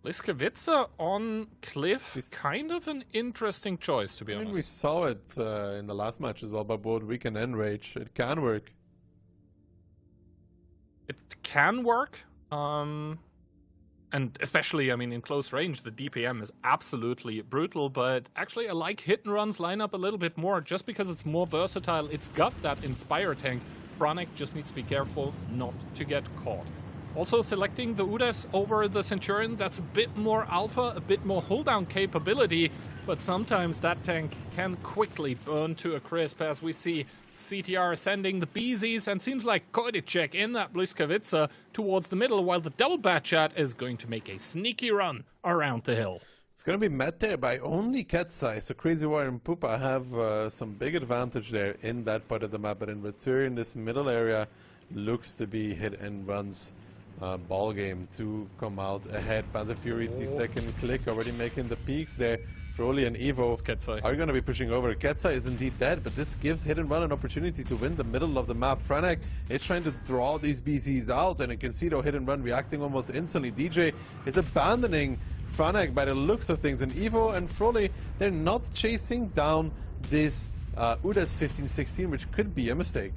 Bliskavice on Cliff, kind of an interesting choice, to be honest. I mean, we saw it in the last match as well, by both Weekend and Rage. It can work. It can work, and especially, I mean, in close range, the DPM is absolutely brutal, but actually I like Hit and Run's lineup a little bit more, just because it's more versatile. It's got that Inspire tank. Franek just needs to be careful not to get caught. Also selecting the Udes over the Centurion, that's a bit more alpha, a bit more hold-down capability, but sometimes that tank can quickly burn to a crisp, as we see CTR sending the BZs, and seems like Koidicek in that Bliskavice towards the middle, while the double Batchat is going to make a sneaky run around the hill. It's going to be met there by only Ketsai, so Crazy Warrior and Pupa have some big advantage there in that part of the map, but in return, this middle area looks to be Hit and Run's ball game to come out ahead. Panther Fury, the second click, already making the peaks there. Froly and Evo are going to be pushing over. Ketsai is indeed dead, but this gives Hit and Run an opportunity to win the middle of the map. Franek is trying to draw these BZs out, and you can see though Hit and Run reacting almost instantly. DJ is abandoning Franek by the looks of things, and Evo and Froly, they're not chasing down this Udes 1516, which could be a mistake.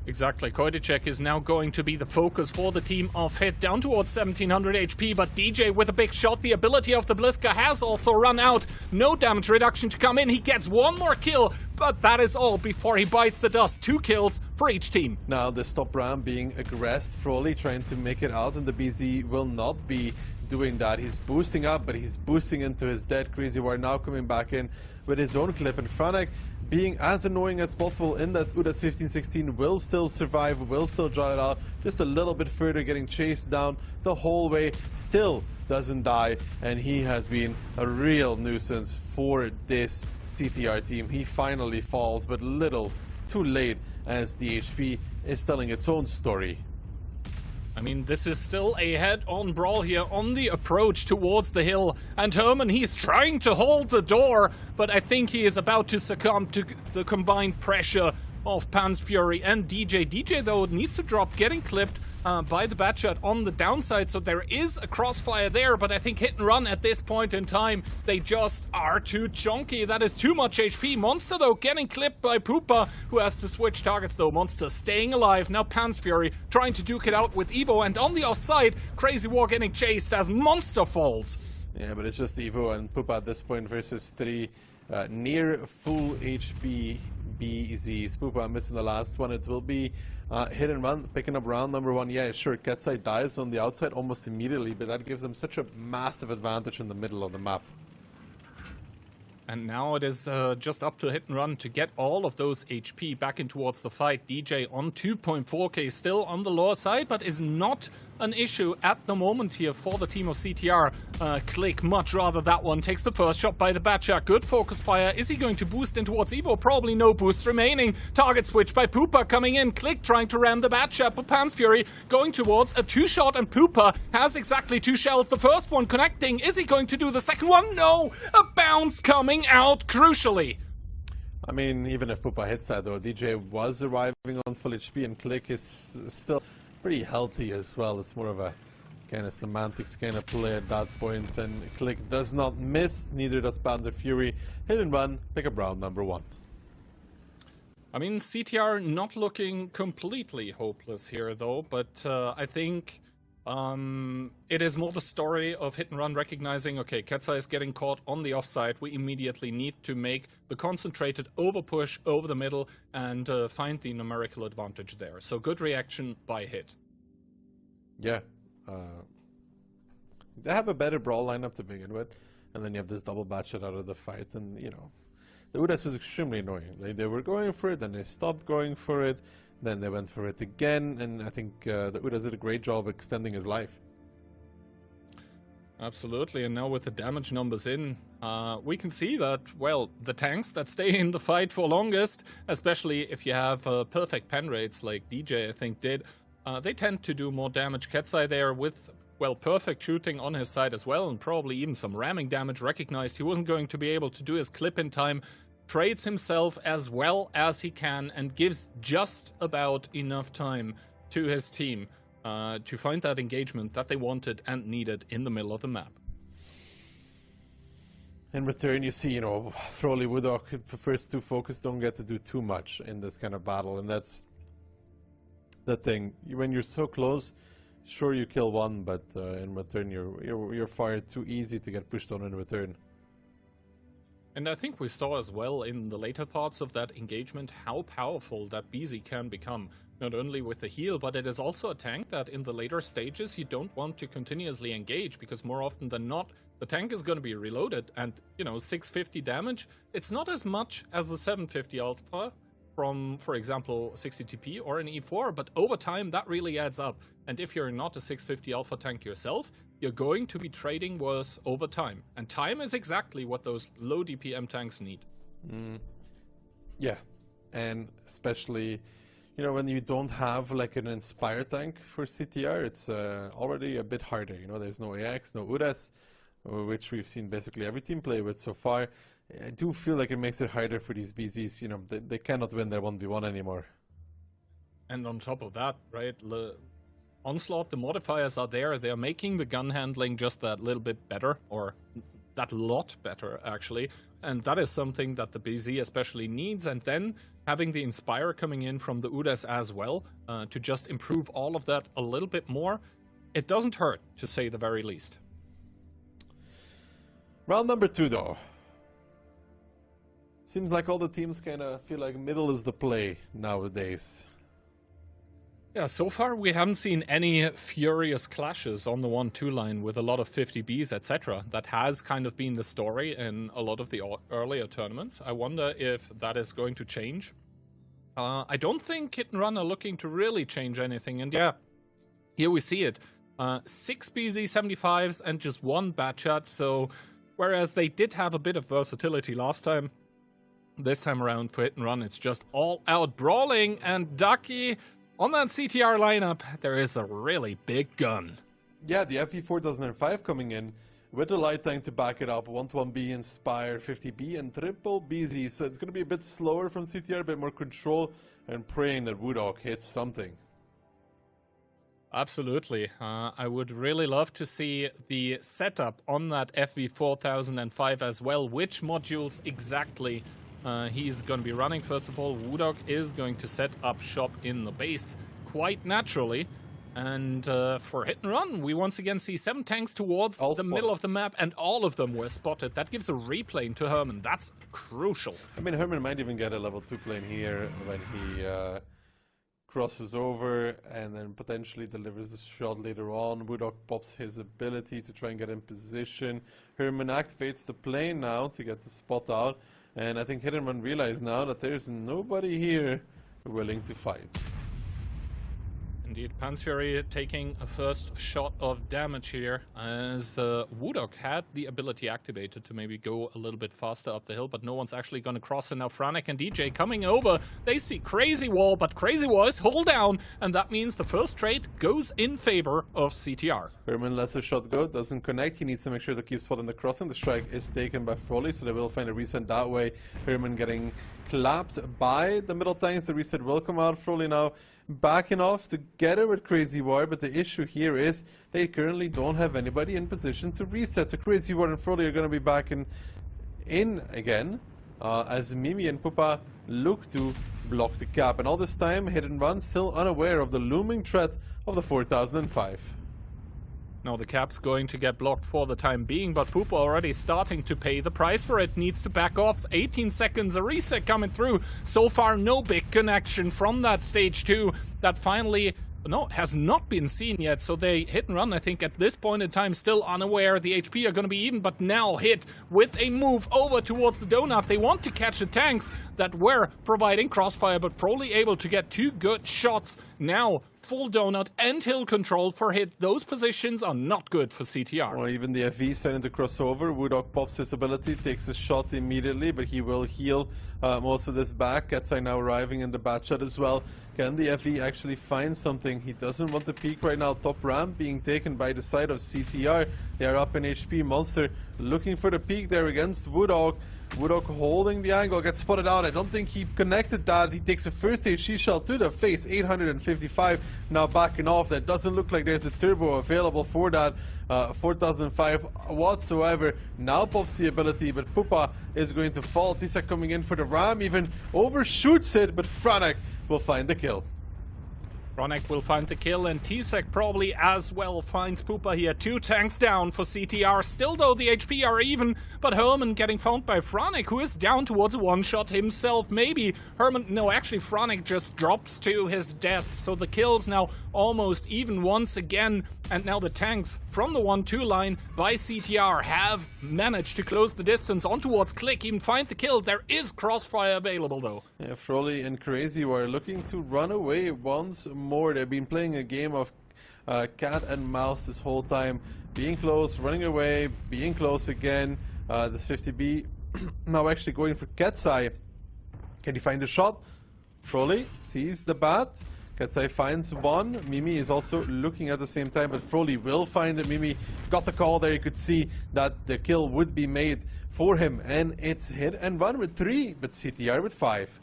Exactly, Koidicek is now going to be the focus for the team of Hit, down towards 1700 HP, but DJ with a big shot. The ability of the Bliska has also run out. No damage reduction to come in. He gets one more kill, but that is all before he bites the dust. 2 kills for each team. Now the stop ram being aggressed, Froly trying to make it out, and the BZ will not be doing that. He's boosting up, but he's boosting into his dead. Crazy War now coming back in with his own clip, and Franek being as annoying as possible in that Udes 1516 will still survive, will still draw it out just a little bit further, getting chased down the whole way, still doesn't die, and he has been a real nuisance for this CTR team. He finally falls, but little too late, as the HP is telling its own story. I mean, this is still a head-on brawl here on the approach towards the hill, and Herman, he's trying to hold the door, but I think he is about to succumb to the combined pressure of Pan's Fury and DJ. DJ, though, needs to drop, getting clipped by the Batshot on the downside, so there is a crossfire there, but I think Hit and Run at this point in time, they just are too chunky. That is too much HP. Monster, though, getting clipped by Poopa, who has to switch targets, though. Monster staying alive. Now Pants Fury trying to duke it out with Evo, and on the offside, Crazy War getting chased as Monster falls. Yeah, but it's just Evo and Poopa at this point versus 3 near full HP BZs. Poopa missing the last one. It will be Hit and Run, picking up round number 1. Yeah, sure, Ketsai dies on the outside almost immediately, but that gives them such a massive advantage in the middle of the map. And now it is just up to Hit and Run to get all of those HP back in towards the fight. DJ on 2.4k, still on the lower side, but is not an issue at the moment here for the team of CTR. Click, much rather that one. Takes the first shot by the Batshot. Good focus fire. Is he going to boost in towards Evo? Probably no boost remaining. Target switch by Poopa coming in. Click trying to ram the Batshot, but Pants Fury going towards a 2-shot, and Poopa has exactly 2 shells. The first one connecting. Is he going to do the second one? No! A bounce coming out crucially. I mean, even if Poopa hits that, though, DJ was arriving on full HP, and Click is still pretty healthy as well. It's more of a kind of semantics kind of play at that point, and Click does not miss, neither does Panther Fury. Hit and Run, pick up round number 1. I mean, CTR not looking completely hopeless here, though, but I think it is more the story of Hit and Run recognizing, okay, Ketsai is getting caught on the offside. We immediately need to make the concentrated over push over the middle and find the numerical advantage there. So good reaction by Hit. Yeah. They have a better brawl lineup to begin with, and then you have this double Batshot out of the fight, and, you know, the Udas was extremely annoying. They were going for it, then they stopped going for it, then they went for it again, and I think the Udas did a great job extending his life. Absolutely, and now with the damage numbers in, we can see that, well, the tanks that stay in the fight for longest, especially if you have perfect pen rates like DJ, I think, did, they tend to do more damage. Ketsai there with, well, perfect shooting on his side as well, and probably even some ramming damage. Recognized he wasn't going to be able to do his clip in time, trades himself as well as he can, and gives just about enough time to his team to find that engagement that they wanted and needed in the middle of the map. In return, you see, you know, Froley Woodhawk prefers to focus, don't get to do too much in this kind of battle, and that's the thing. When you're so close, sure you kill one, but in return you're far too easy to get pushed on in return. And I think we saw as well in the later parts of that engagement how powerful that BZ can become. Not only with the heal, but it is also a tank that in the later stages you don't want to continuously engage, because more often than not the tank is going to be reloaded, and, you know, 650 damage, it's not as much as the 750 alpha from, for example, 60 TP or an E4, but over time that really adds up. And if you're not a 650 alpha tank yourself, you're going to be trading worse over time. And time is exactly what those low DPM tanks need. Yeah, and especially, you know, when you don't have like an Inspire tank for CTR, it's already a bit harder. You know, there's no AX, no Udas, which we've seen basically every team play with so far. I do feel like it makes it harder for these BZs. You know, they cannot win their 1v1 anymore. And on top of that, right, Onslaught, the modifiers are there. They're making the gun handling just that little bit better, or that lot better, actually. And that is something that the BZ especially needs. And then having the Inspire coming in from the Udas as well, to just improve all of that a little bit more, it doesn't hurt, to say the very least. Round number 2, though. Seems like all the teams kind of feel like middle is the play nowadays. Yeah, so far we haven't seen any furious clashes on the 1-2 line with a lot of 50Bs, etc. That has kind of been the story in a lot of the earlier tournaments. I wonder if that is going to change. I don't think Hit and Run are looking to really change anything, and yeah, here we see it. 6 BZ75s and just 1 Batshot, so whereas they did have a bit of versatility last time, this time around for Hit and Run, it's just all-out brawling, and Ducky, on that CTR lineup, there is a really big gun. Yeah, the FE4 2005 coming in with a light tank to back it up, 1-1B, Inspire, 50B, and triple BZ, so it's going to be a bit slower from CTR, a bit more control, and praying that Woodhawk hits something. Absolutely. I would really love to see the setup on that FV4005 as well. Which modules exactly he's going to be running. First of all, Woodog is going to set up shop in the base quite naturally. And for hit and run, we once again see 7 tanks towards the middle of the map, and all of them were spotted. That gives a replane to Herman. That's crucial. I mean, Herman might even get a level 2 plane here when he crosses over and then potentially delivers a shot later on. Woodog pops his ability to try and get in position. Herman activates the plane now to get the spot out. And I think Hit and Run realize now that there's nobody here willing to fight. Indeed, Panzfury taking a first shot of damage here, as Woodog had the ability activated to maybe go a little bit faster up the hill, but no one's actually going to cross. And now Franek and DJ coming over. They see Crazy Wall, but Crazy Wall is hold down, and that means the first trade goes in favor of CTR. Herman lets the shot go, doesn't connect. He needs to make sure to keep spotting the crossing. The strike is taken by Froley, so they will find a reset that way. Herman getting clapped by the middle tanks. The reset will come out. Froley now backing off together with Crazy War, but the issue here is they currently don't have anybody in position to reset. So Crazy War and Froley are going to be back in again as Mimi and Pupa look to block the cap. And all this time, Hit and Run still unaware of the looming threat of the 4005. Now the cap's going to get blocked for the time being, but Pupa already starting to pay the price for it. Needs to back off. 18 seconds, a reset coming through. So far, no big connection from that stage 2 that finally, no, has not been seen yet. So they hit and run, I think, at this point in time, still unaware. The HP are going to be even, but now hit with a move over towards the donut. They want to catch the tanks that were providing crossfire, but Froley able to get 2 good shots. Now full donut and hill control for Hit. Those positions are not good for CTR. Well, even the FV starting to cross over. Woodog pops his ability, takes a shot immediately, but he will heal most of this back. Ketsai now arriving in the bat shot as well. Can the FV actually find something? He doesn't want to peek right now. Top ramp being taken by the side of CTR. They are up in HP. Monster looking for the peek there against Woodog. Woodog holding the angle, gets spotted out. I don't think he connected that. He takes a first HE shot to the face, 855. Now backing off. That doesn't look like there's a turbo available for that 4005 whatsoever. Now pops the ability, but Pupa is going to fall. Tisa coming in for the ram, even overshoots it, but Franek will find the kill. Franek will find the kill, and Tsek probably as well finds Pupa here. 2 tanks down for CTR. Still, though, the HP are even, but Herman getting found by Franek, who is down towards a one-shot himself. Maybe Herman, no, actually Franek just drops to his death. So the kills now almost even once again, and now the tanks from the 1-2 line by CTR have managed to close the distance on towards Click, even find the kill. There is crossfire available, though. Yeah, Froley and Crazy were looking to run away once more. They've been playing a game of cat and mouse this whole time, being close, running away, being close again. This 50B now actually going for Ketsai. Can he find the shot? Froley sees the bat. Ketsai finds one. Mimi is also looking at the same time, but Froley will find it. Mimi got the call there. You could see that the kill would be made for him, and it's Hit and Run with 3, but CTR with 5.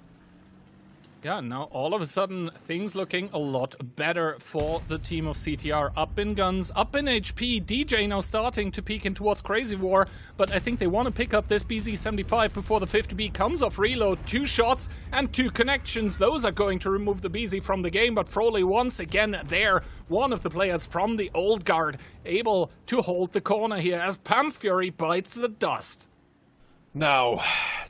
Yeah, now all of a sudden things looking a lot better for the team of CTR. Up in guns, up in HP. DJ now starting to peek in towards Crazy War, but I think they want to pick up this BZ-75 before the 50B comes off reload. 2 shots and 2 connections. Those are going to remove the BZ from the game, but Froley once again there. One of the players from the old guard able to hold the corner here as Panzfury bites the dust. Now,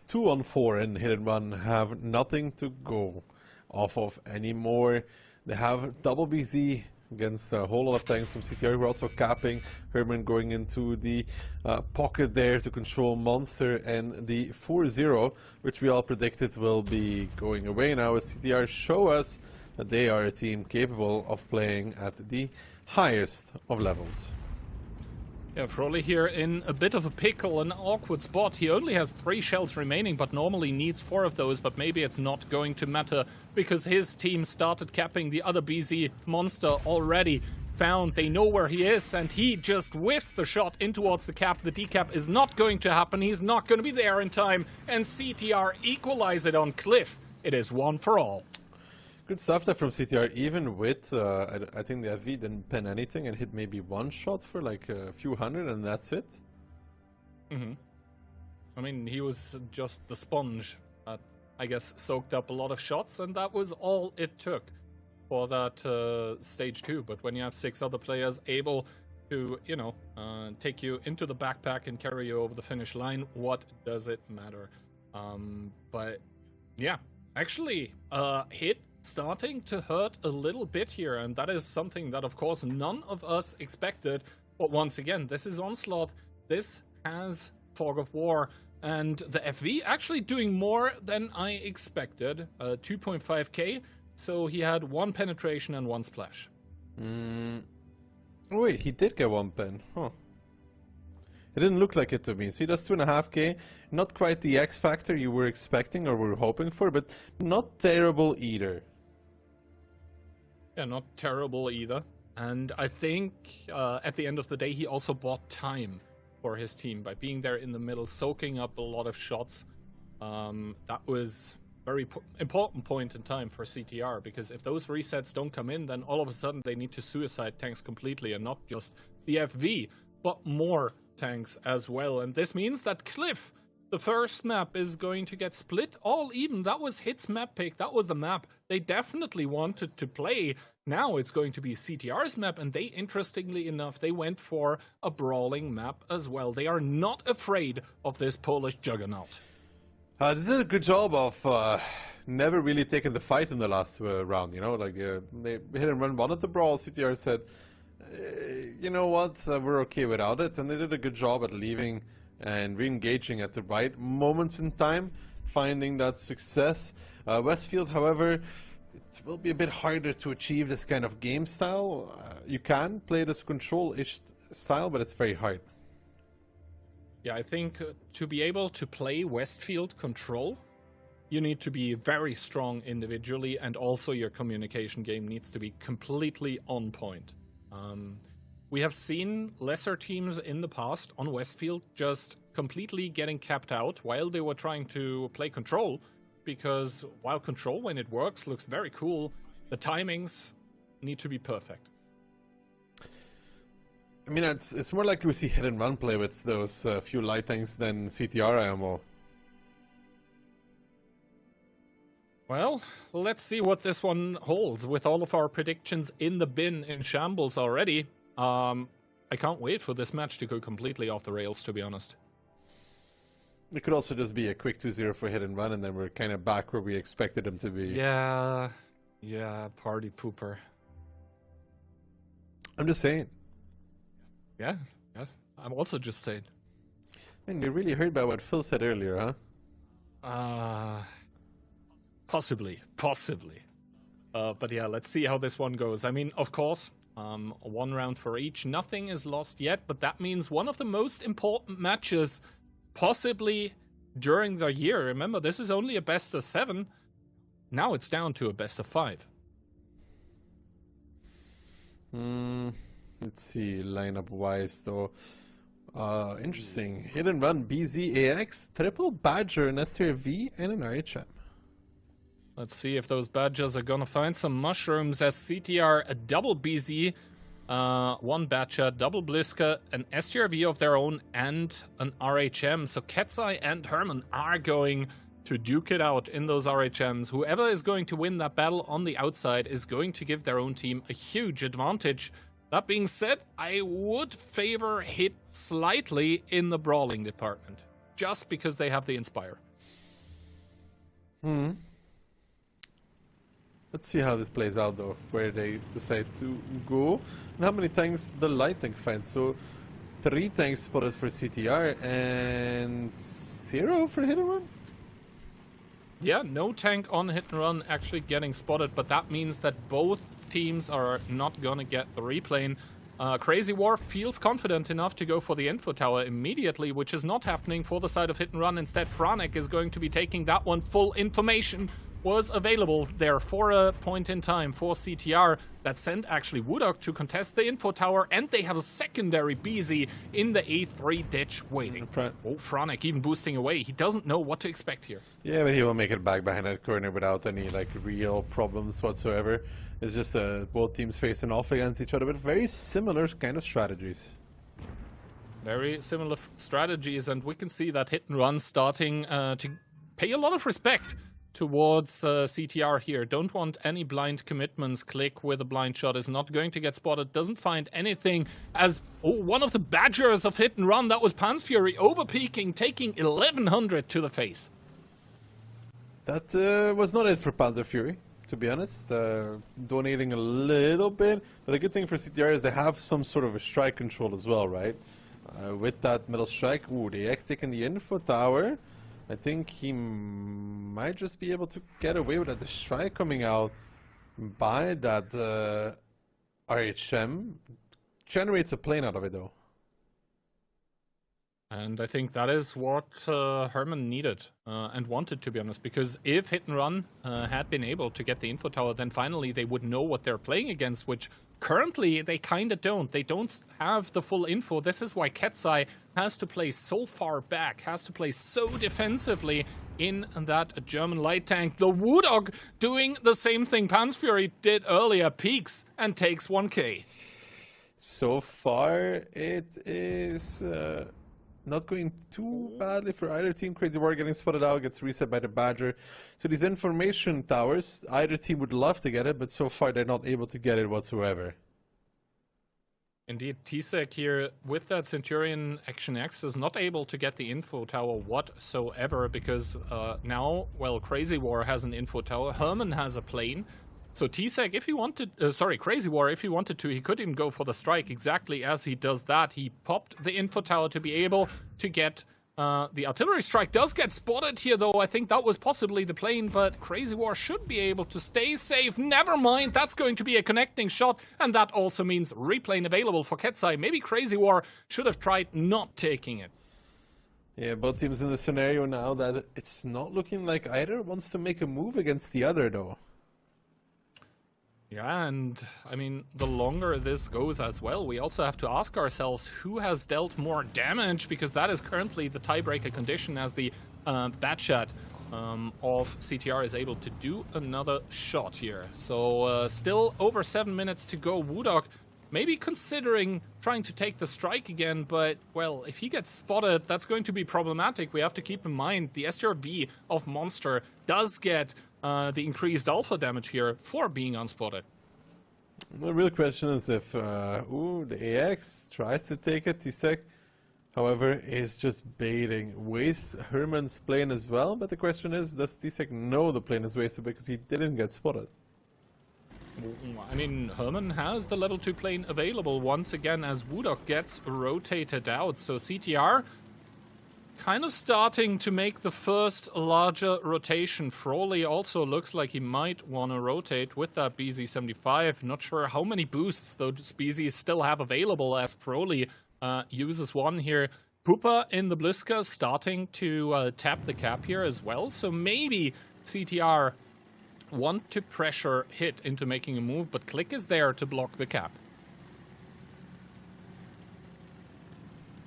2 on 4 and Hit and Run have nothing to go off of anymore. They have double BZ against a whole lot of tanks from CTR. We're also capping. Herman going into the pocket there to control Monster, and the 4-0, which we all predicted will be going away now, as CTR show us that they are a team capable of playing at the highest of levels. Yeah, Froley here in a bit of a pickle, an awkward spot. He only has 3 shells remaining, but normally needs 4 of those, but maybe it's not going to matter because his team started capping the other BZ Monster already. Found, they know where he is, and he just whiffs the shot in towards the cap. The decap is not going to happen. He's not going to be there in time, and CTR equalize it on Cliff. It is 1 for all. Good stuff there from CTR, even with, I think the FV didn't pen anything and hit maybe one shot for like a few hundred and that's it. Mm-hmm. I mean, he was just the sponge that, I guess, soaked up a lot of shots, and that was all it took for that stage 2. But when you have 6 other players able to, you know, take you into the backpack and carry you over the finish line, what does it matter? But yeah, actually, hit starting to hurt a little bit here, and that is something that, of course, none of us expected. But once again, this is Onslaught. This has Fog of War, and the FV actually doing more than I expected. 2.5k, so he had 1 penetration and 1 splash. Oh wait, he did get 1 pen. Huh. It didn't look like it to me. So he does 2.5k. Not quite the X factor you were expecting or were hoping for, but not terrible either. Yeah, not terrible either. And I think at the end of the day, he also bought time for his team by being there in the middle, soaking up a lot of shots. That was very important point in time for CTR, because if those resets don't come in, then all of a sudden they need to suicide tanks completely, and not just the FV, but more tanks as well. And this means that Cliff, the first map, is going to get split all even. That was Hit's map pick. That was the map they definitely wanted to play. Now it's going to be CTR's map, and they, interestingly enough, they went for a brawling map as well. They are not afraid of this Polish juggernaut. They did a good job of never really taking the fight in the last round, you know, like they hit and run one at the brawl. CTR said, you know what, we're okay without it, and they did a good job at leaving and re-engaging at the right moments in time, finding that success. Westfield, however, it will be a bit harder to achieve this kind of game style. You can play this control-ish style, but it's very hard. Yeah, I think to be able to play Westfield control, you need to be very strong individually, and also your communication game needs to be completely on point. We have seen lesser teams in the past on Westfield just completely getting capped out while they were trying to play control, because while control, when it works, looks very cool, the timings need to be perfect. I mean, it's more likely we see hit and run play with those few light tanks than CTR IMO. Well, let's see what this one holds with all of our predictions in the bin in shambles already. I can't wait for this match to go completely off the rails, to be honest. It could also just be a quick 2-0 for hit and run, and then we're kind of back where we expected them to be. Yeah, party pooper. I'm just saying. Yeah, I'm also just saying. Man, you really heard about what Phil said earlier, huh? Possibly. But yeah, let's see how this one goes. I mean, of course, 1 round for each. Nothing is lost yet, but that means one of the most important matches possibly during the year. Remember, this is only a best of 7. Now it's down to a best of 5. Let's see, lineup-wise, though. Interesting. Hit and run, BZAX, triple Badger, an STRV, and an RHM. Let's see if those Badgers are gonna find some mushrooms, as CTR a double BZ, 1 Badger, double Bliska, an STRV of their own, and an RHM. So Ketzai and Herman are going to duke it out in those RHMs. Whoever is going to win that battle on the outside is going to give their own team a huge advantage. That being said, I would favor Hit slightly in the brawling department, just because they have the Inspire. Let's see how this plays out, though, where they decide to go. And how many tanks the light tank finds. So 3 tanks spotted for CTR and 0 for hit and run. Yeah, no tank on hit and run actually getting spotted, but that means that both teams are not gonna get the replane. Crazy War feels confident enough to go for the info tower immediately, which is not happening for the side of hit and run. Instead, Franek is going to be taking that one full information was available there for a point in time for CTR that sent actually Woodok to contest the info tower, and they have a secondary BZ in the A3 ditch waiting. Oh, Franek even boosting away. He doesn't know what to expect here. Yeah, but he will make it back behind that corner without any like real problems whatsoever. It's just both teams facing off against each other with very similar kind of strategies. Very similar strategies, and we can see that Hit and Run starting to pay a lot of respect towards CTR here. Don't want any blind commitments. Click with a blind shot is not going to get spotted. Doesn't find anything as one of the badgers of Hit and Run. That was Pansfury overpeaking, taking 1100 to the face. That was not it for Panzerfury, to be honest. Donating a little bit, but the good thing for CTR is they have some sort of a strike control as well, right? With that middle strike, the X taking the info tower. I think he might just be able to get away with that. The strike coming out by that RHM generates a plane out of it, though. And I think that is what Herman needed and wanted, to be honest, because if Hit and Run had been able to get the info tower, then finally they would know what they're playing against, which currently they kind of don't. They don't have the full info. This is why Ketzai has to play so far back, has to play so defensively in that German light tank. The Woodog doing the same thing Pansfury did earlier, peaks and takes 1k. So far, it is not going too badly for either team. Crazy War getting spotted out, gets reset by the Badger. So these information towers, either team would love to get it, but so far they're not able to get it whatsoever. Indeed, T-Sec here with that Centurion Action X is not able to get the info tower whatsoever because now, well, Crazy War has an info tower, Herman has a plane. So T-Sec, if he wanted, Crazy War, if he wanted to, he could even go for the strike. Exactly as he does that, he popped the info tower to be able to get the artillery strike. Does get spotted here, though. I think that was possibly the plane, but Crazy War should be able to stay safe. Never mind, that's going to be a connecting shot, and that also means replane available for Ketzai. Maybe Crazy War should have tried not taking it. Yeah, both teams in the scenario now that it's not looking like either wants to make a move against the other, though. Yeah, and I mean, the longer this goes as well, we also have to ask ourselves who has dealt more damage, because that is currently the tiebreaker condition as the Batchat of CTR is able to do another shot here. So still over 7 minutes to go. Woodok maybe considering trying to take the strike again, but, well, if he gets spotted, that's going to be problematic. We have to keep in mind the STRV of Monster does get the increased alpha damage here for being unspotted. The real question is if the AX tries to take it, T-Sec, however, is just baiting. Wastes Herman's plane as well, but the question is, does T-Sec know the plane is wasted because he didn't get spotted? I mean, Herman has the level 2 plane available once again as Woodok gets rotated out, so CTR kind of starting to make the first larger rotation. Froley also looks like he might want to rotate with that BZ-75. Not sure how many boosts those BZs still have available as Froley uses one here. Pupa in the Bliska starting to tap the cap here as well. So maybe CTR want to pressure Hit into making a move, but Click is there to block the cap.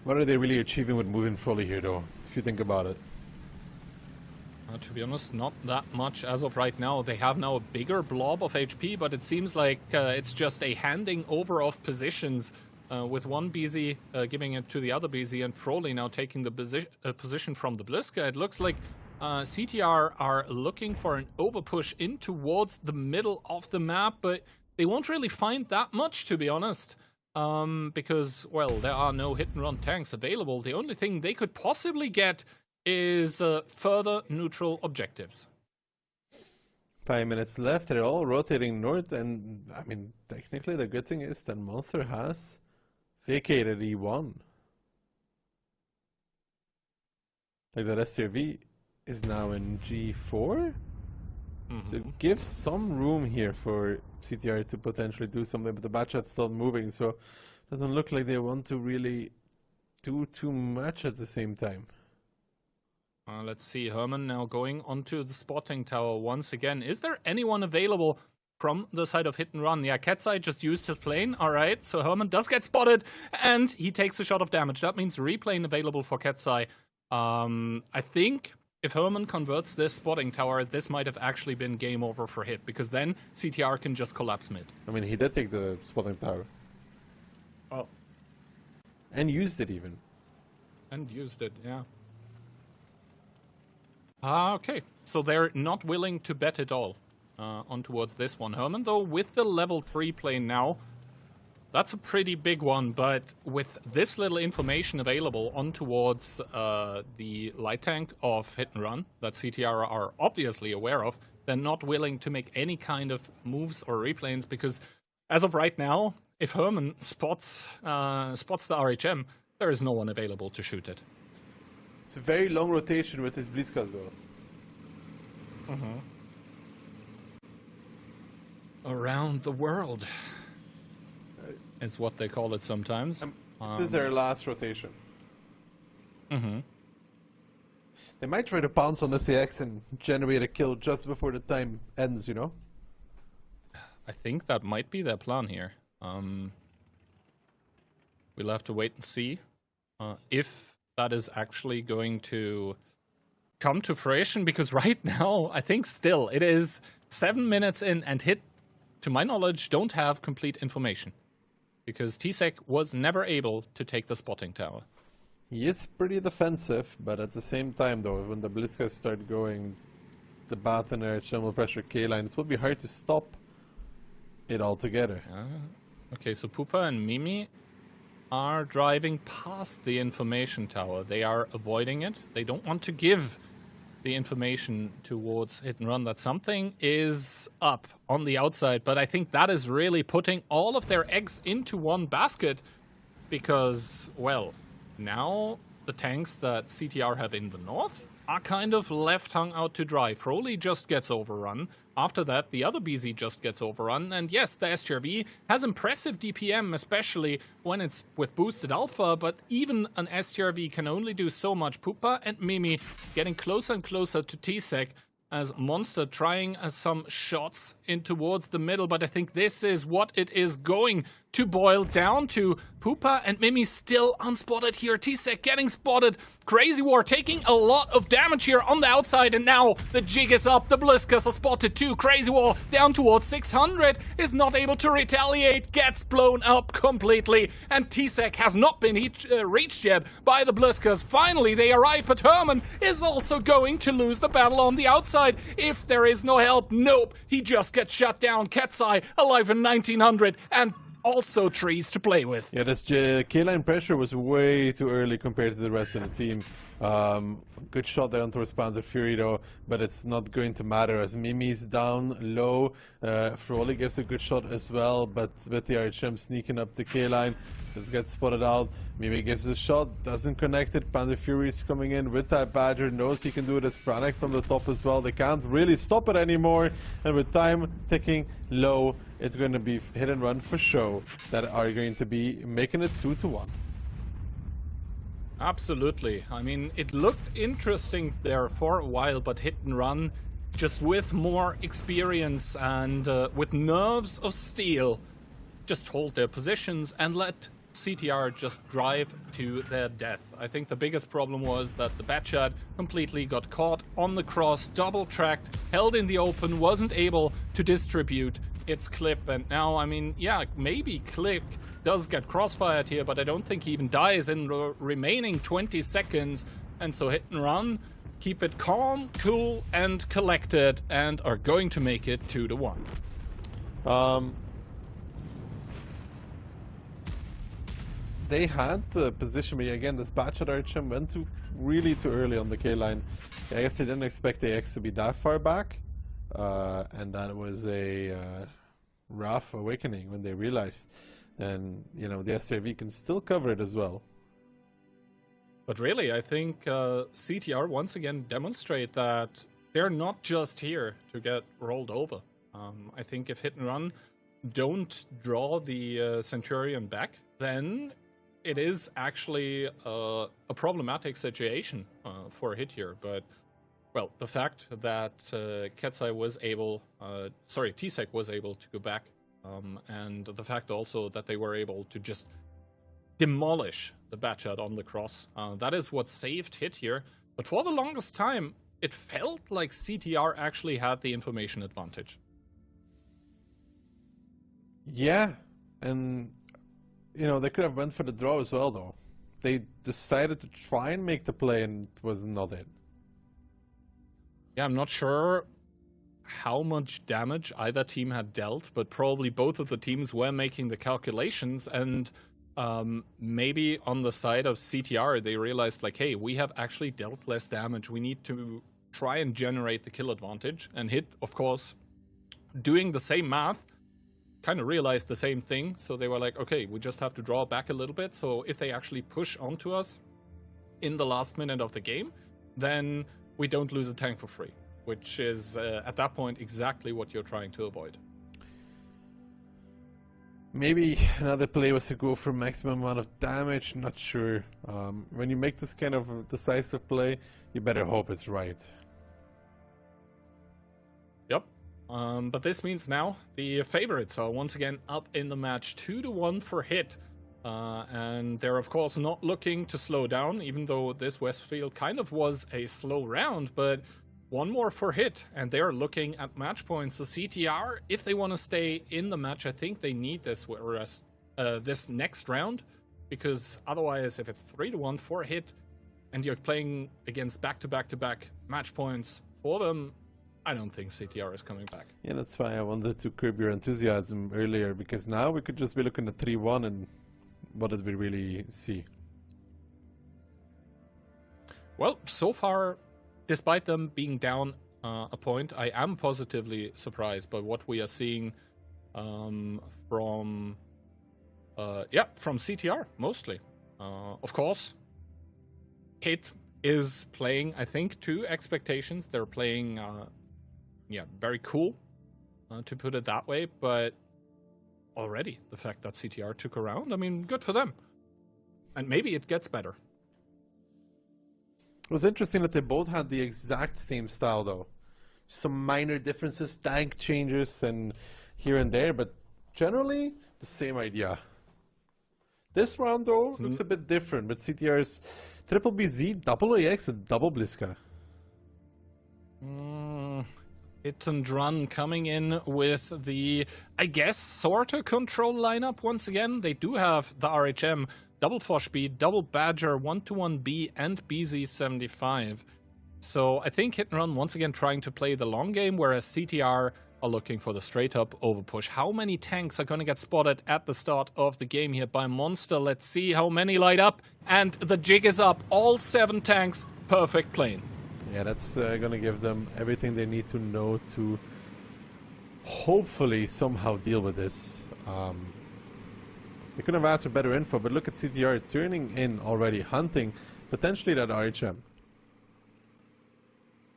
What are they really achieving with moving Froley here, though, if you think about it? To be honest, not that much as of right now. They have now a bigger blob of HP, but it seems like it's just a handing over of positions with one BZ giving it to the other BZ, and Froley now taking the position from the Bliska. It looks like CTR are looking for an overpush in towards the middle of the map, but they won't really find that much, to be honest. Because, well, there are no hit-and-run tanks available. The only thing they could possibly get is further neutral objectives. 5 minutes left. They're all rotating north, and, I mean, technically the good thing is that Monster has vacated E1. Like, the STRV is now in G4? So it gives some room here for CTR to potentially do something, but the Batchat's still moving, so it doesn't look like they want to really do too much at the same time. Let's see, Herman now going onto the spotting tower once again. Is there anyone available from the side of Hit and Run? Yeah, Katsai just used his plane. All right, so Herman does get spotted, and he takes a shot of damage. That means replane available for Katsai. I think if Herman converts this spotting tower, this might have actually been game over for Hit, because then CTR can just collapse mid. I mean, he did take the spotting tower. Oh. And used it even. And used it, yeah. Okay, so they're not willing to bet at all on towards this one. Herman, though, with the level 3 plane now, that's a pretty big one, but with this little information available on towards the light tank of Hit and Run that CTR are obviously aware of, they're not willing to make any kind of moves or replanes, because as of right now, if Herman spots the RHM, there is no one available to shoot it. It's a very long rotation with his Blitzkrieg though. Around the world is what they call it sometimes. This is their last rotation. Mm-hmm. They might try to pounce on the CX and generate a kill just before the time ends, you know? I think that might be their plan here. We'll have to wait and see if that is actually going to come to fruition, because right now, I think still, it is 7 minutes in, and Hit, to my knowledge, don't have complete information, because T-Sec was never able to take the spotting tower. He is pretty defensive, but at the same time, though, when the Blitzkrieg start going, the Bat and RHM will pressure K-line, it will be hard to stop it altogether. Okay, so Pupa and Mimi are driving past the information tower. They are avoiding it. They don't want to give the information towards Hit and Run that something is up on the outside, but I think that is really putting all of their eggs into one basket, because, well, now the tanks that CTR have in the north are kind of left hung out to dry. Froley just gets overrun. After that, the other BZ just gets overrun. And yes, the STRV has impressive DPM, especially when it's with boosted alpha, but even an STRV can only do so much. Pupa and Mimi getting closer and closer to T-Sec as Monster trying some shots in towards the middle, but I think this is what it is going to boil down to. Pupa and Mimi still unspotted here. T-Sec getting spotted. Crazy War taking a lot of damage here on the outside, and now the jig is up. The Blitzkrieg are spotted too. Crazy War down towards 600, is not able to retaliate, gets blown up completely, and T-Sec has not been reached yet by the Blitzkrieg. Finally, they arrive, but Herman is also going to lose the battle on the outside if there is no help. Nope, he just gets shut down. Katsai alive in 1900, and also trees to play with. Yeah, this K-line pressure was way too early compared to the rest of the team. Good shot there on towards Panzer Fury though, but it's not going to matter as Mimi's down low. Froley gives a good shot as well, but with the RHM sneaking up the K-line, this gets spotted out. Mimi gives a shot, doesn't connect it. Panzer Fury is coming in with that Badger, knows he can do it as Franek from the top as well. They can't really stop it anymore, and with time ticking low, it's going to be Hit and Run for show that are going to be making it 2-1. Absolutely. I mean, it looked interesting there for a while, but Hit and Run, just with more experience and with nerves of steel, just hold their positions and let CTR just drive to their death. I think the biggest problem was that the Batchat completely got caught on the cross, double-tracked, held in the open, wasn't able to distribute its clip, and now, I mean, yeah, maybe Click does get crossfired here, but I don't think he even dies in the remaining 20 seconds, and so Hit and Run keep it calm, cool, and collected, and are going to make it 2-1. They had the position, but again, this batch at RHM went really too early on the K-line. I guess they didn't expect the AX to be that far back, and that was a rough awakening when they realized. And, you know, the SRV can still cover it as well. But really, I think CTR once again demonstrate that they're not just here to get rolled over. I think if Hit and Run don't draw the Centurion back, then it is actually a problematic situation for Hit here, but well, the fact that Ketsai was able, T-Sec was able to go back, and the fact also that they were able to just demolish the Batchat on the cross, that is what saved Hit here. But for the longest time, it felt like CTR actually had the information advantage. Yeah, and you know, they could have went for the draw as well, though. They decided to try and make the play, and it was not it. Yeah, I'm not sure how much damage either team had dealt, but probably both of the teams were making the calculations, and maybe on the side of CTR, they realized, like, hey, we have actually dealt less damage. We need to try and generate the kill advantage. And Hit, of course, doing the same math, kind of realized the same thing. So they were like, okay, we just have to draw back a little bit. So if they actually push onto us in the last minute of the game, then we don't lose a tank for free, which is at that point exactly what you're trying to avoid. Maybe another play was to go for maximum amount of damage, not sure. When you make this kind of decisive play, you better hope it's right. Yep. But this means now the favorites are once again up in the match 2-1 for Hit. And they're of course not looking to slow down, even though this Westfield kind of was a slow round, but one more for Hit, and they're looking at match points. So CTR, if they want to stay in the match, I think they need this this next round, because otherwise, if it's 3-1 for Hit, and you're playing against back-to-back-to-back match points for them, I don't think CTR is coming back. Yeah, that's why I wanted to curb your enthusiasm earlier, because now we could just be looking at 3-1, and what did we really see? Well, so far, despite them being down a point, I am positively surprised by what we are seeing from CTR, mostly. Of course, Hit is playing, I think, to expectations. They're playing, very cool, to put it that way, but already the fact that CTR took a round, I mean, good for them. And maybe it gets better. It was interesting that they both had the exact same style, though. Some minor differences, tank changes, and here and there, but generally the same idea. This round, though, looks a bit different, but CTR's triple BZ, double AX, and double Bliska. Hit and Run coming in with the, I guess, sort of control lineup once again. They do have the RHM, double Foshby, double Badger, 121B, and BZ75. So I think Hit and Run once again trying to play the long game, whereas CTR are looking for the straight-up overpush. How many tanks are going to get spotted at the start of the game here by Monster? Let's see how many light up, and the jig is up. All 7 tanks, perfect plane. Yeah, that's going to give them everything they need to know to hopefully somehow deal with this. They could have asked for better info, but look at CTR turning in already, hunting potentially that RHM.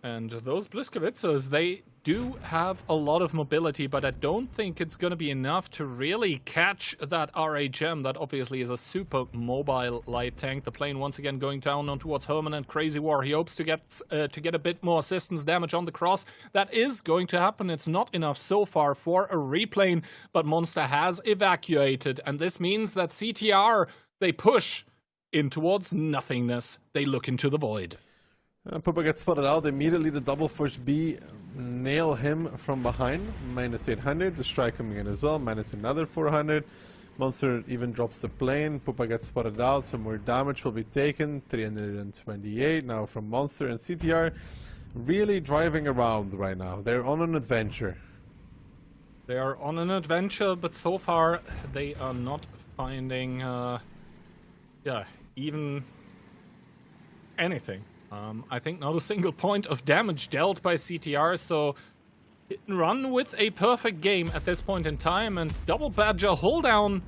And those Bliskovitzers, they do have a lot of mobility, but I don't think it's going to be enough to really catch that RHM. That obviously is a super mobile light tank. The plane once again going down on towards Herman and Crazy War. He hopes to get a bit more assistance damage on the cross. That is going to happen. It's not enough so far for a replane, but Monster has evacuated, and this means that CTR, they push in towards nothingness. They look into the void. Pupa gets spotted out immediately. The double push B nail him from behind. Minus 800. The strike coming in as well. Minus another 400. Monster even drops the plane. Pupa gets spotted out. Some more damage will be taken. 328 now from Monster, and CTR really driving around right now. They're on an adventure. They are on an adventure, but so far they are not finding even anything. I think not a single point of damage dealt by CTR, so Hit and Run with a perfect game at this point in time, and double Badger hold down,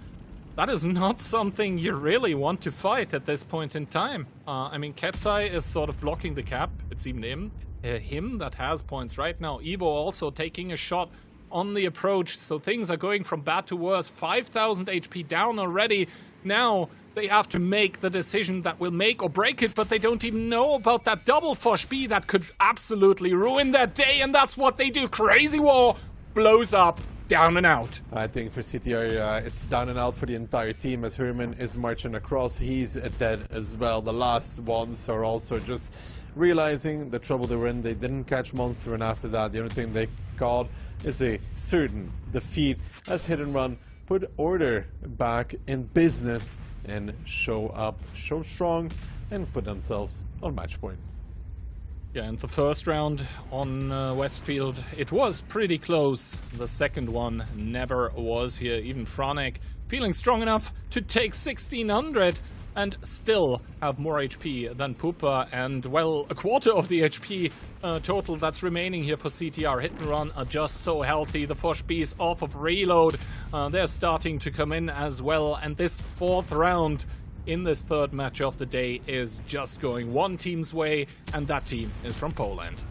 that is not something you really want to fight at this point in time. I mean, Ketsai is sort of blocking the cap. It's even him that has points right now. Evo also taking a shot on the approach, so things are going from bad to worse. 5,000 HP down already. Now They have to make the decision that will make or break it, but they don't even know about that double Fosh B that could absolutely ruin their day, and that's what they do. Crazy War blows up, down and out. I think for CTR, it's down and out for the entire team as Herman is marching across. He's dead as well. The last ones are also just realizing the trouble they were in. They didn't catch Monster, and after that, the only thing they got is a certain defeat as Hit and Run put order back in business and show strong, and put themselves on match point. Yeah, and the first round on Westfield, it was pretty close. The second one never was here. Even Franek feeling strong enough to take 1600 and still have more HP than Pupa, and well, a quarter of the HP total that's remaining here for CTR. Hit and Run are just so healthy. The Fosh B's off of reload. They're starting to come in as well, and this fourth round in this third match of the day is just going one team's way, and that team is from Poland.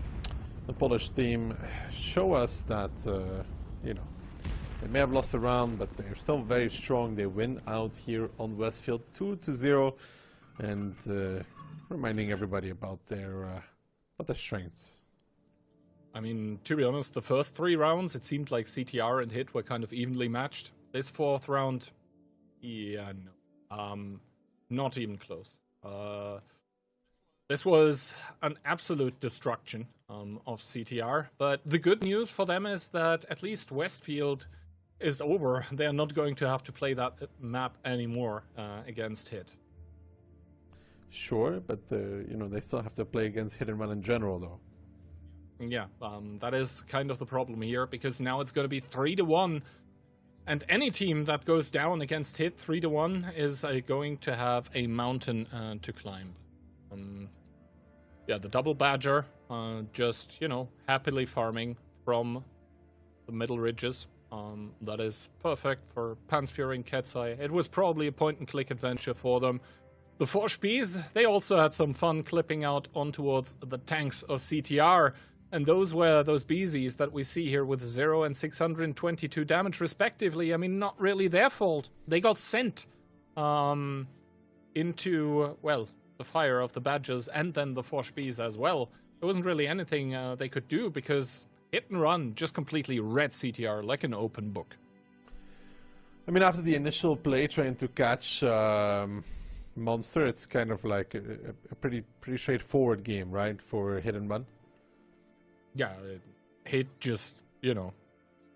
The Polish team show us that, you know, they may have lost a round, but they're still very strong. They win out here on Westfield 2-0, and reminding everybody about their strengths. I mean, to be honest, the first three rounds, it seemed like CTR and Hit were kind of evenly matched. This fourth round, yeah, no. Not even close. This was an absolute destruction of CTR, but the good news for them is that at least Westfield is over. They're not going to have to play that map anymore against Hit. Sure, but you know, they still have to play against Hit and Run in general, though. Yeah, that is kind of the problem here, because now it's going to be 3-1. And any team that goes down against Hit 3-1 is going to have a mountain to climb. Yeah, the double Badger just, you know, happily farming from the middle ridges. That is perfect for Pansfury and Ketzai. It was probably a point-and-click adventure for them. The Fosh Bs, they also had some fun clipping out on towards the tanks of CTR. And those were those BZs that we see here with 0 and 622 damage respectively. I mean, not really their fault. They got sent into, well, the fire of the Badgers and then the Fosh Bs as well. There wasn't really anything they could do because Hit and Run just completely read CTR like an open book. I mean, after the initial play trying to catch Monster, it's kind of like a pretty straightforward game, right, for Hit and Run? Yeah, Hit just, you know,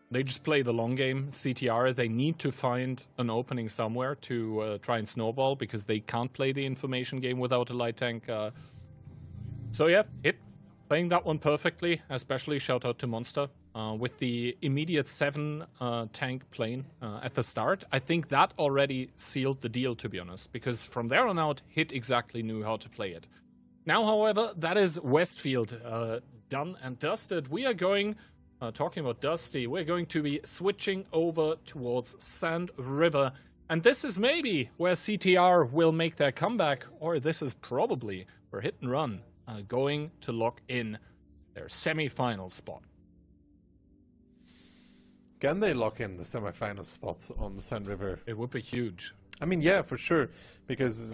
they just play the long game. CTR, they need to find an opening somewhere to try and snowball because they can't play the information game without a light tank. So yeah, Hit playing that one perfectly, especially shout out to Monster with the immediate 7 tank plane at the start. I think that already sealed the deal, to be honest, because from there on out, Hit exactly knew how to play it. Now, however, that is Westfield done and dusted. We are going, talking about Dusty, we're going to be switching over towards Sand River. And this is maybe where CTR will make their comeback, or this is probably where Hit and Run are going to lock in their semi-final spot. Can they lock in the semi-final spot on the Sand River? It would be huge. I mean, yeah, for sure, because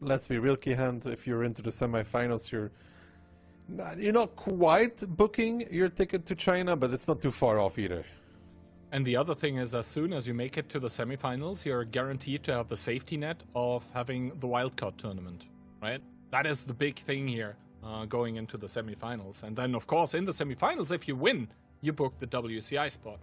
let's be real, Keyhand, if you're into the semi-finals, you're not quite booking your ticket to China, but it's not too far off either. And the other thing is, as soon as you make it to the semifinals, you're guaranteed to have the safety net of having the wildcard tournament, right? That is the big thing here, going into the semifinals. And then, of course, in the semifinals, if you win, you book the WCI spot.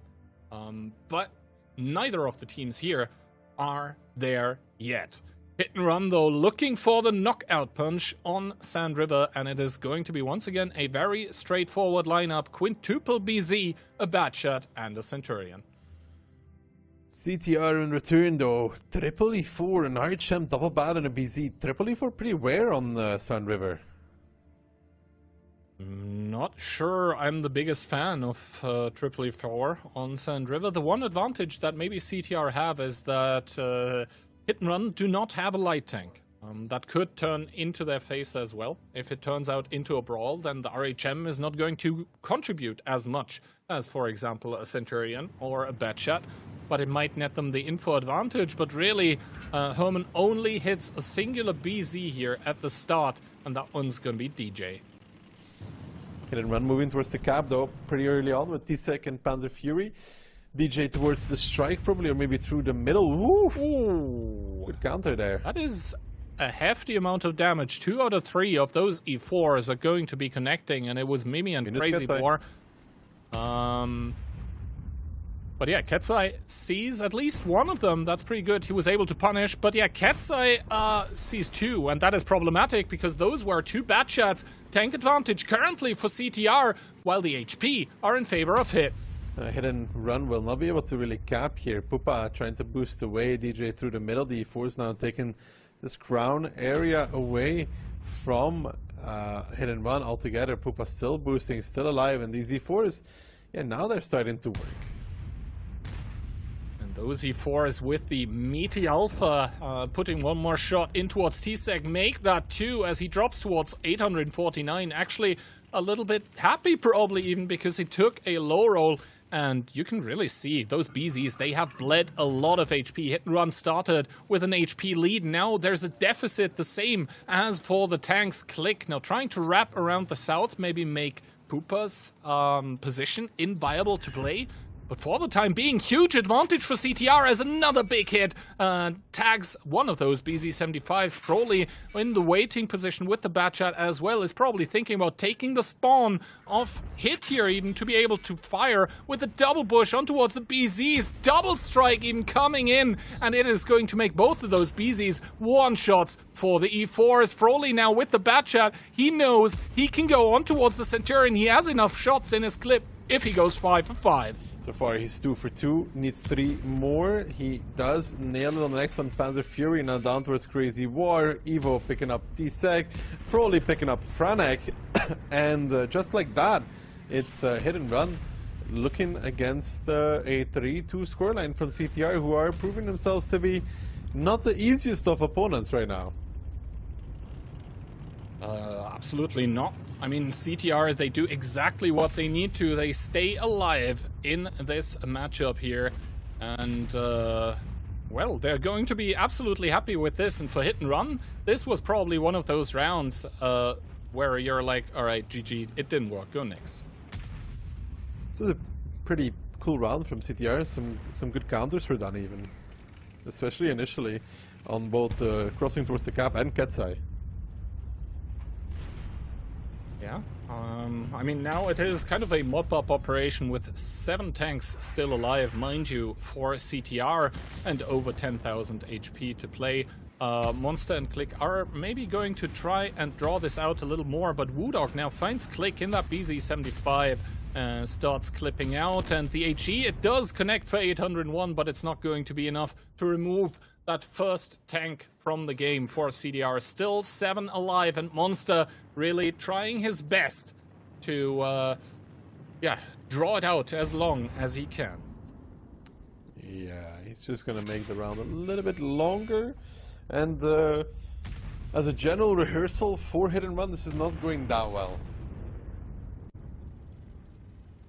But neither of the teams here are there yet. Hit and Run, though, looking for the knockout punch on Sand River, and it is going to be, once again, a very straightforward lineup. Quintuple BZ, a Batshot, and a Centurion. CTR in return, though. Triple E4, an Archem, double bat, and a BZ. Triple E4 pretty rare on Sand River. Not sure I'm the biggest fan of Triple E4 on Sand River. The one advantage that maybe CTR have is that Hit and Run do not have a light tank. That could turn into their face as well. If it turns out into a brawl, then the RHM is not going to contribute as much as, for example, a Centurion or a Batshot. but it might net them the info advantage. But really, Herman only hits a singular BZ here at the start, and that one's going to be DJ. Hit and run moving towards the cap, though, pretty early on with T-Sec and Panther Fury. DJ towards the strike, probably, or maybe through the middle. Ooh. Good counter there. That is a hefty amount of damage. 2 out of 3 of those E4s are going to be connecting, and it was Mimi and Crazy Boar. But yeah, Ketsai sees at least one of them. That's pretty good. He was able to punish. But yeah, Ketsai sees 2, and that is problematic because those were 2 bad shots. Tank advantage currently for CTR, while the HP are in favor of Hit. Hit and run will not be able to really cap here. Pupa trying to boost away DJ through the middle. The E4 is now taking this crown area away from Hit and run altogether. Pupa still boosting, still alive, and these E4s, yeah, now they're starting to work. And those E4s with the meaty alpha putting one more shot in towards T-Sec make that 2 as he drops towards 849. Actually a little bit happy probably even because he took a low roll. And you can really see those BZs, they have bled a lot of HP. Hit and run started with an HP lead. Now there's a deficit, the same as for the tanks. Click now trying to wrap around the south, maybe make Pupa's position inviable to play. But for the time being, huge advantage for CTR as another big hit tags one of those BZ-75s. Broly in the waiting position with the bat shot as well is probably thinking about taking the spawn of Hit here even to be able to fire with a double bush on towards the BZs. Double strike even coming in, and it is going to make both of those BZs one-shots for the E4s. Broly now with the bat shot, he knows he can go on towards the Centurion. He has enough shots in his clip if he goes 5 for 5. So far he's 2 for 2, needs 3 more. He does nail it on the next one. Panzer Fury now down towards Crazy War. Evo picking up T-Sec, Broly picking up Franek, and just like that, it's Hit and Run looking against a 3-2 scoreline from CTR, who are proving themselves to be not the easiest of opponents right now. Absolutely not. I mean, CTR, they do exactly what they need to. They stay alive in this matchup here. And, well, they're going to be absolutely happy with this. And for Hit and Run, this was probably one of those rounds where you're like, all right, GG, it didn't work. Go next. This is a pretty cool round from CTR. Some good counters were done even. Especially initially on both crossing towards the cap and Ketsai. Yeah, I mean, now it is kind of a mop-up operation with 7 tanks still alive, mind you, for CTR, and over 10,000 HP to play. Monster and Click are maybe going to try and draw this out a little more, but Woodog now finds Click in that BZ-75, starts clipping out, and the HE, it does connect for 801, but it's not going to be enough to remove that first tank from the game for CDR. Still 7 alive, and Monster really trying his best to, yeah, draw it out as long as he can. Yeah, he's just gonna make the round a little bit longer, and as a general rehearsal for Hit and Run, this is not going that well.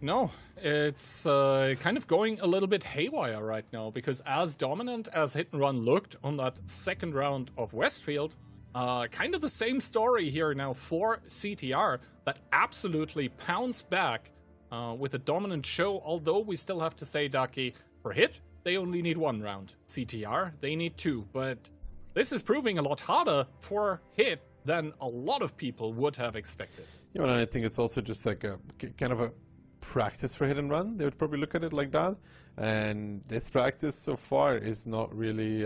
No, it's kind of going a little bit haywire right now, because as dominant as Hit and Run looked on that second round of Westfield, kind of the same story here now for CTR, that absolutely pounced back with a dominant show, although we still have to say, Daki, for Hit, they only need 1 round. CTR, they need 2, but this is proving a lot harder for Hit than a lot of people would have expected. You know, and I think it's also just like a kind of a practice for Hit and Run. They would probably look at it like that, and this practice so far is not really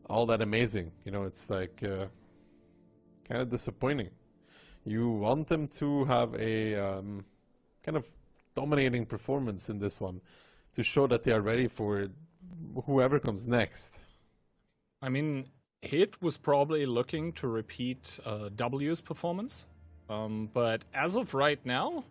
all that amazing. You know, it's like kind of disappointing. You want them to have a kind of dominating performance in this one to show that they are ready for whoever comes next. I mean, Hit was probably looking to repeat W's performance, but as of right now,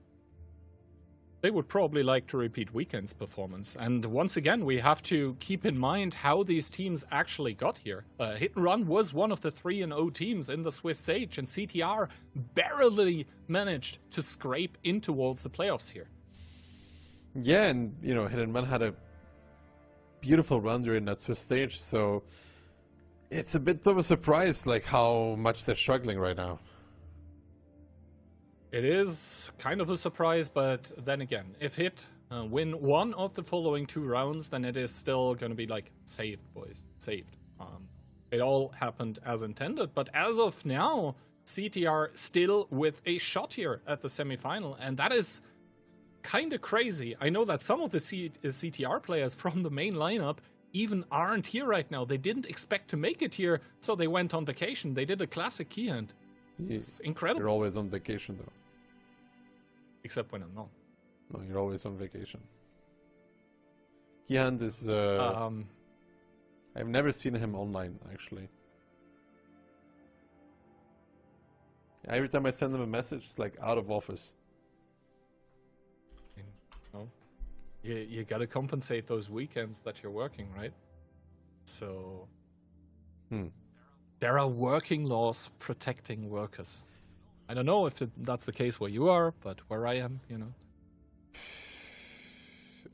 they would probably like to repeat Weekend's performance. And once again, we have to keep in mind how these teams actually got here. Hit and Run was one of the 3-0 teams in the Swiss Sage, and CTR barely managed to scrape in towards the playoffs here. Yeah, and you know, Hit and Run had a beautiful run during that Swiss stage, so it's a bit of a surprise, like how much they're struggling right now. It is kind of a surprise, but then again, if Hit win one of the following 2 rounds, then it is still going to be like, saved, boys, saved. It all happened as intended, but as of now, CTR still with a shot here at the semi-final, and that is kind of crazy. I know that some of the CTR players from the main lineup even aren't here right now. They didn't expect to make it here, so they went on vacation. They did a classic key hand. It's incredible. You're always on vacation, though. Except when I'm not. No, you're always on vacation. Key hand is... I've never seen him online, actually. Every time I send him a message, it's like out of office. No. You gotta compensate those weekends that you're working, right? So... There are working laws protecting workers. I don't know if that's the case where you are, but where I am, you know.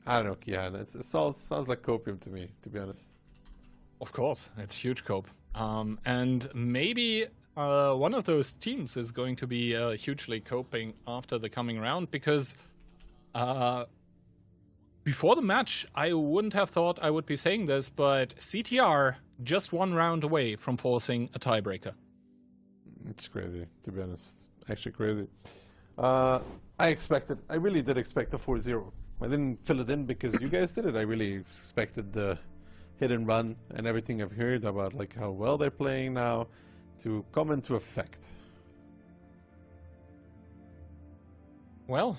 I don't know, yeah, it sounds like copium to me, to be honest. Of course, it's huge cope. And maybe one of those teams is going to be hugely coping after the coming round, because before the match, I wouldn't have thought I would be saying this, but CTR just 1 round away from forcing a tiebreaker. It's crazy, to be honest. Actually crazy. I really did expect a 4-0. I didn't fill it in because you guys did it. I really expected the hit and run and everything I've heard about, like how well they're playing now, to come into effect. Well,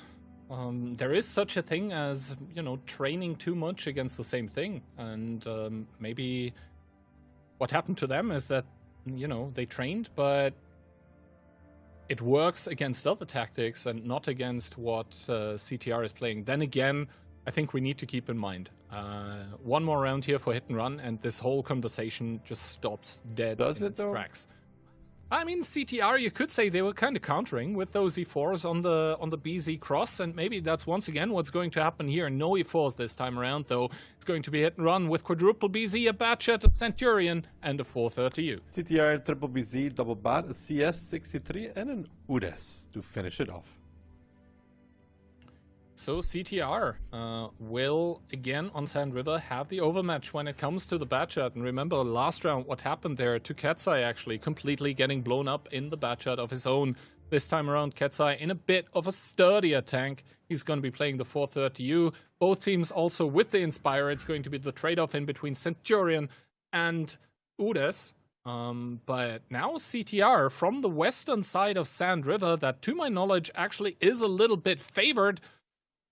there is such a thing as, you know, training too much against the same thing. And maybe what happened to them is that, you know, they trained, but it works against other tactics and not against what CTR is playing. Then again, I think we need to keep in mind, 1 more round here for hit and run, and this whole conversation just stops dead in its tracks. I mean, CTR, you could say they were kind of countering with those E4s on the BZ cross, and maybe that's once again what's going to happen here. No E4s this time around, though. It's going to be hit and run with quadruple BZ, a Batchet, a Centurion, and a 430U. CTR, triple BZ, double bat, a CS63, and an UDES to finish it off. So CTR will, again, on Sand River, have the overmatch when it comes to the Batchet. And remember, last round, what happened there to Ketsai actually completely getting blown up in the Batchet of his own. This time around, Ketsai in a bit of a sturdier tank. He's going to be playing the 430U. Both teams also with the Inspire. It's going to be the trade-off in between Centurion and UDES. But now CTR from the western side of Sand River, that to my knowledge actually is a little bit favored.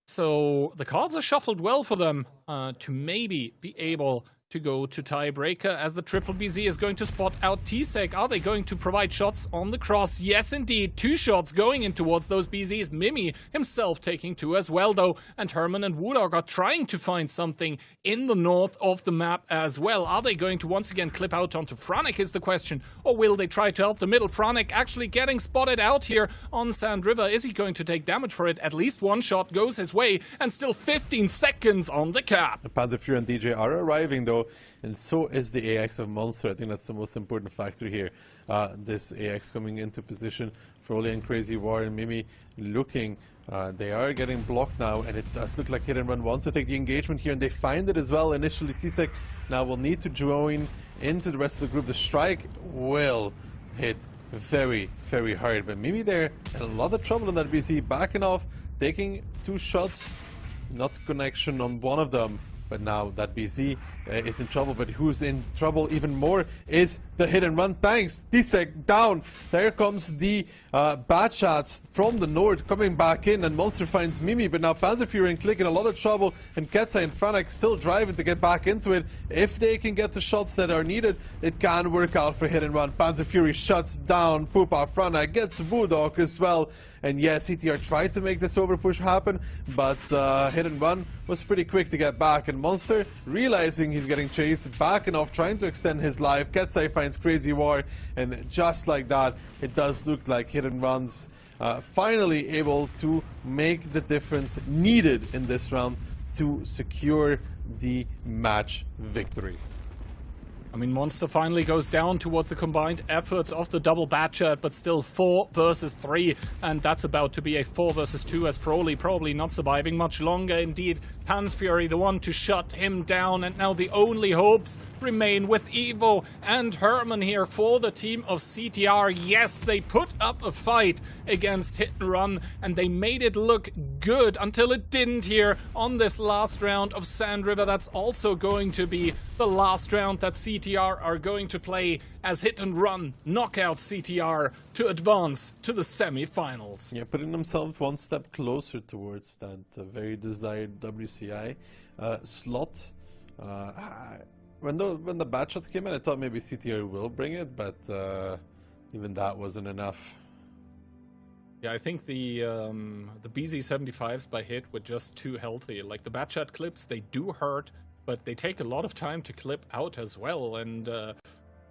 So the cards are shuffled well for them to maybe be able to go to tiebreaker, as the triple BZ is going to spot out T-Sec. Are they going to provide shots on the cross? Yes, indeed. 2 shots going in towards those BZs. Mimi himself taking 2 as well, though. And Herman and Woodog are trying to find something in the north of the map as well. Are they going to once again clip out onto Franek is the question. Or will they try to help the middle? Franek actually getting spotted out here on Sand River. Is he going to take damage for it? At least 1 shot goes his way. And still 15 seconds on the cap. Panther Fury and DJ are arriving, though. And so is the AX of Monster. I think that's the most important factor here. This AX coming into position. Froley and Crazy War and Mimi looking. They are getting blocked now, and it does look like Hit and Run wants to take the engagement here, and they find it as well. Initially, T-Sec now will need to join into the rest of the group. The strike will hit very, very hard. But Mimi there, and a lot of trouble in that BC. Backing off, taking 2 shots. Not connection on one of them. But now that BZ is in trouble, but who's in trouble even more is the Hit and Run tanks. T-Sec down. There comes the bad shots from the north coming back in, and Monster finds Mimi, but now Panther Fury and Click in a lot of trouble, and Ketsai and Franek still driving to get back into it. If they can get the shots that are needed, it can work out for Hit and Run. Panther Fury shuts down Poopa. Franek gets Woodog as well. And yes, CTR tried to make this overpush happen, but Hit and Run was pretty quick to get back. And Monster, realizing he's getting chased, backing off, trying to extend his life. Ketsai finds Crazy War, and just like that, it does look like Hit and Run's finally able to make the difference needed in this round to secure the match victory. I mean, Monster finally goes down towards the combined efforts of the double Batchat, but still 4 versus 3, and that's about to be a 4 versus 2 as Froley probably not surviving much longer. Indeed, Hans Fury the one to shut him down, and now the only hopes remain with Evo and Herman here for the team of CTR. Yes, they put up a fight against Hit and Run, and they made it look good until it didn't here on this last round of Sand River. That's also going to be the last round that CTR are going to play as Hit and Run knock out CTR to advance to the semi-finals. Yeah, putting themselves one step closer towards that very desired WCI slot. When the Batchat came in, I thought maybe CTR will bring it, but even that wasn't enough. Yeah, I think the BZ75s by Hit were just too healthy. Like the Batchat clips, they do hurt, but they take a lot of time to clip out as well, and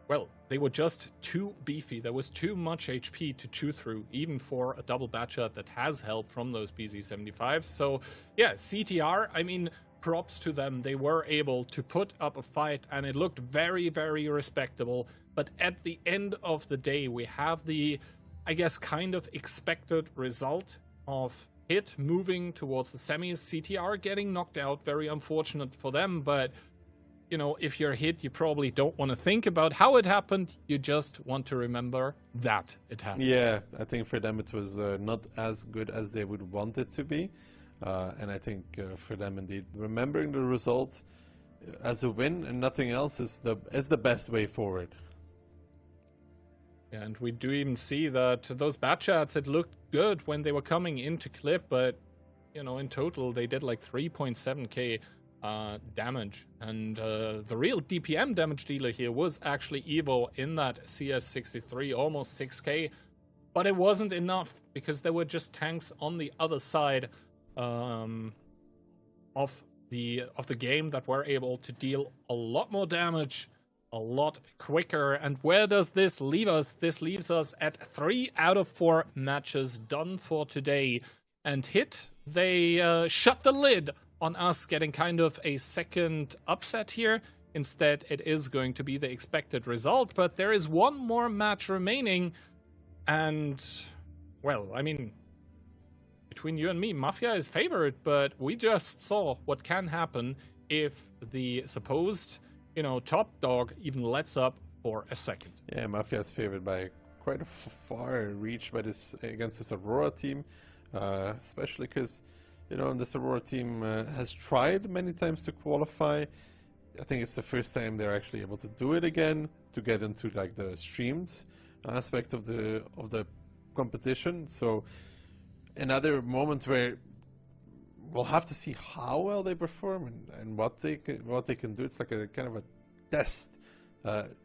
well, they were just too beefy. There was too much HP to chew through, even for a double Batchat that has help from those BZ75s. So yeah, CTR, I mean, props to them. They were able to put up a fight, and it looked very, very respectable. But at the end of the day, we have the, I guess, kind of expected result of Hit moving towards the semis, CTR getting knocked out. Very unfortunate for them, but you know, if you're Hit, you probably don't want to think about how it happened. You just want to remember that it happened. Yeah, I think for them it was not as good as they would want it to be. And I think for them, indeed, remembering the result as a win and nothing else is the best way forward. Yeah, and we do even see that those Batchats, it looked good when they were coming into clip, but you know, in total they did like 3.7k damage, and the real DPM damage dealer here was actually Evo in that CS63, almost 6k, but it wasn't enough because there were just tanks on the other side of the game that were able to deal a lot more damage a lot quicker. And where does this leave us? This leaves us at 3 out of 4 matches done for today. And Hit, they shut the lid on us getting kind of a second upset here. Instead, it is going to be the expected result, but there is one more match remaining, and well, I mean, between you and me, Mafia is favored, but we just saw what can happen if the supposed, you know, top dog even lets up for a second. Yeah, Mafia is favored by quite a far reach by this against this Aurora team, especially because, you know, this Aurora team has tried many times to qualify. I think it's the first time they're actually able to do it again, to get into like the streamed aspect of the competition. So another moment where we'll have to see how well they perform and what they can do. It's like a kind of a test,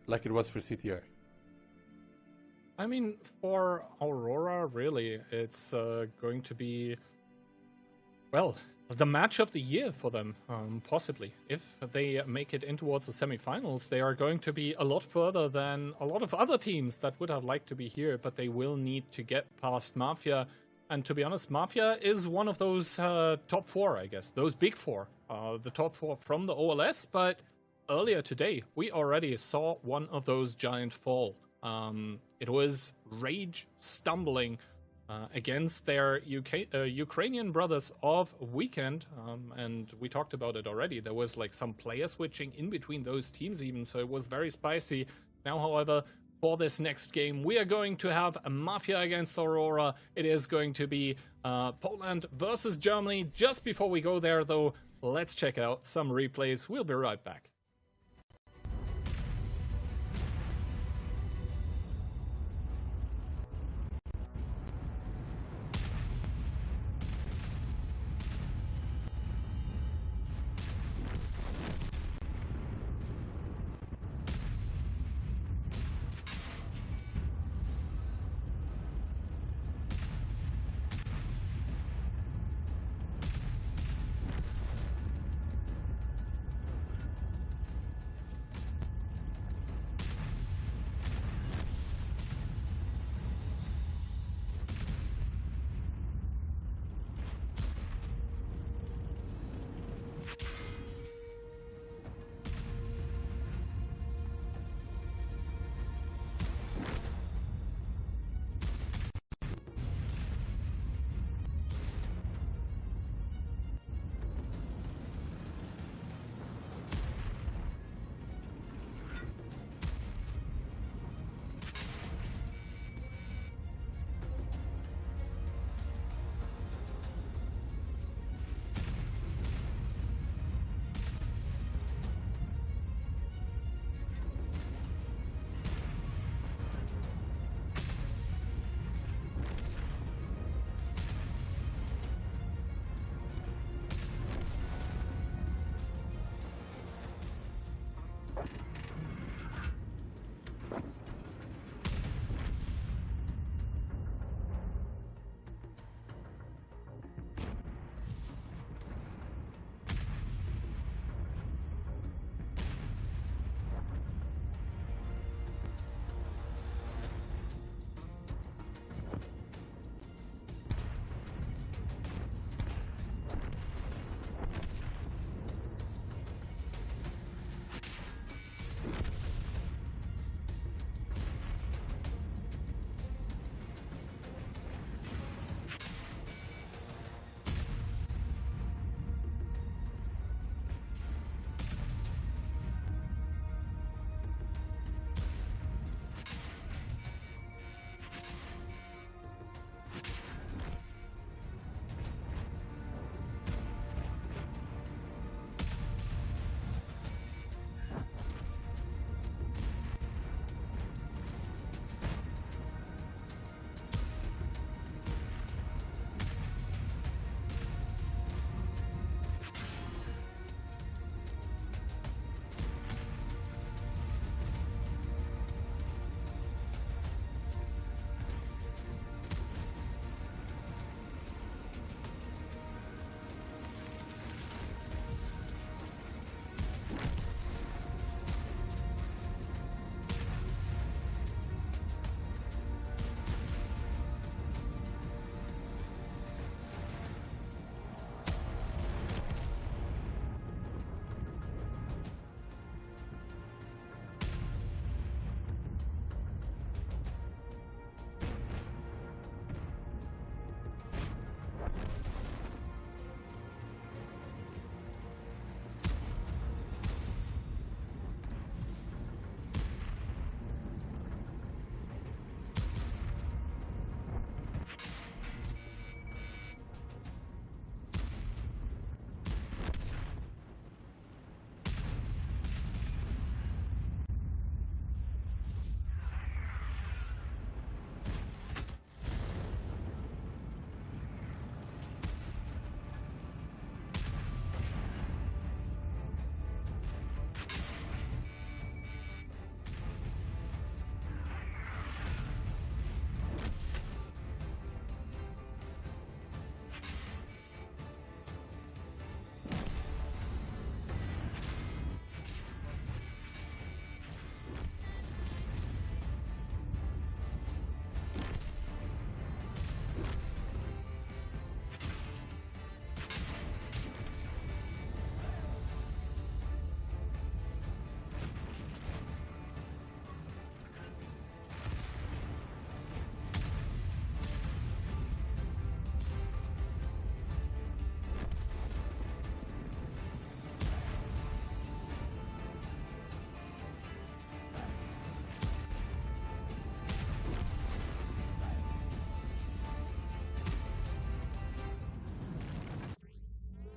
like it was for CTR. I mean, for Aurora, really, it's going to be, well, the match of the year for them, possibly. If they make it in towards the semifinals, they are going to be a lot further than a lot of other teams that would have liked to be here, but they will need to get past Mafia. And to be honest, Mafia is one of those top 4, I guess, those big 4, the top 4 from the OLS, but earlier today, we already saw one of those giant fall. It was Rage stumbling against their Ukrainian brothers of Weekend, and we talked about it already. There was like some player switching in between those teams even, so it was very spicy. Now, however, for this next game, we are going to have a Mafia against Aurora. It is going to be Poland versus Germany. Just before we go there, though, let's check out some replays. We'll be right back.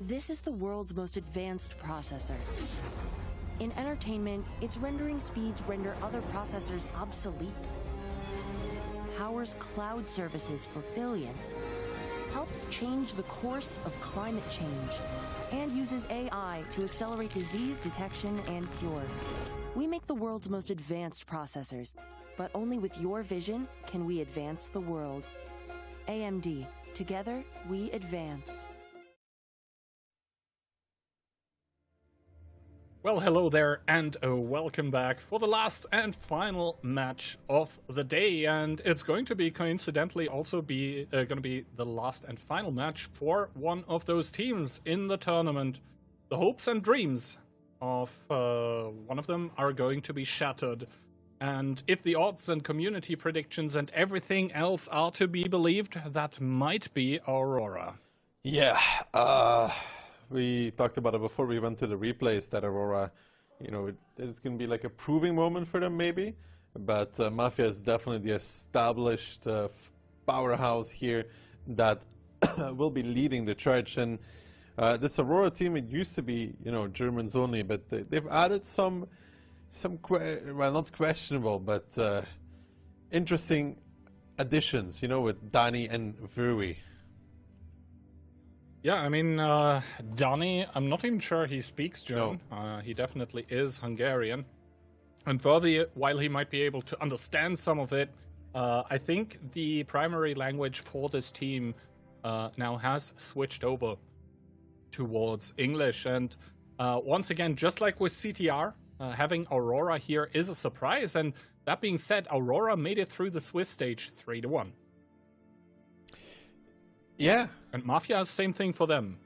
This is the world's most advanced processor. In entertainment, its rendering speeds render other processors obsolete. Powers cloud services for billions. Helps change the course of climate change. And uses AI to accelerate disease detection and cures. We make the world's most advanced processors, but only with your vision can we advance the world. AMD. Together, we advance. Well, hello there, and welcome back for the last and final match of the day, and it's going to be coincidentally also be going to be the last and final match for one of those teams in the tournament. The hopes and dreams of one of them are going to be shattered, and if the odds and community predictions and everything else are to be believed, that might be Aurora. Yeah, we talked about it before we went to the replays that Aurora, you know, it's going to be like a proving moment for them maybe, but Mafia is definitely the established powerhouse here that will be leading the charge. And this Aurora team, it used to be, you know, Germans only, but they've added some well, not questionable, but interesting additions, you know, with Dani and Verui. Yeah, I mean, Dani, I'm not even sure he speaks German. No. He definitely is Hungarian. And further, while he might be able to understand some of it, I think the primary language for this team now has switched over towards English. And once again, just like with CTR, having Aurora here is a surprise. And that being said, Aurora made it through the Swiss stage 3-1. Yeah. And Mafia, same thing for them,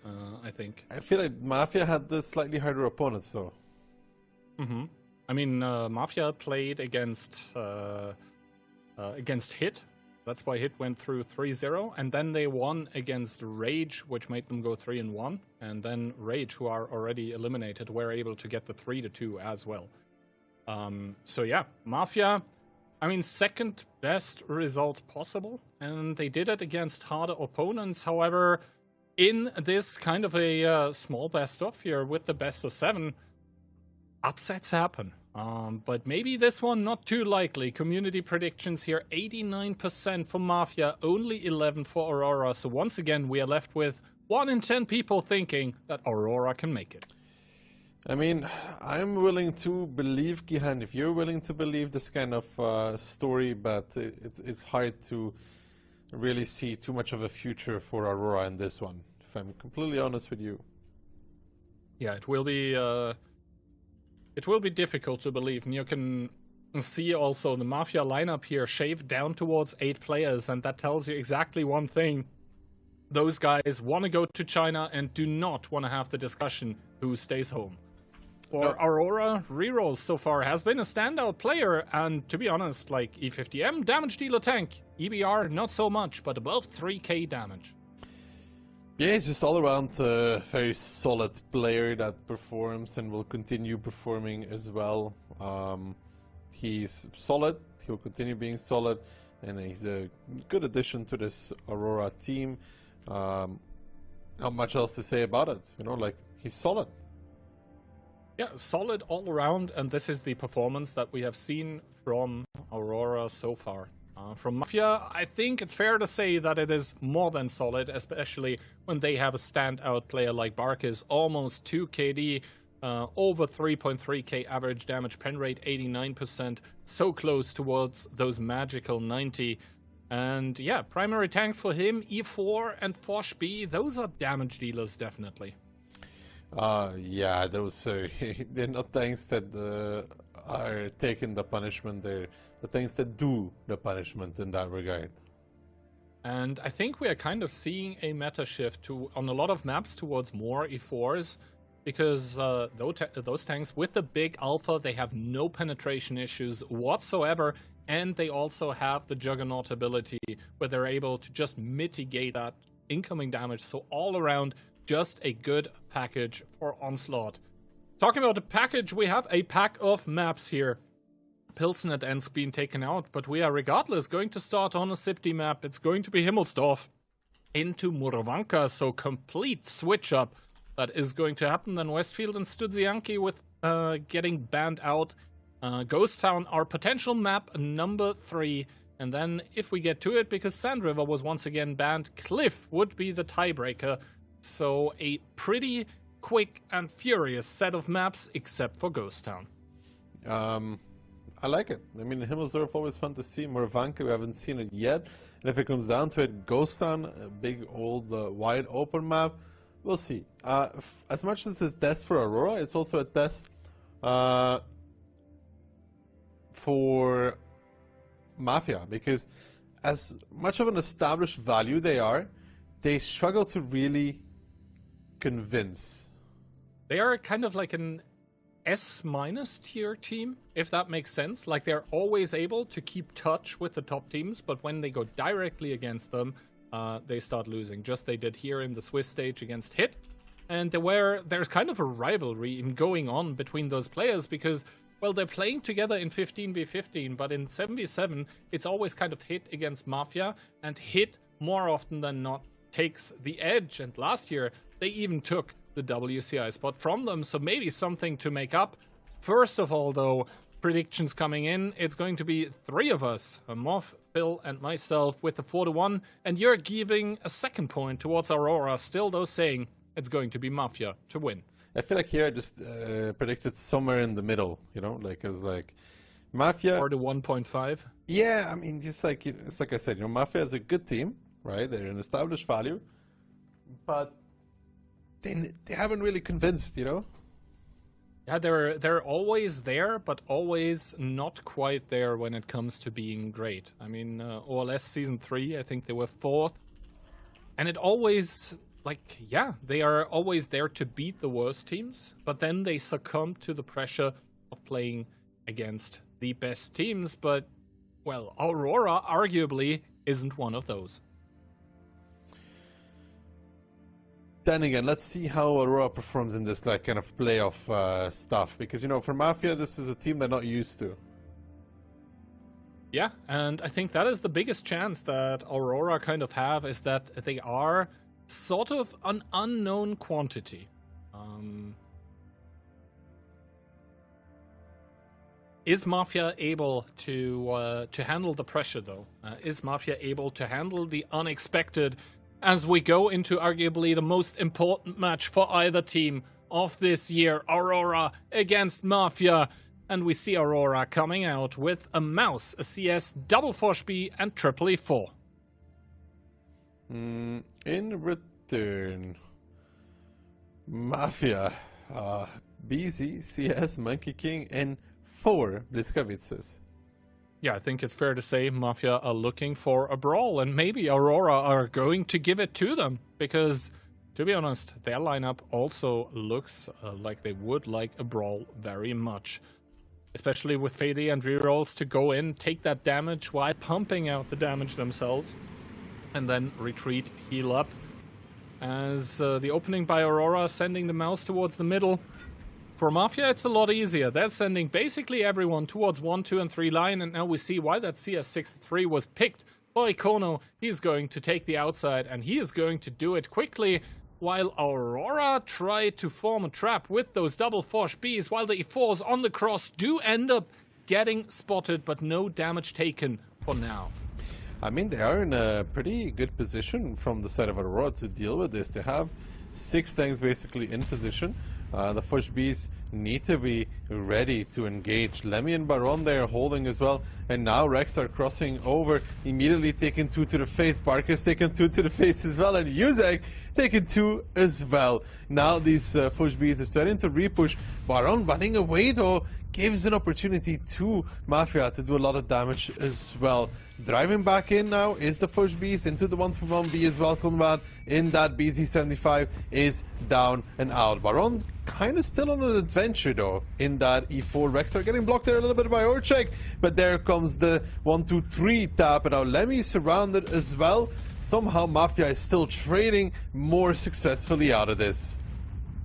I think. I feel like Mafia had the slightly harder opponents, though. Mm-hmm. I mean, Mafia played against Hit. That's why Hit went through 3-0. And then they won against Rage, which made them go 3-1. And then Rage, who are already eliminated, were able to get the 3-2 as well. So yeah, Mafia, I mean, second best result possible, and they did it against harder opponents. However, in this kind of a small best-of here with the best-of-7, upsets happen. But maybe this one not too likely. Community predictions here, 89% for Mafia, only 11 for Aurora. So once again, we are left with 1 in 10 people thinking that Aurora can make it. I mean, I'm willing to believe, Gihan, if you're willing to believe this kind of story, but it's hard to really see too much of a future for Aurora in this one, if I'm completely honest with you. Yeah, it will be difficult to believe, and you can see also the Mafia lineup here shaved down towards 8 players, and that tells you exactly one thing. Those guys want to go to China and do not want to have the discussion who stays home. For Aurora, Reroll so far has been a standout player, and to be honest, like E50M, damage dealer tank. EBR, not so much, but above 3k damage. Yeah, he's just all around a very solid player that performs and will continue performing as well. He's solid, he'll continue being solid, and he's a good addition to this Aurora team. Not much else to say about it, you know, like, he's solid. Yeah, solid all around, and this is the performance that we have seen from Aurora so far. From Mafia, I think it's fair to say that it is more than solid, especially when they have a standout player like Barkis, almost 2 KD, over 3.3k average damage pen rate, 89%, so close towards those magical 90. And yeah, primary tanks for him, E4 and Fosh B, those are damage dealers definitely. Yeah, those are they're not tanks that are taking the punishment, they're the tanks that do the punishment in that regard. And I think we are kind of seeing a meta shift on a lot of maps towards more E4s, because those tanks with the big alpha, they have no penetration issues whatsoever, and they also have the Juggernaut ability where they're able to just mitigate that incoming damage. So all around, just a good package for Onslaught. Talking about the package, we have a pack of maps here. Pilsen at Ensk being taken out, but we are regardless going to start on a Sipti map. It's going to be Himmelsdorf into Murvanka, so complete switch up that is going to happen. Then Westfield and Studzianki with getting banned out. Ghost Town, our potential map number 3. And then if we get to it, because Sand River was once again banned, Cliff would be the tiebreaker. So a pretty quick and furious set of maps, except for Ghost Town. I like it. I mean, Himmelsdorf always fun to see. Morvanka, we haven't seen it yet. And if it comes down to it, Ghost Town, a big old wide open map, we'll see. As much as it's a test for Aurora, it's also a test for Mafia, because as much of an established value they are, they struggle to really convince. They are kind of like an S- tier team, if that makes sense. Like, they're always able to keep touch with the top teams, but when they go directly against them, they start losing. Just they did here in the Swiss stage against Hit. And there's kind of a rivalry going on between those players, because, well, they're playing together in 15v15, but in 7v7, it's always kind of Hit against Mafia, and Hit, more often than not, takes the edge. And last year, they even took the WCI spot from them, so maybe something to make up. First of all, though, predictions coming in. It's going to be 3 of us, Moff, Phil, and myself, with the 4-1, and you're giving a second point towards Aurora, still though saying it's going to be Mafia to win. I feel like here I just predicted somewhere in the middle, you know, like as like Mafia or the 1.5. Yeah, I mean, just like it's like I said, you know, Mafia is a good team, right? They're an established value, but they haven't really convinced, you know. Yeah, they're always there, but always not quite there when it comes to being great. I mean, OLS Season 3, I think they were 4th, and it always, like, yeah, they are always there to beat the worst teams, but then they succumb to the pressure of playing against the best teams. But, well, Aurora arguably isn't one of those. Then again, let's see how Aurora performs in this like kind of playoff stuff, because, you know, for Mafia, this is a team they're not used to. Yeah, and I think that is the biggest chance that Aurora kind of have, is that they are sort of an unknown quantity. Is Mafia able to handle the pressure, though? Is Mafia able to handle the unexpected as we go into arguably the most important match for either team of this year, Aurora against Mafia? And we see Aurora coming out with a mouse, a CS, double 4B, and triple E4. In return, Mafia, BZ, CS, Monkey King, and 4 Bliskavitzes. Yeah, I think it's fair to say Mafia are looking for a brawl, and maybe Aurora are going to give it to them, because, to be honest, their lineup also looks like they would like a brawl very much. Especially with Fade and rerolls to go in, take that damage while pumping out the damage themselves, and then retreat, heal up. As the opening by Aurora sending the mouse towards the middle. For Mafia, it's a lot easier. They're sending basically everyone towards 1, 2, and 3 line, and now we see why that CS63 was picked by Kono. He's going to take the outside, and he is going to do it quickly, while Aurora try to form a trap with those double 4Bs, while the E4s on the cross do end up getting spotted, but no damage taken for now. I mean, they are in a pretty good position from the side of Aurora to deal with this. They have 6 tanks basically in position. The Fushbees need to be ready to engage. Lemmy and Baron there holding as well. And now Rex are crossing over, immediately taking 2 to the face. Barker's taking 2 to the face as well. And Yuzak taking 2 as well. Now these Fushbees are starting to repush. Baron running away though gives an opportunity to Mafia to do a lot of damage as well. Driving back in now is the Fushbees into the 1-1B as well. Konrad in that BZ75 is down and out. Baron kind of still on an adventure though in that E4. Rex are getting blocked there a little bit by Orchek, but there comes the 1-2-3 tap, and now Lemmy is surrounded as well. Somehow Mafia is still trading more successfully out of this.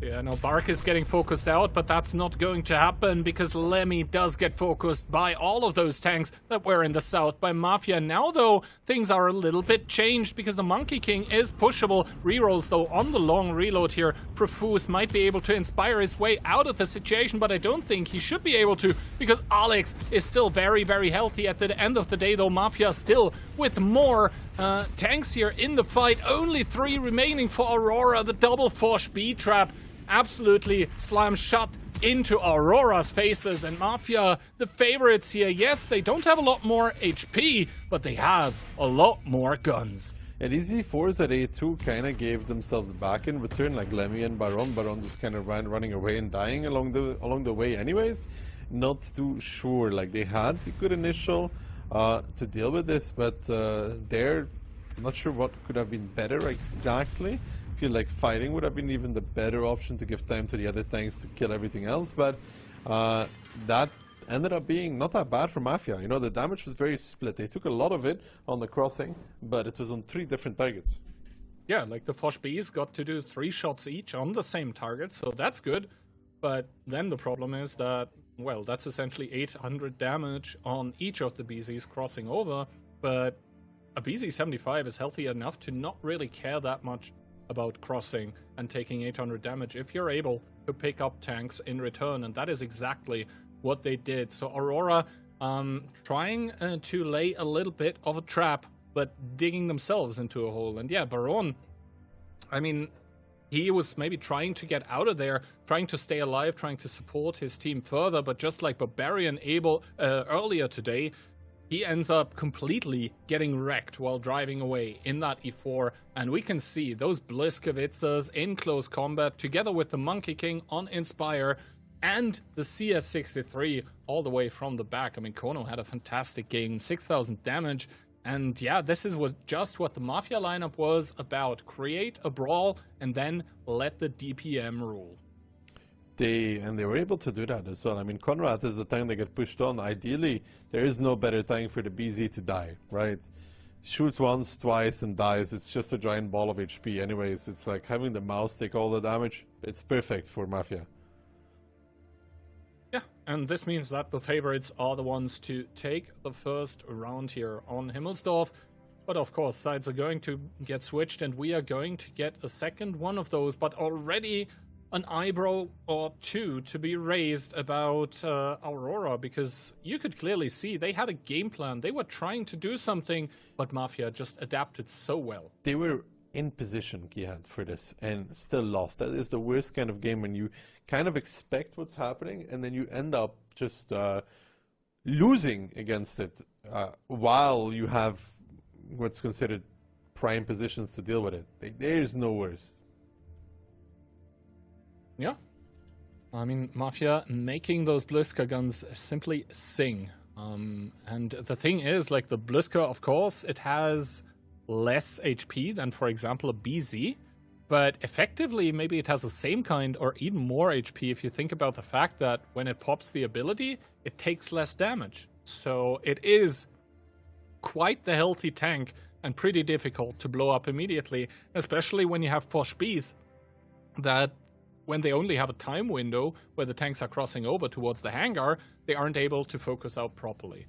Yeah, no, Bark is getting focused out, but that's not going to happen because Lemmy does get focused by all of those tanks that were in the south by Mafia. Now, though, things are a little bit changed because the Monkey King is pushable. Rerolls, though, on the long reload here. Profuse might be able to inspire his way out of the situation, but I don't think he should be able to because Alex is still very, very healthy at the end of the day, though Mafia still with more tanks here in the fight. Only 3 remaining for Aurora. The double Foch B-trap absolutely slams shut into Aurora's faces, and Mafia, the favorites here. Yes, they don't have a lot more HP, but they have a lot more guns. And these E4s at A2 kind of gave themselves back in return, like Lemmy and Baron. Baron just kind of running away and dying along the way anyways. Not too sure, like they had a good initial to deal with this, but they're not sure what could have been better exactly. I feel like fighting would have been even the better option to give time to the other tanks to kill everything else, but that ended up being not that bad for Mafia. You know, the damage was very split. They took a lot of it on the crossing, but it was on 3 different targets. Yeah, like the Foch Bs got to do 3 shots each on the same target, so that's good. But then the problem is that, well, that's essentially 800 damage on each of the BZs crossing over, but a BZ-75 is healthy enough to not really care that much about crossing and taking 800 damage if you're able to pick up tanks in return, and that is exactly what they did. So Aurora trying to lay a little bit of a trap, but digging themselves into a hole. And yeah, Baron, I mean, he was maybe trying to get out of there, trying to stay alive, trying to support his team further, but just like Barbarian earlier today, he ends up completely getting wrecked while driving away in that E4, and we can see those Bliskovitzers in close combat together with the Monkey King on Inspire and the CS63 all the way from the back. I mean, Kono had a fantastic game, 6,000 damage, and yeah, this is just what the Mafia lineup was about. Create a brawl and then let the DPM rule. They were able to do that as well. I mean, Conrad is the tank that get pushed on. Ideally, there is no better tank for the BZ to die, right? Shoots once, twice, and dies. It's just a giant ball of HP anyways. It's like having the mouse take all the damage. It's perfect for Mafia. Yeah, and this means that the favorites are the ones to take the first round here on Himmelsdorf. But of course, sides are going to get switched, and we are going to get a second one of those, but already an eyebrow or two to be raised about Aurora, because you could clearly see they had a game plan. They were trying to do something, but Mafia just adapted so well. They were in position, Kihat, for this and still lost. That is the worst kind of game when you kind of expect what's happening and then you end up just losing against it while you have what's considered prime positions to deal with it. There's no worse. Yeah. I mean, Mafia making those Bliska guns simply sing. And the thing is, like, the Bliska, of course, it has less HP than, for example, a BZ. But effectively, maybe it has the same kind or even more HP if you think about the fact that when it pops the ability, it takes less damage. So it is quite the healthy tank and pretty difficult to blow up immediately, especially when you have Foch Bs that when they only have a time window where the tanks are crossing over towards the hangar, they aren't able to focus out properly.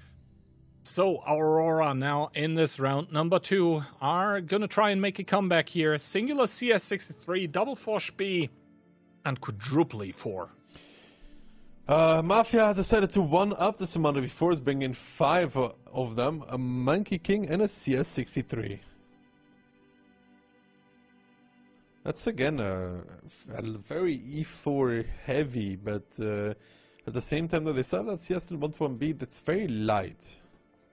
So Aurora now in this round number 2 are going to try and make a comeback here. Singular CS63, double Foch B, and quadruple E4. Mafia decided to one-up this amount of E4s, bring in 5 of them, a Monkey King and a CS63. That's again a very E4 heavy, but at the same time, though, they still have that CS121B that's very light.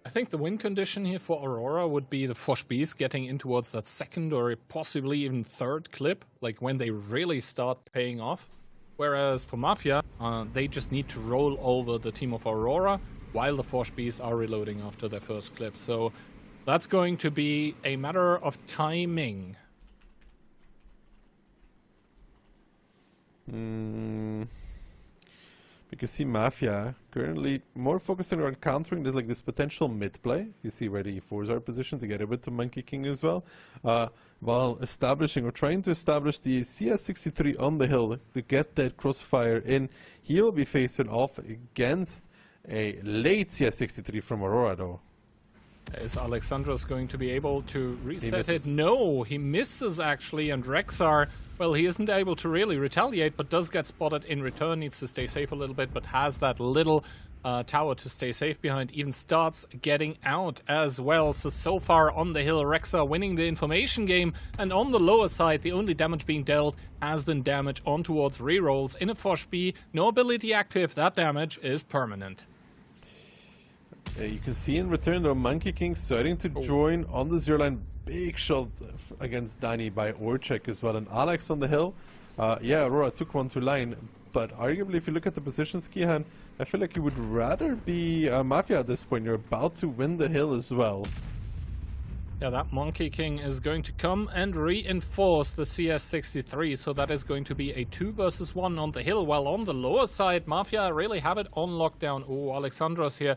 I think the win condition here for Aurora would be the Foch Bs getting in towards that second or possibly even third clip, like when they really start paying off. Whereas for Mafia, they just need to roll over the team of Aurora while the Foch Bs are reloading after their first clip. So that's going to be a matter of timing. Be You can see Mafia currently more focusing on countering this potential mid play. You see where the E4s are positioned together with the Monkey King as well, while establishing or trying to establish the CS63 on the hill to get that crossfire in. He will be facing off against a late CS63 from Aurora though. Is Alexandros going to be able to reset it? No, he misses actually, and Rexar, well, he isn't able to really retaliate, but does get spotted in return, needs to stay safe a little bit, but has that little tower to stay safe behind, even starts getting out as well. So far on the hill, Rexar winning the information game, and on the lower side, the only damage being dealt has been damage on towards rerolls. In a Fosh B, no ability active, that damage is permanent. You can see in return though, Monkey King starting to join on the 0 line. Big shot against Danny by Orchek as well. And Alex on the hill. Yeah, Aurora took one to line. But arguably, if you look at the positions, Kihan, I feel like you would rather be Mafia at this point. You're about to win the hill as well. Yeah, that Monkey King is going to come and reinforce the CS63, so that is going to be a 2 versus 1 on the hill, while on the lower side, Mafia really have it on lockdown. Oh, Alexandros here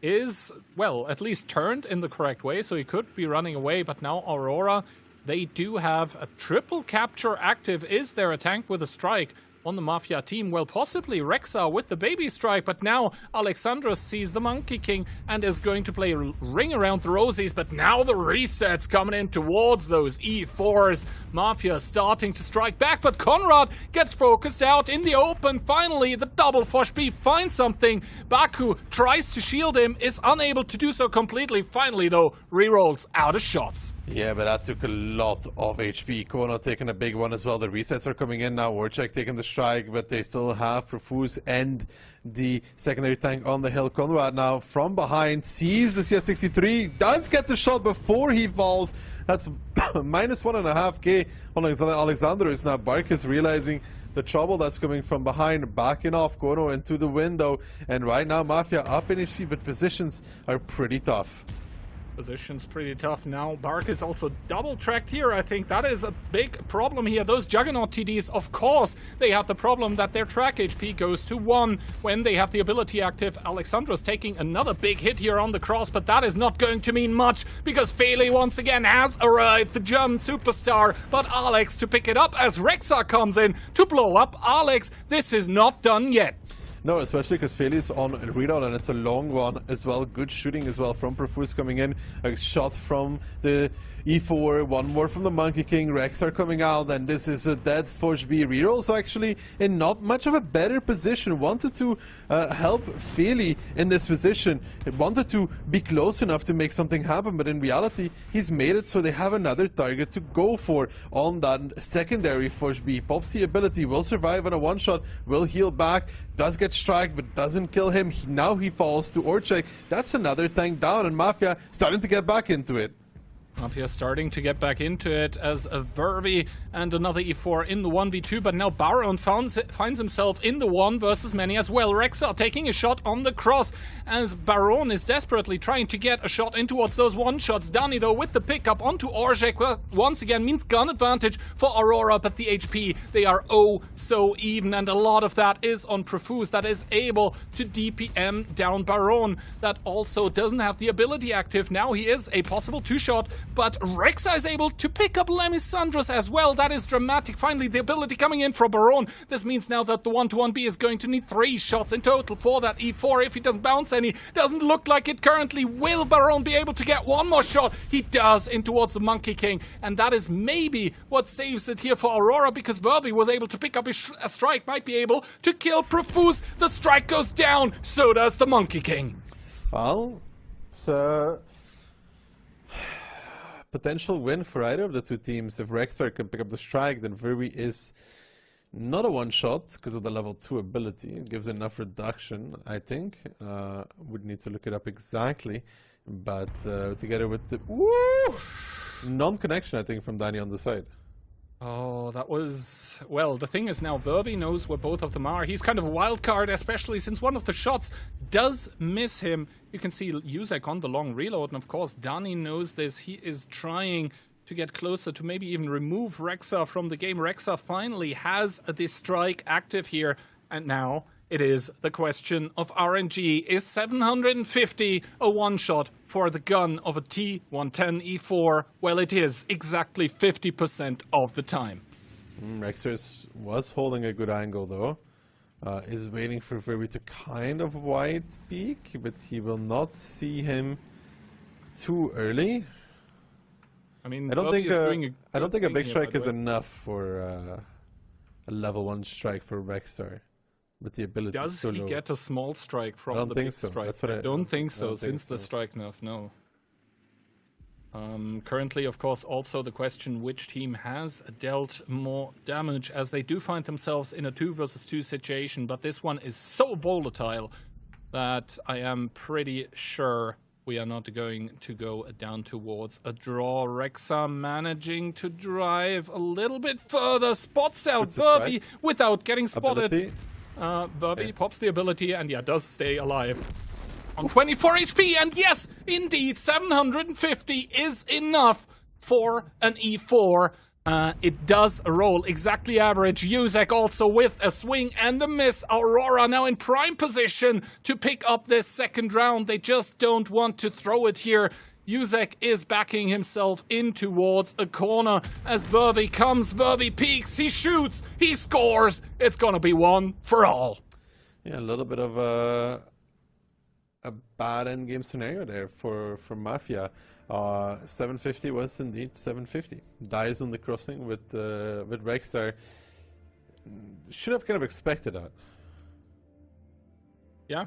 is, well, at least turned in the correct way, so he could be running away, but now Aurora, they do have a triple capture active. Is there a tank with a strike on the Mafia team? Well, possibly Rexar with the baby strike, but now Alexandros sees the Monkey King and is going to play ring around the rosies, but now the resets coming in towards those E4s. Mafia starting to strike back, but Conrad gets focused out in the open. Finally, the double Fosh B finds something. Baku tries to shield him, is unable to do so completely. Finally, though, rerolls out of shots. Yeah, but that took a lot of HP. Kono taking a big one as well. The resets are coming in now. Warcheck taking the strike, but they still have Profuse and the secondary tank on the hill. Conrad now from behind sees the CS63, does get the shot before he falls. That's minus 1.5k on Alexandros. Now Barkus realizing the trouble that's coming from behind, backing off Kono into the window. And right now Mafia up in HP, but positions are pretty tough. Position's pretty tough now. Bark is also double-tracked here. I think that is a big problem here. Those Juggernaut TDs, of course, they have the problem that their track HP goes to 1 when they have the ability active. Alexandros taking another big hit here on the cross, but that is not going to mean much because Feli once again has arrived, the German superstar. But Alex to pick it up as Rexar comes in to blow up Alex. This is not done yet. No, especially because Feli's on a readout and it's a long one as well. Good shooting as well from Profuse coming in. A shot from the E4, one more from the Monkey King. Rexar coming out, and this is a dead Fosh B. Rerolls actually in not much of a better position. Wanted to help Feli in this position. It wanted to be close enough to make something happen, but in reality, he's made it so they have another target to go for on that secondary Fosh B. Pops the ability, will survive on a one-shot, will heal back, does get strike, but doesn't kill him. Now he falls to Orchek. That's another tank down, and Mafia starting to get back into it. Mafia starting to get back into it as a Vervi and another E4 in the 1v2, but now Baron finds himself in the 1 versus many as well. Rexar taking a shot on the cross as Baron is desperately trying to get a shot in towards those one-shots. Dani, though, with the pickup onto Orchek, once again means gun advantage for Aurora, but the HP, they are oh so even, and a lot of that is on Profuse that is able to DPM down Baron. That also doesn't have the ability active. Now he is a possible 2-shot, but Rexar is able to pick up Lemisandros as well. That is dramatic. Finally, the ability coming in from Baron. This means now that the 1-to-1B is going to need 3 shots in total for that E4 if he doesn't bounce any. Doesn't look like it currently. Will Baron be able to get one more shot? He does in towards the Monkey King, and that is maybe what saves it here for Aurora, because Vervi was able to pick up a strike, might be able to kill Profuse. The strike goes down, so does the Monkey King. Well, it's potential win for either of the two teams. If Rexar can pick up the strike, then Vervi is not a one-shot because of the level 2 ability. It gives enough reduction, I think. Would need to look it up exactly. But together with the non-connection, I think, from Danny on the side. Oh, that was... Well, the thing is now Vervi knows where both of them are. He's kind of a wild card, especially since one of the shots does miss him. You can see Yuzek on the long reload, and of course Dani knows this. He is trying to get closer to maybe even remove Rexar from the game. Rexar finally has this strike active here, and now It is the question of RNG. Is 750 a one-shot for the gun of a T110E4? Well, it is exactly 50% of the time. Rexer was holding a good angle, though. Is waiting for Verby to kind of wide peek, but he will not see him too early. I mean, I don't think a big strike here, is enough for a level 1 strike for Rexer. With the ability Does to he get a small strike from the big strike? That's what I don't think so, since the strike nerf, no. Currently, of course, also the question which team has dealt more damage, as they do find themselves in a 2 versus 2 situation, but this one is so volatile that I am pretty sure we are not going to go down towards a draw. Rexa managing to drive a little bit further, spots out Verby without getting spotted. Verby pops the ability and does stay alive on 24 HP, and yes, indeed, 750 is enough for an E4. It does roll exactly average. Yuzek also with a swing and a miss. Aurora now in prime position to pick up this second round. They just don't want to throw it here. Yuzek is backing himself in towards a corner as Verby comes. Verby peeks, he shoots, he scores. It's gonna be one for all. Yeah, a little bit of a bad endgame scenario there for Mafia. 750 was indeed 750. Dies on the crossing with Rexar. Should have kind of expected that. Yeah,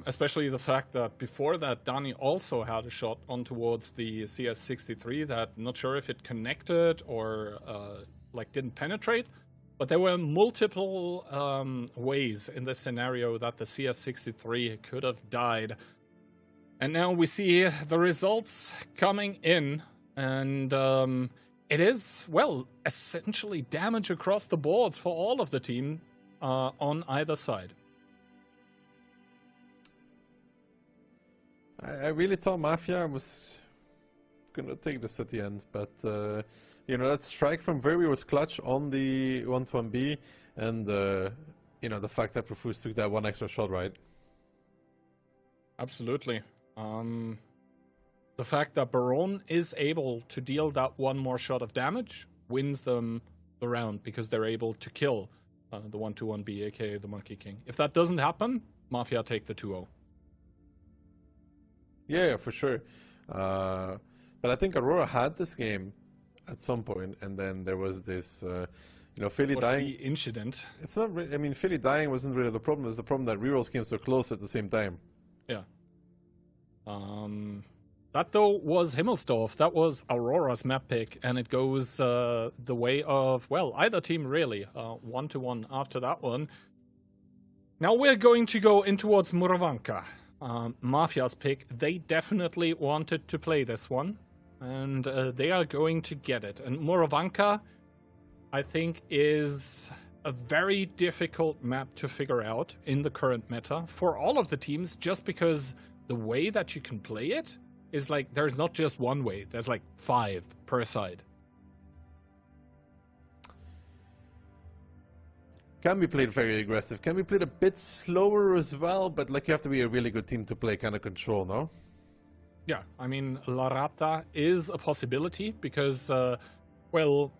especially the fact that before that, Dani also had a shot on towards the CS63 that not sure if it connected or didn't penetrate, but there were multiple ways in this scenario that the CS63 could have died. And now we see the results coming in, and it is, well, essentially damage across the boards for all of the team on either side. I really thought Mafia was going to take this at the end, but that strike from Verby was clutch on the 1-1B, and the fact that Profuse took that one extra shot, right? Absolutely. The fact that Baron is able to deal that one more shot of damage wins them the round because they're able to kill the 1-2-1B, aka the Monkey King. If that doesn't happen, Mafia take the 2-0. Yeah, for sure. But I think Aurora had this game at some point, and then there was this, Philly dying. The incident. It's not. Philly dying wasn't really the problem. It's the problem that rerolls came so close at the same time. Yeah. That though was Himmelsdorf. That was Aurora's map pick, and it goes the way of, well, either team really. 1-1 after that one. Now we're going to go in towards Muravanka. Mafia's pick. They definitely wanted to play this one, and they are going to get it. And Muravanka, I think, is a very difficult map to figure out in the current meta for all of the teams, just because the way that you can play it is there's not just one way, there's 5 per side. Can be played very aggressive, can be played a bit slower as well, but you have to be a really good team to play kind of control, no? Yeah, La Rata is a possibility because, well,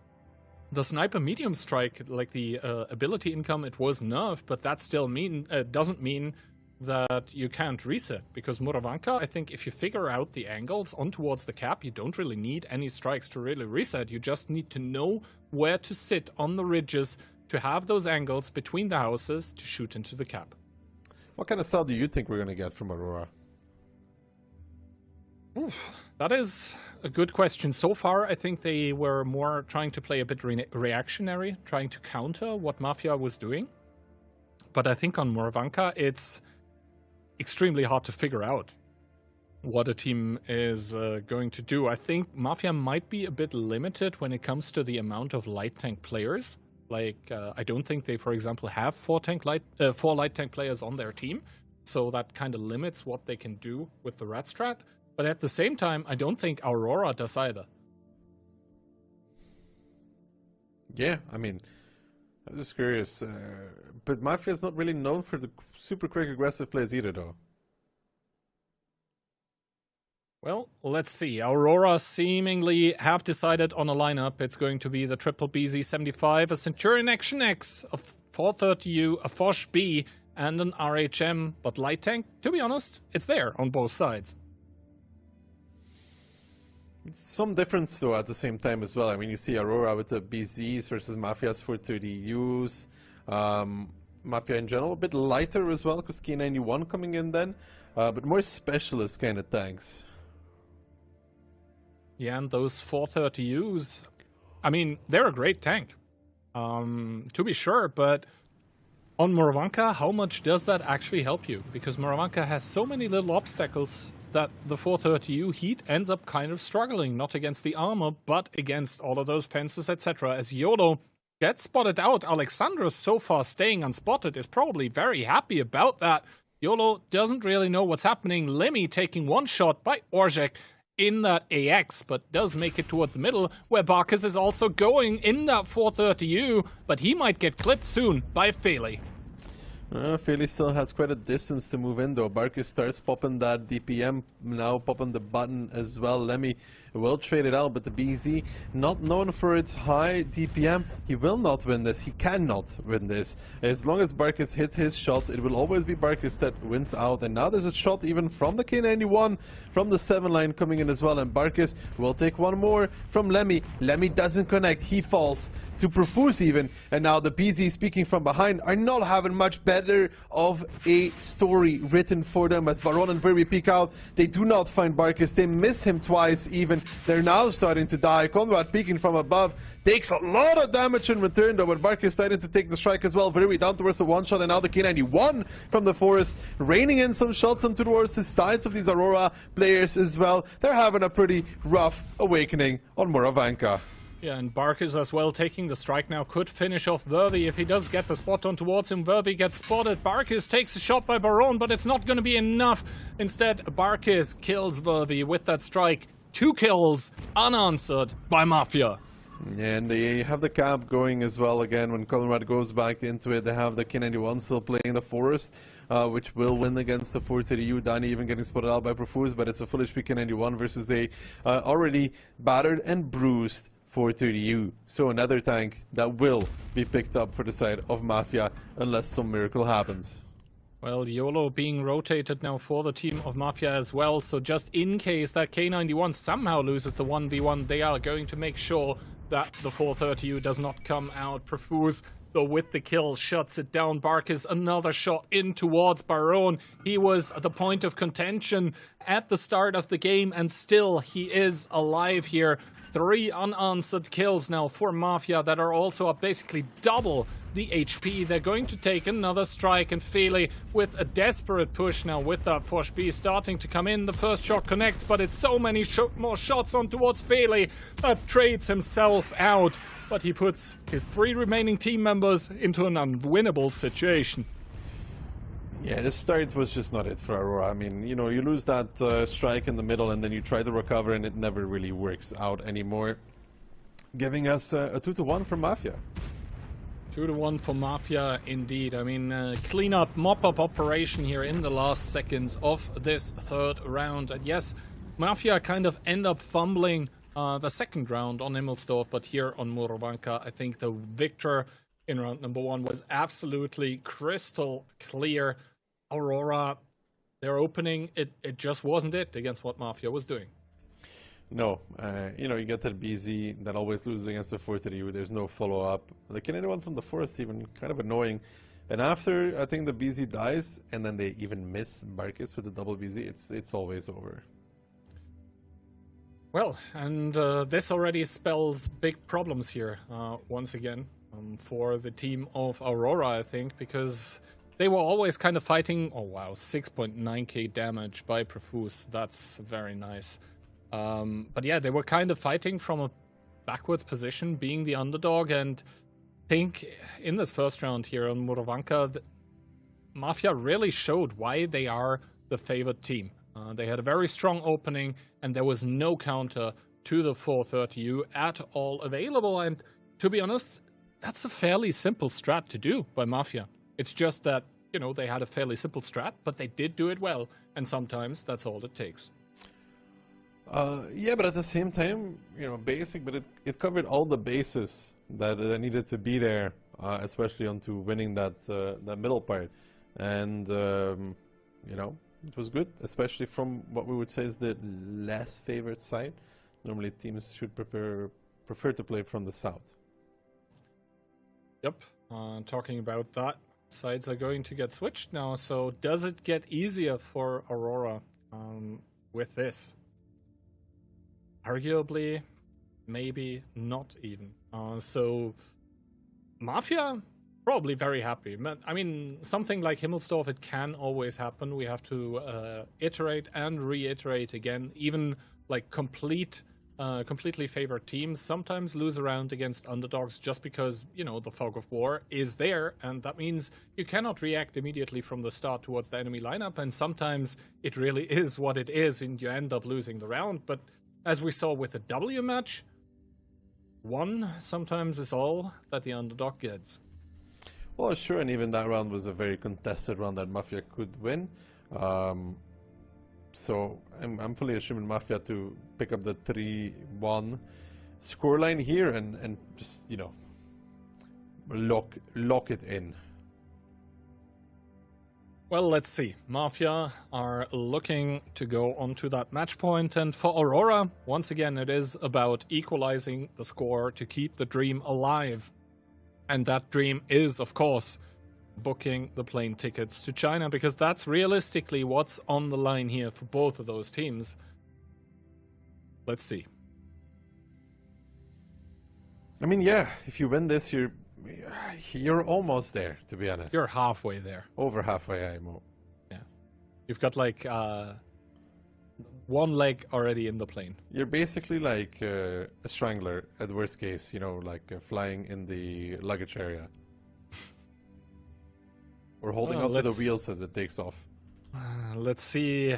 the sniper medium strike, the ability income, it was nerfed, but that still doesn't mean that you can't reset, because Muravanka, I think if you figure out the angles on towards the cap, you don't really need any strikes to really reset. You just need to know where to sit on the ridges to have those angles between the houses to shoot into the cap. What kind of style do you think we're going to get from Aurora? Oof, that is a good question. So far, I think they were more trying to play a bit reactionary, trying to counter what Mafia was doing. But I think on Muravanka, it's extremely hard to figure out what a team is going to do. I think Mafia might be a bit limited when it comes to the amount of light tank players. I don't think they, for example, have 4 light tank players on their team, so that kind of limits what they can do with the rat strat. But at the same time, I don't think Aurora does either. Yeah, I'm just curious, but Mafia is not really known for the super quick aggressive plays either, though. Well, let's see. Aurora seemingly have decided on a lineup. It's going to be the triple BZ75, a Centurion Action X, a 430U, a Foch B, and an RHM. But light tank, to be honest, it's there on both sides. Some difference, though, at the same time as well. I mean, you see Aurora with the BZs versus Mafia's 430Us. Mafia in general, a bit lighter as well, because K91 coming in then. But more specialist kind of tanks. Yeah, and those 430Us, I mean, they're a great tank, to be sure, but on Moravanka, how much does that actually help you? Because Moravanka has so many little obstacles that the 430U heat ends up kind of struggling, not against the armor, but against all of those fences, etc. As YOLO gets spotted out, Alexandros so far staying unspotted is probably very happy about that. YOLO doesn't really know what's happening. Lemmy taking one shot by Orzhek in that AX, but does make it towards the middle, where Barkis is also going in that 430U, but he might get clipped soon by Feli. Feli still has quite a distance to move in, though. Barkis starts popping that DPM, now popping the button as well. Lemmy will trade it out, but the BZ, not known for its high DPM, he will not win this. He cannot win this. As long as Barkis hits his shots, it will always be Barkis that wins out. And now there's a shot even from the K91, from the 7 line coming in as well. And Barkis will take one more from Lemmy. Lemmy doesn't connect. He falls to Profuse even. And now the BZ, speaking from behind, are not having much better of a story written for them, as Baron and Verbi peek out. They do not find Barkis. They miss him twice even. They're now starting to die. Conrad peeking from above takes a lot of damage in return, though, but Barkis starting to take the strike as well. Verbi down towards the one shot, and now the K91 from the forest, raining in some shots onto towards the sides of these Aurora players as well. They're having a pretty rough awakening on Moravanka. Yeah, and Barkis as well taking the strike now could finish off Verbi if he does get the spot on towards him. Verbi gets spotted. Barkis takes a shot by Baron, but it's not going to be enough. Instead, Barkis kills Verbi with that strike. 2 kills unanswered by Mafia. And they have the cap going as well again. When Conrad goes back into it, they have the K91 still playing the forest, which will win against the 430U. Danny even getting spotted out by Profuse, but it's a full HP K91 versus a already battered and bruised 430U. So another tank that will be picked up for the side of Mafia unless some miracle happens. Well, YOLO being rotated now for the team of Mafia as well, so just in case that K91 somehow loses the 1v1, they are going to make sure that the 430U does not come out. Profuse, though, with the kill, shuts it down. Barkis, another shot in towards Baron. He was at the point of contention at the start of the game, and still he is alive here. 3 unanswered kills now for Mafia that are also up basically double the HP. They're going to take another strike, and Feli with a desperate push now with that Foch B starting to come in. The first shot connects, but it's so many more shots on towards Feli that trades himself out. But he puts his 3 remaining team members into an unwinnable situation. Yeah, the start was just not it for Aurora. I mean, you know, you lose that strike in the middle and then you try to recover and it never really works out anymore. Giving us a 2-1 for Mafia. 2-1 for Mafia, indeed. I mean, clean-up, mop-up operation here in the last seconds of this 3rd round. And yes, Mafia kind of end up fumbling the 2nd round on Himmelsdorf, but here on Moravanka, I think the victor in round number 1 was absolutely crystal clear. Aurora, their opening, it just wasn't it against what Mafia was doing. No, you know, you get that BZ that always loses against the 430U. There's no follow-up. The K91 from the forest even kind of annoying. And after, I think the BZ dies, and then they even miss Barkis with the double BZ, it's always over. Well, and this already spells big problems here, once again, for the team of Aurora, I think, because they were always kind of fighting. Oh wow, 6.9k damage by Profuse. That's very nice. But yeah, they were kind of fighting from a backwards position, being the underdog, and I think in this 1st round here on Moravanka, Mafia really showed why they are the favored team. They had a very strong opening, and there was no counter to the 430U at all available. And to be honest, that's a fairly simple strat to do by Mafia. It's just that, you know, they had a fairly simple strat, but they did do it well, and sometimes that's all it takes. Yeah, but at the same time, you know, basic, but it covered all the bases that needed to be there, especially onto winning that middle part. And, you know, it was good, especially from what we would say is the less favored side. Normally teams should prefer to play from the south. Yep, talking about that, sides are going to get switched now, so does it get easier for Aurora with this? Arguably, maybe not even. So, Mafia, probably very happy. I mean, something like Himmelsdorf, it can always happen. We have to iterate and reiterate again. Even like completely favored teams sometimes lose around against underdogs just because, you know, the fog of war is there, and that means you cannot react immediately from the start towards the enemy lineup, and sometimes it really is what it is and you end up losing the round. But as we saw with the W match, one sometimes is all that the underdog gets. Well, sure, and even that round was a very contested round that Mafia could win. So I'm fully assuming Mafia to pick up the 3-1 scoreline here and just, you know, lock it in. Well, let's see. Mafia are looking to go onto that match point, and for Aurora, once again, it is about equalizing the score to keep the dream alive. And that dream is, of course, booking the plane tickets to China, because that's realistically what's on the line here for both of those teams. Let's see. I mean, yeah, if you win this, you're almost there, to be honest. You're halfway there. Over halfway, IMO. Yeah. You've got like one leg already in the plane. You're basically like a strangler at worst case, you know, like flying in the luggage area. Or holding onto the wheels as it takes off. Let's see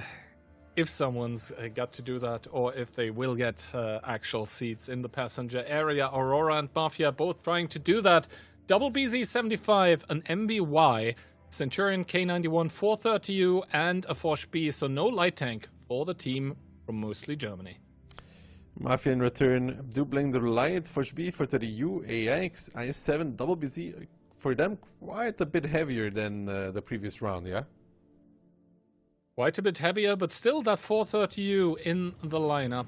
if someone's got to do that, or if they will get actual seats in the passenger area. Aurora and Mafia both trying to do that. Double BZ75, an MBY, Centurion K91 430U, and a Forge B, so no light tank for the team from mostly Germany. Mafia in return, doubling the light, Forge B, 430U, AX, IS7, double BZ. For them, quite a bit heavier than the previous round, yeah? Quite a bit heavier, but still that 430U in the lineup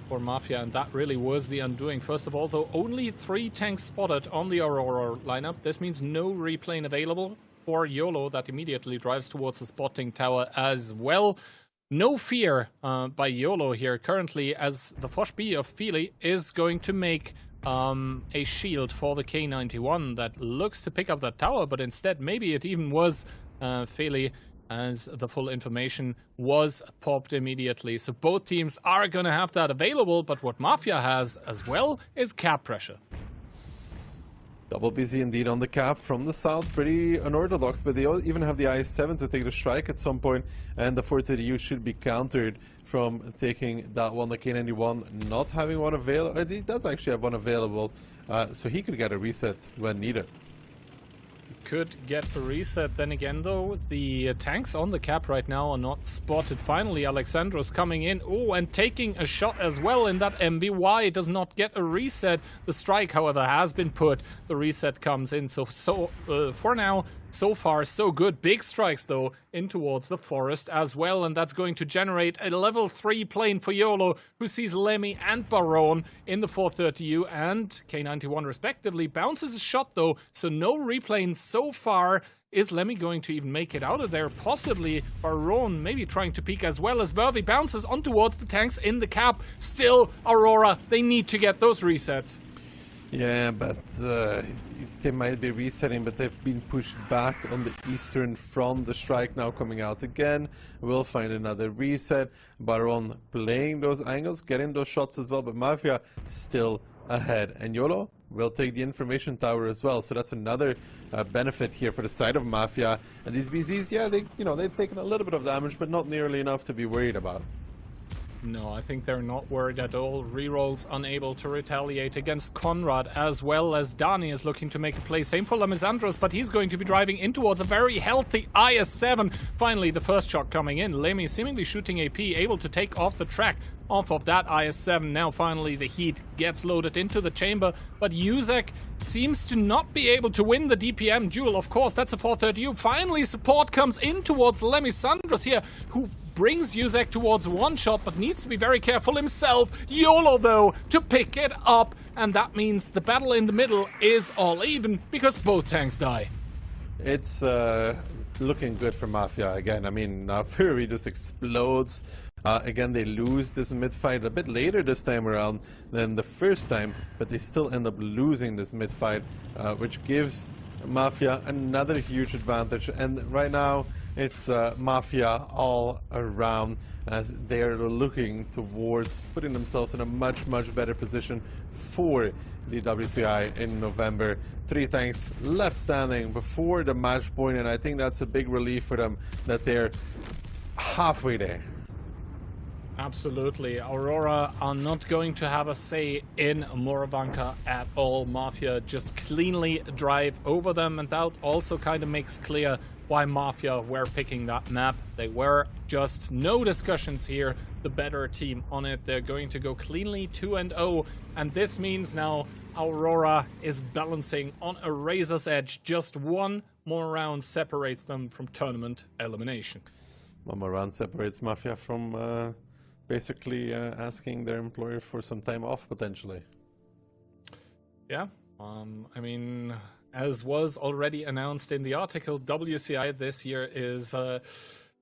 for Mafia, and that really was the undoing. First of all, though, only 3 tanks spotted on the Aurora lineup. This means no replane available for YOLO, that immediately drives towards the spotting tower as well. No fear by YOLO here currently, as the Foch B of Feely is going to make a shield for the K91 that looks to pick up that tower, but instead maybe it even was Feely, as the full information was popped immediately. So both teams are going to have that available, but what Mafia has as well is cap pressure. Double BZ indeed on the cap from the south, pretty unorthodox, but they even have the IS-7 to take the strike at some point, and the 430U should be countered from taking that one. The K91 not having one available. He does actually have one available, so he could get a reset when needed. Could get a reset. Then again, though, the tanks on the cap right now are not spotted. Finally, Alexandros coming in. Oh, and taking a shot as well in that MBY. Does not get a reset. The strike, however, has been put. The reset comes in. So for now, so far, so good. Big strikes, though, in towards the forest as well. And that's going to generate a level 3 plane for YOLO, who sees Lemmy and Baron in the 430U and K91 respectively. Bounces a shot, though, so no replane so far. Is Lemmy going to even make it out of there? Possibly. Baron maybe trying to peek as well as Vervi bounces on towards the tanks in the cap. Still, Aurora, they need to get those resets. Yeah, but they might be resetting, but they've been pushed back on the eastern front. The strike now coming out again. We'll find another reset. Baron playing those angles, getting those shots as well, but Mafia still ahead. And YOLO will take the information tower as well, so that's another benefit here for the side of Mafia. And these BZs, yeah, they've taken a little bit of damage, but not nearly enough to be worried about. No, I think they're not worried at all. Rerolls unable to retaliate against Conrad, as well as Dani is looking to make a play. Same for Lemmisandros, but he's going to be driving in towards a very healthy IS-7. Finally, the first shot coming in. Lemmy seemingly shooting AP, able to take off the track off of that IS-7. Now finally the heat gets loaded into the chamber, but Yuzek seems to not be able to win the DPM duel. Of course, that's a 430U. Finally, support comes in towards Lemmisandros here, who brings Yuzek towards one shot, but needs to be very careful himself. YOLO, though, to pick it up, and that means the battle in the middle is all even, because both tanks die. It's looking good for Mafia again. I mean, Fury just explodes. Again, they lose this mid-fight a bit later this time around than the first time, but they still end up losing this mid-fight, which gives Mafia another huge advantage. And right now, it's Mafia all around, as they are looking towards putting themselves in a much, much better position for the WCI in November. 3 tanks left standing before the match point, and I think that's a big relief for them that they're halfway there. Absolutely. Aurora are not going to have a say in Moravanka at all. Mafia just cleanly drive over them, and that also kind of makes clear why Mafia were picking that map. They were just no discussions here, the better team on it. They're going to go cleanly 2-0, and this means now Aurora is balancing on a razor's edge. Just one more round separates them from tournament elimination. One more round separates Mafia from basically asking their employer for some time off, potentially. Yeah, I mean, as was already announced in the article, WCI this year is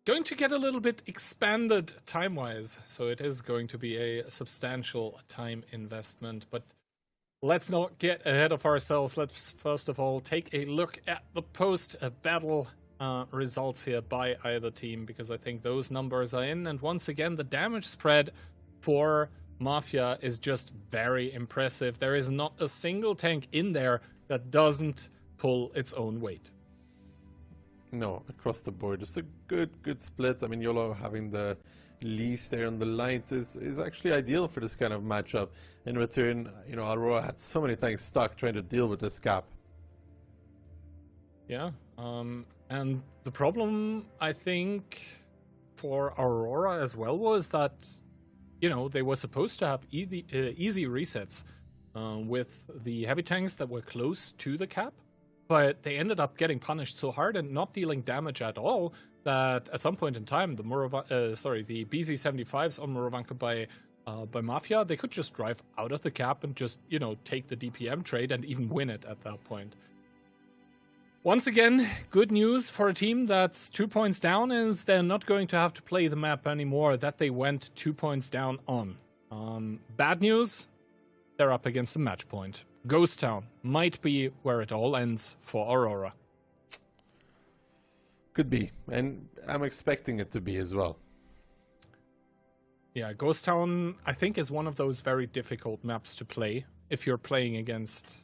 going to get a little bit expanded time-wise, so it is going to be a substantial time investment. But let's not get ahead of ourselves. Let's first of all take a look at the post-battle results here by either team, because I think those numbers are in. And once again, the damage spread for Mafia is just very impressive. There is not a single tank in there that doesn't pull its own weight. No, across the board, just a good split. I mean, YOLO having the least there on the light is actually ideal for this kind of matchup. In return, you know, Aurora had so many tanks stuck trying to deal with this gap. Yeah, and the problem, I think, for Aurora as well was that, you know, they were supposed to have easy resets with the heavy tanks that were close to the cap, but they ended up getting punished so hard and not dealing damage at all that at some point in time, the BZ-75s on Moravanka by Mafia, they could just drive out of the cap and just, you know, take the DPM trade and even win it at that point. Once again, good news for a team that's 2 points down is they're not going to have to play the map anymore that they went 2 points down on. Bad news, they're up against a match point. Ghost Town might be where it all ends for Aurora. Could be, and I'm expecting it to be as well. Yeah, Ghost Town, I think, is one of those very difficult maps to play if you're playing against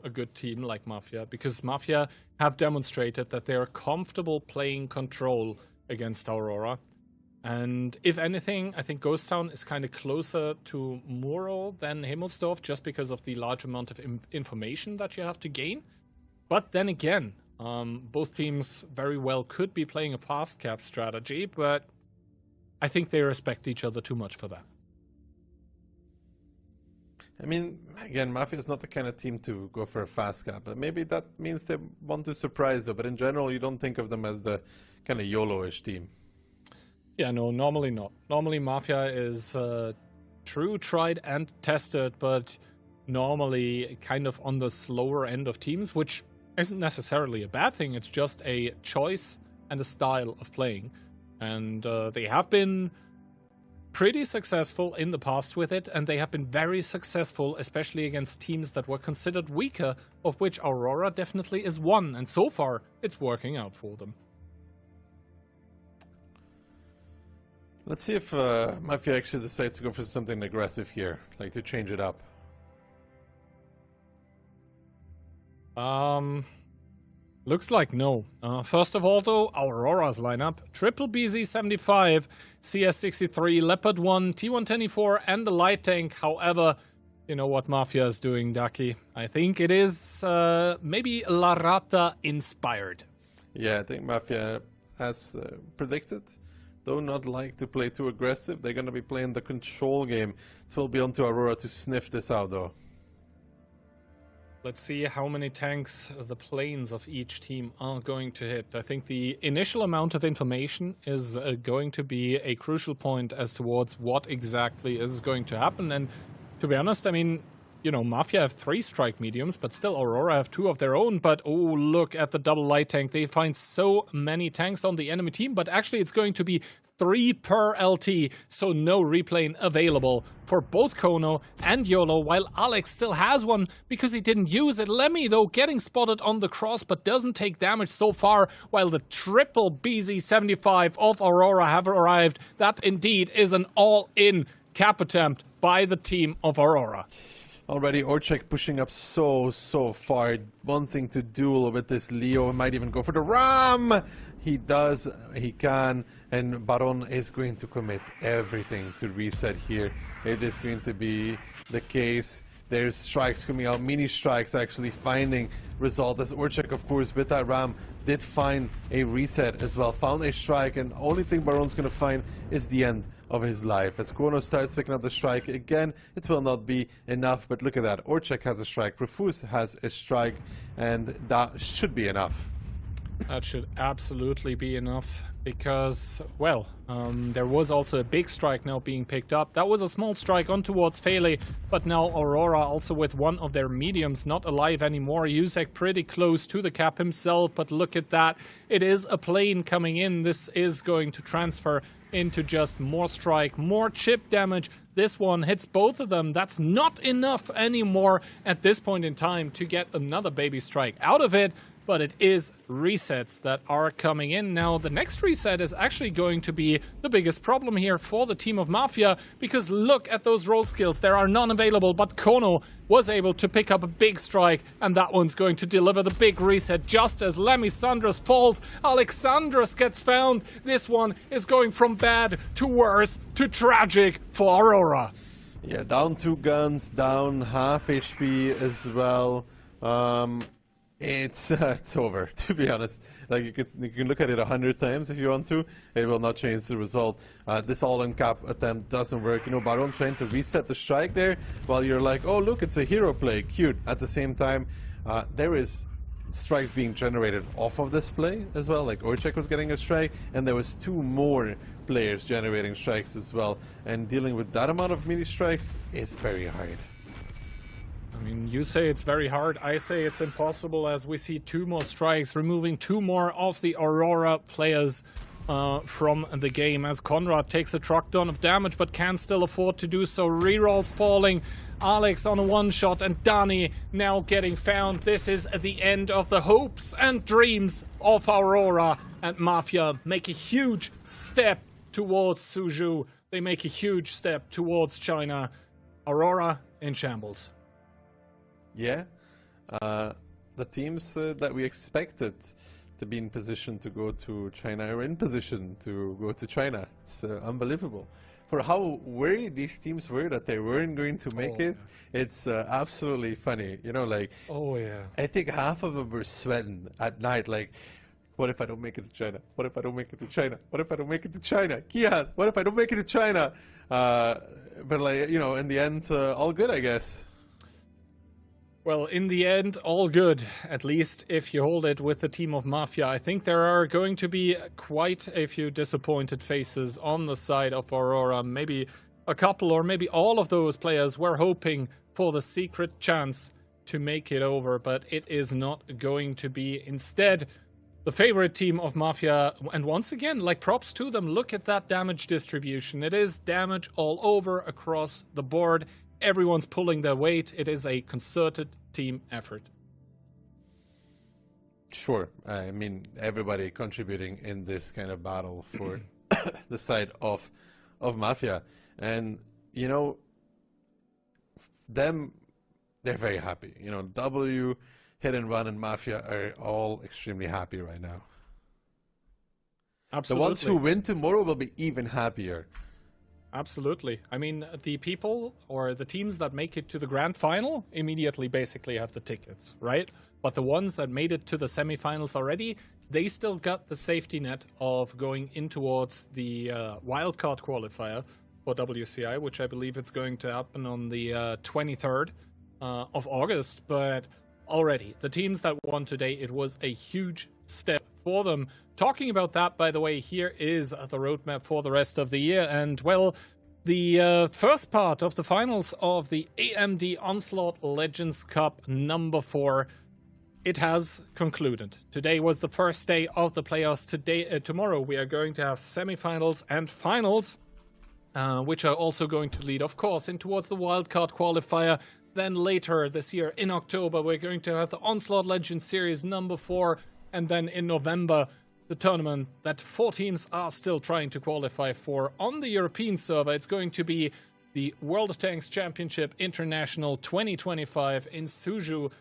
a good team like Mafia, because Mafia have demonstrated that they're comfortable playing control against Aurora. And if anything, I think Ghost Town is kind of closer to Muro than Himmelsdorf, just because of the large amount of information that you have to gain. But then again, both teams very well could be playing a fast cap strategy, but I think they respect each other too much for that. I mean, again, Mafia is not the kind of team to go for a fast cap, but maybe that means they want to surprise them. But in general, you don't think of them as the kind of YOLO-ish team. Yeah, no, normally not. Normally Mafia is true, tried and tested, but normally kind of on the slower end of teams, which isn't necessarily a bad thing. It's just a choice and a style of playing. And they have been pretty successful in the past with it, and they have been very successful, especially against teams that were considered weaker, of which Aurora definitely is one, and so far it's working out for them. Let's see if Mafia actually decides to go for something aggressive here, like to change it up. Looks like no. First of all, though, Aurora's lineup. Triple BZ75, CS63, Leopard 1, T124, and the light tank. However, you know what Mafia is doing, Daki. I think it is maybe La Rata inspired. Yeah, I think Mafia, as predicted, though not like to play too aggressive. They're going to be playing the control game. It will be on to Aurora to sniff this out, though. Let's see how many tanks the planes of each team are going to hit. I think the initial amount of information is going to be a crucial point as towards what exactly is going to happen. And to be honest, I mean, you know, Mafia have 3 strike mediums, but still Aurora have 2 of their own. But oh, look at the double light tank. They find so many tanks on the enemy team, but actually it's going to be 3 per LT, so no replane available for both Kono and YOLO, while Alex still has one because he didn't use it. Lemmy, though, getting spotted on the cross, but doesn't take damage so far, while the triple BZ75 of Aurora have arrived. That indeed is an all-in cap attempt by the team of Aurora. Already Orchek pushing up so far, wanting to duel with this Leo. Might even go for the Ram! He does, he can, and Baron is going to commit everything to reset here. It is going to be the case. There's strikes coming out, mini strikes actually finding result, as Orchek, of course, with that Ram, did find a reset as well. Found a strike, and the only thing Baron's going to find is the end of his life. As Kono starts picking up the strike again, it will not be enough, but look at that. Orchek has a strike, Profuse has a strike, and that should be enough. That should absolutely be enough, because, well, there was also a big strike now being picked up. That was a small strike on towards Fele, but now Aurora also with one of their mediums not alive anymore. Yusek pretty close to the cap himself, but look at that. It is a plane coming in. This is going to transfer into just more strike, more chip damage. This one hits both of them. That's not enough anymore at this point in time to get another baby strike out of it. But it is resets that are coming in. Now, the next reset is actually going to be the biggest problem here for the team of Mafia, because look at those roll skills. There are none available, but Kono was able to pick up a big strike, and that one's going to deliver the big reset just as Lemisandros falls. Alexandros gets found. This one is going from bad to worse to tragic for Aurora. Yeah, down 2 guns, down half HP as well. It's over, to be honest. Like, you can look at it 100 times if you want to. It will not change the result. This all-in cap attempt doesn't work. You know, Baron trying to reset the strike there, while you're like, oh, look, it's a hero play. Cute. At the same time, there is strikes being generated off of this play as well. Like, Orchek was getting a strike, and there was 2 more players generating strikes as well. And dealing with that amount of mini strikes is very hard. I mean, you say it's very hard, I say it's impossible, as we see 2 more strikes, removing 2 more of the Aurora players from the game, as Conrad takes a truck ton of damage but can still afford to do so. Rerolls falling, Alex on a one-shot, and Dani now getting found. This is the end of the hopes and dreams of Aurora, and Mafia make a huge step towards Suzhou. They make a huge step towards China. Aurora in shambles. Yeah, the teams that we expected to be in position to go to China are in position to go to China. It's unbelievable. For how worried these teams were that they weren't going to make it, it's absolutely funny. You know, like, oh yeah, I think half of them were sweating at night, like, what if I don't make it to China? What if I don't make it to China? What if I don't make it to China? Kian, what if I don't make it to China? But, like, you know, in the end, all good, I guess. Well, in the end, all good, at least if you hold it with the team of Mafia. I think there are going to be quite a few disappointed faces on the side of Aurora. Maybe a couple or maybe all of those players were hoping for the secret chance to make it over, but it is not going to be. Instead, the favorite team of Mafia, and once again, like, props to them, look at that damage distribution. It is damage all over across the board. Everyone's pulling their weight. It is a concerted team effort. Sure. I mean, everybody contributing in this kind of battle for the side of Mafia. And, you know, they're very happy. You know, W Hit and Run and Mafia are all extremely happy right now. Absolutely. The ones who win tomorrow will be even happier. Absolutely. I mean, the people or the teams that make it to the grand final immediately basically have the tickets, right? But the ones that made it to the semifinals already, they still got the safety net of going in towards the wildcard qualifier for WCI, which I believe it's going to happen on the 23rd of August. But already, the teams that won today, it was a huge step for them. Talking about that, by the way, here is the roadmap for the rest of the year. And, well, the first part of the finals of the AMD Onslaught Legends Cup number 4, it has concluded. Today was the first day of the playoffs. Tomorrow we are going to have semifinals and finals, which are also going to lead, of course, in towards the wildcard qualifier. Then later this year, in October, we're going to have the Onslaught Legends Series number 4. And then in November, the tournament that 4 teams are still trying to qualify for on the European server. It's going to be the World of Tanks Championship International 2025 in Suzhou,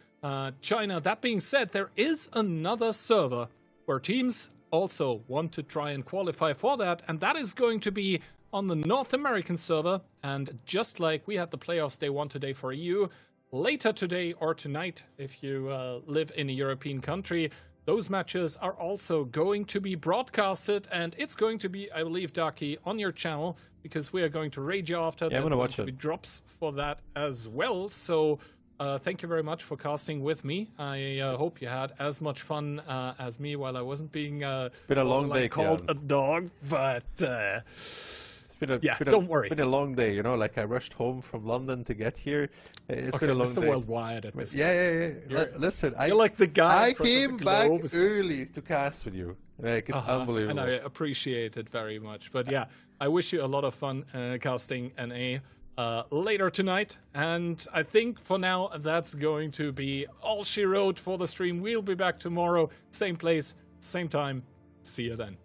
China. That being said, there is another server where teams also want to try and qualify for that, and that is going to be on the North American server. And just like we had the playoffs day 1 today for EU, later today or tonight, if you live in a European country, those matches are also going to be broadcasted, and it's going to be, I believe, Darky, on your channel, because we are going to rage you after. Yeah, I'm going to watch it. Drops for that as well. So thank you very much for casting with me. I hope you had as much fun as me while I wasn't being it's been a long day, called a dog, but don't worry. It's been a long day, you know, like I rushed home from London to get here. It's been a long Mr. day. Worldwide at this point. Listen, you're like the guy I came back early to cast with you. Like, it's unbelievable. And I appreciate it very much. But yeah, I wish you a lot of fun casting NA later tonight. And I think for now, that's going to be all she wrote for the stream. We'll be back tomorrow, same place, same time. See you then.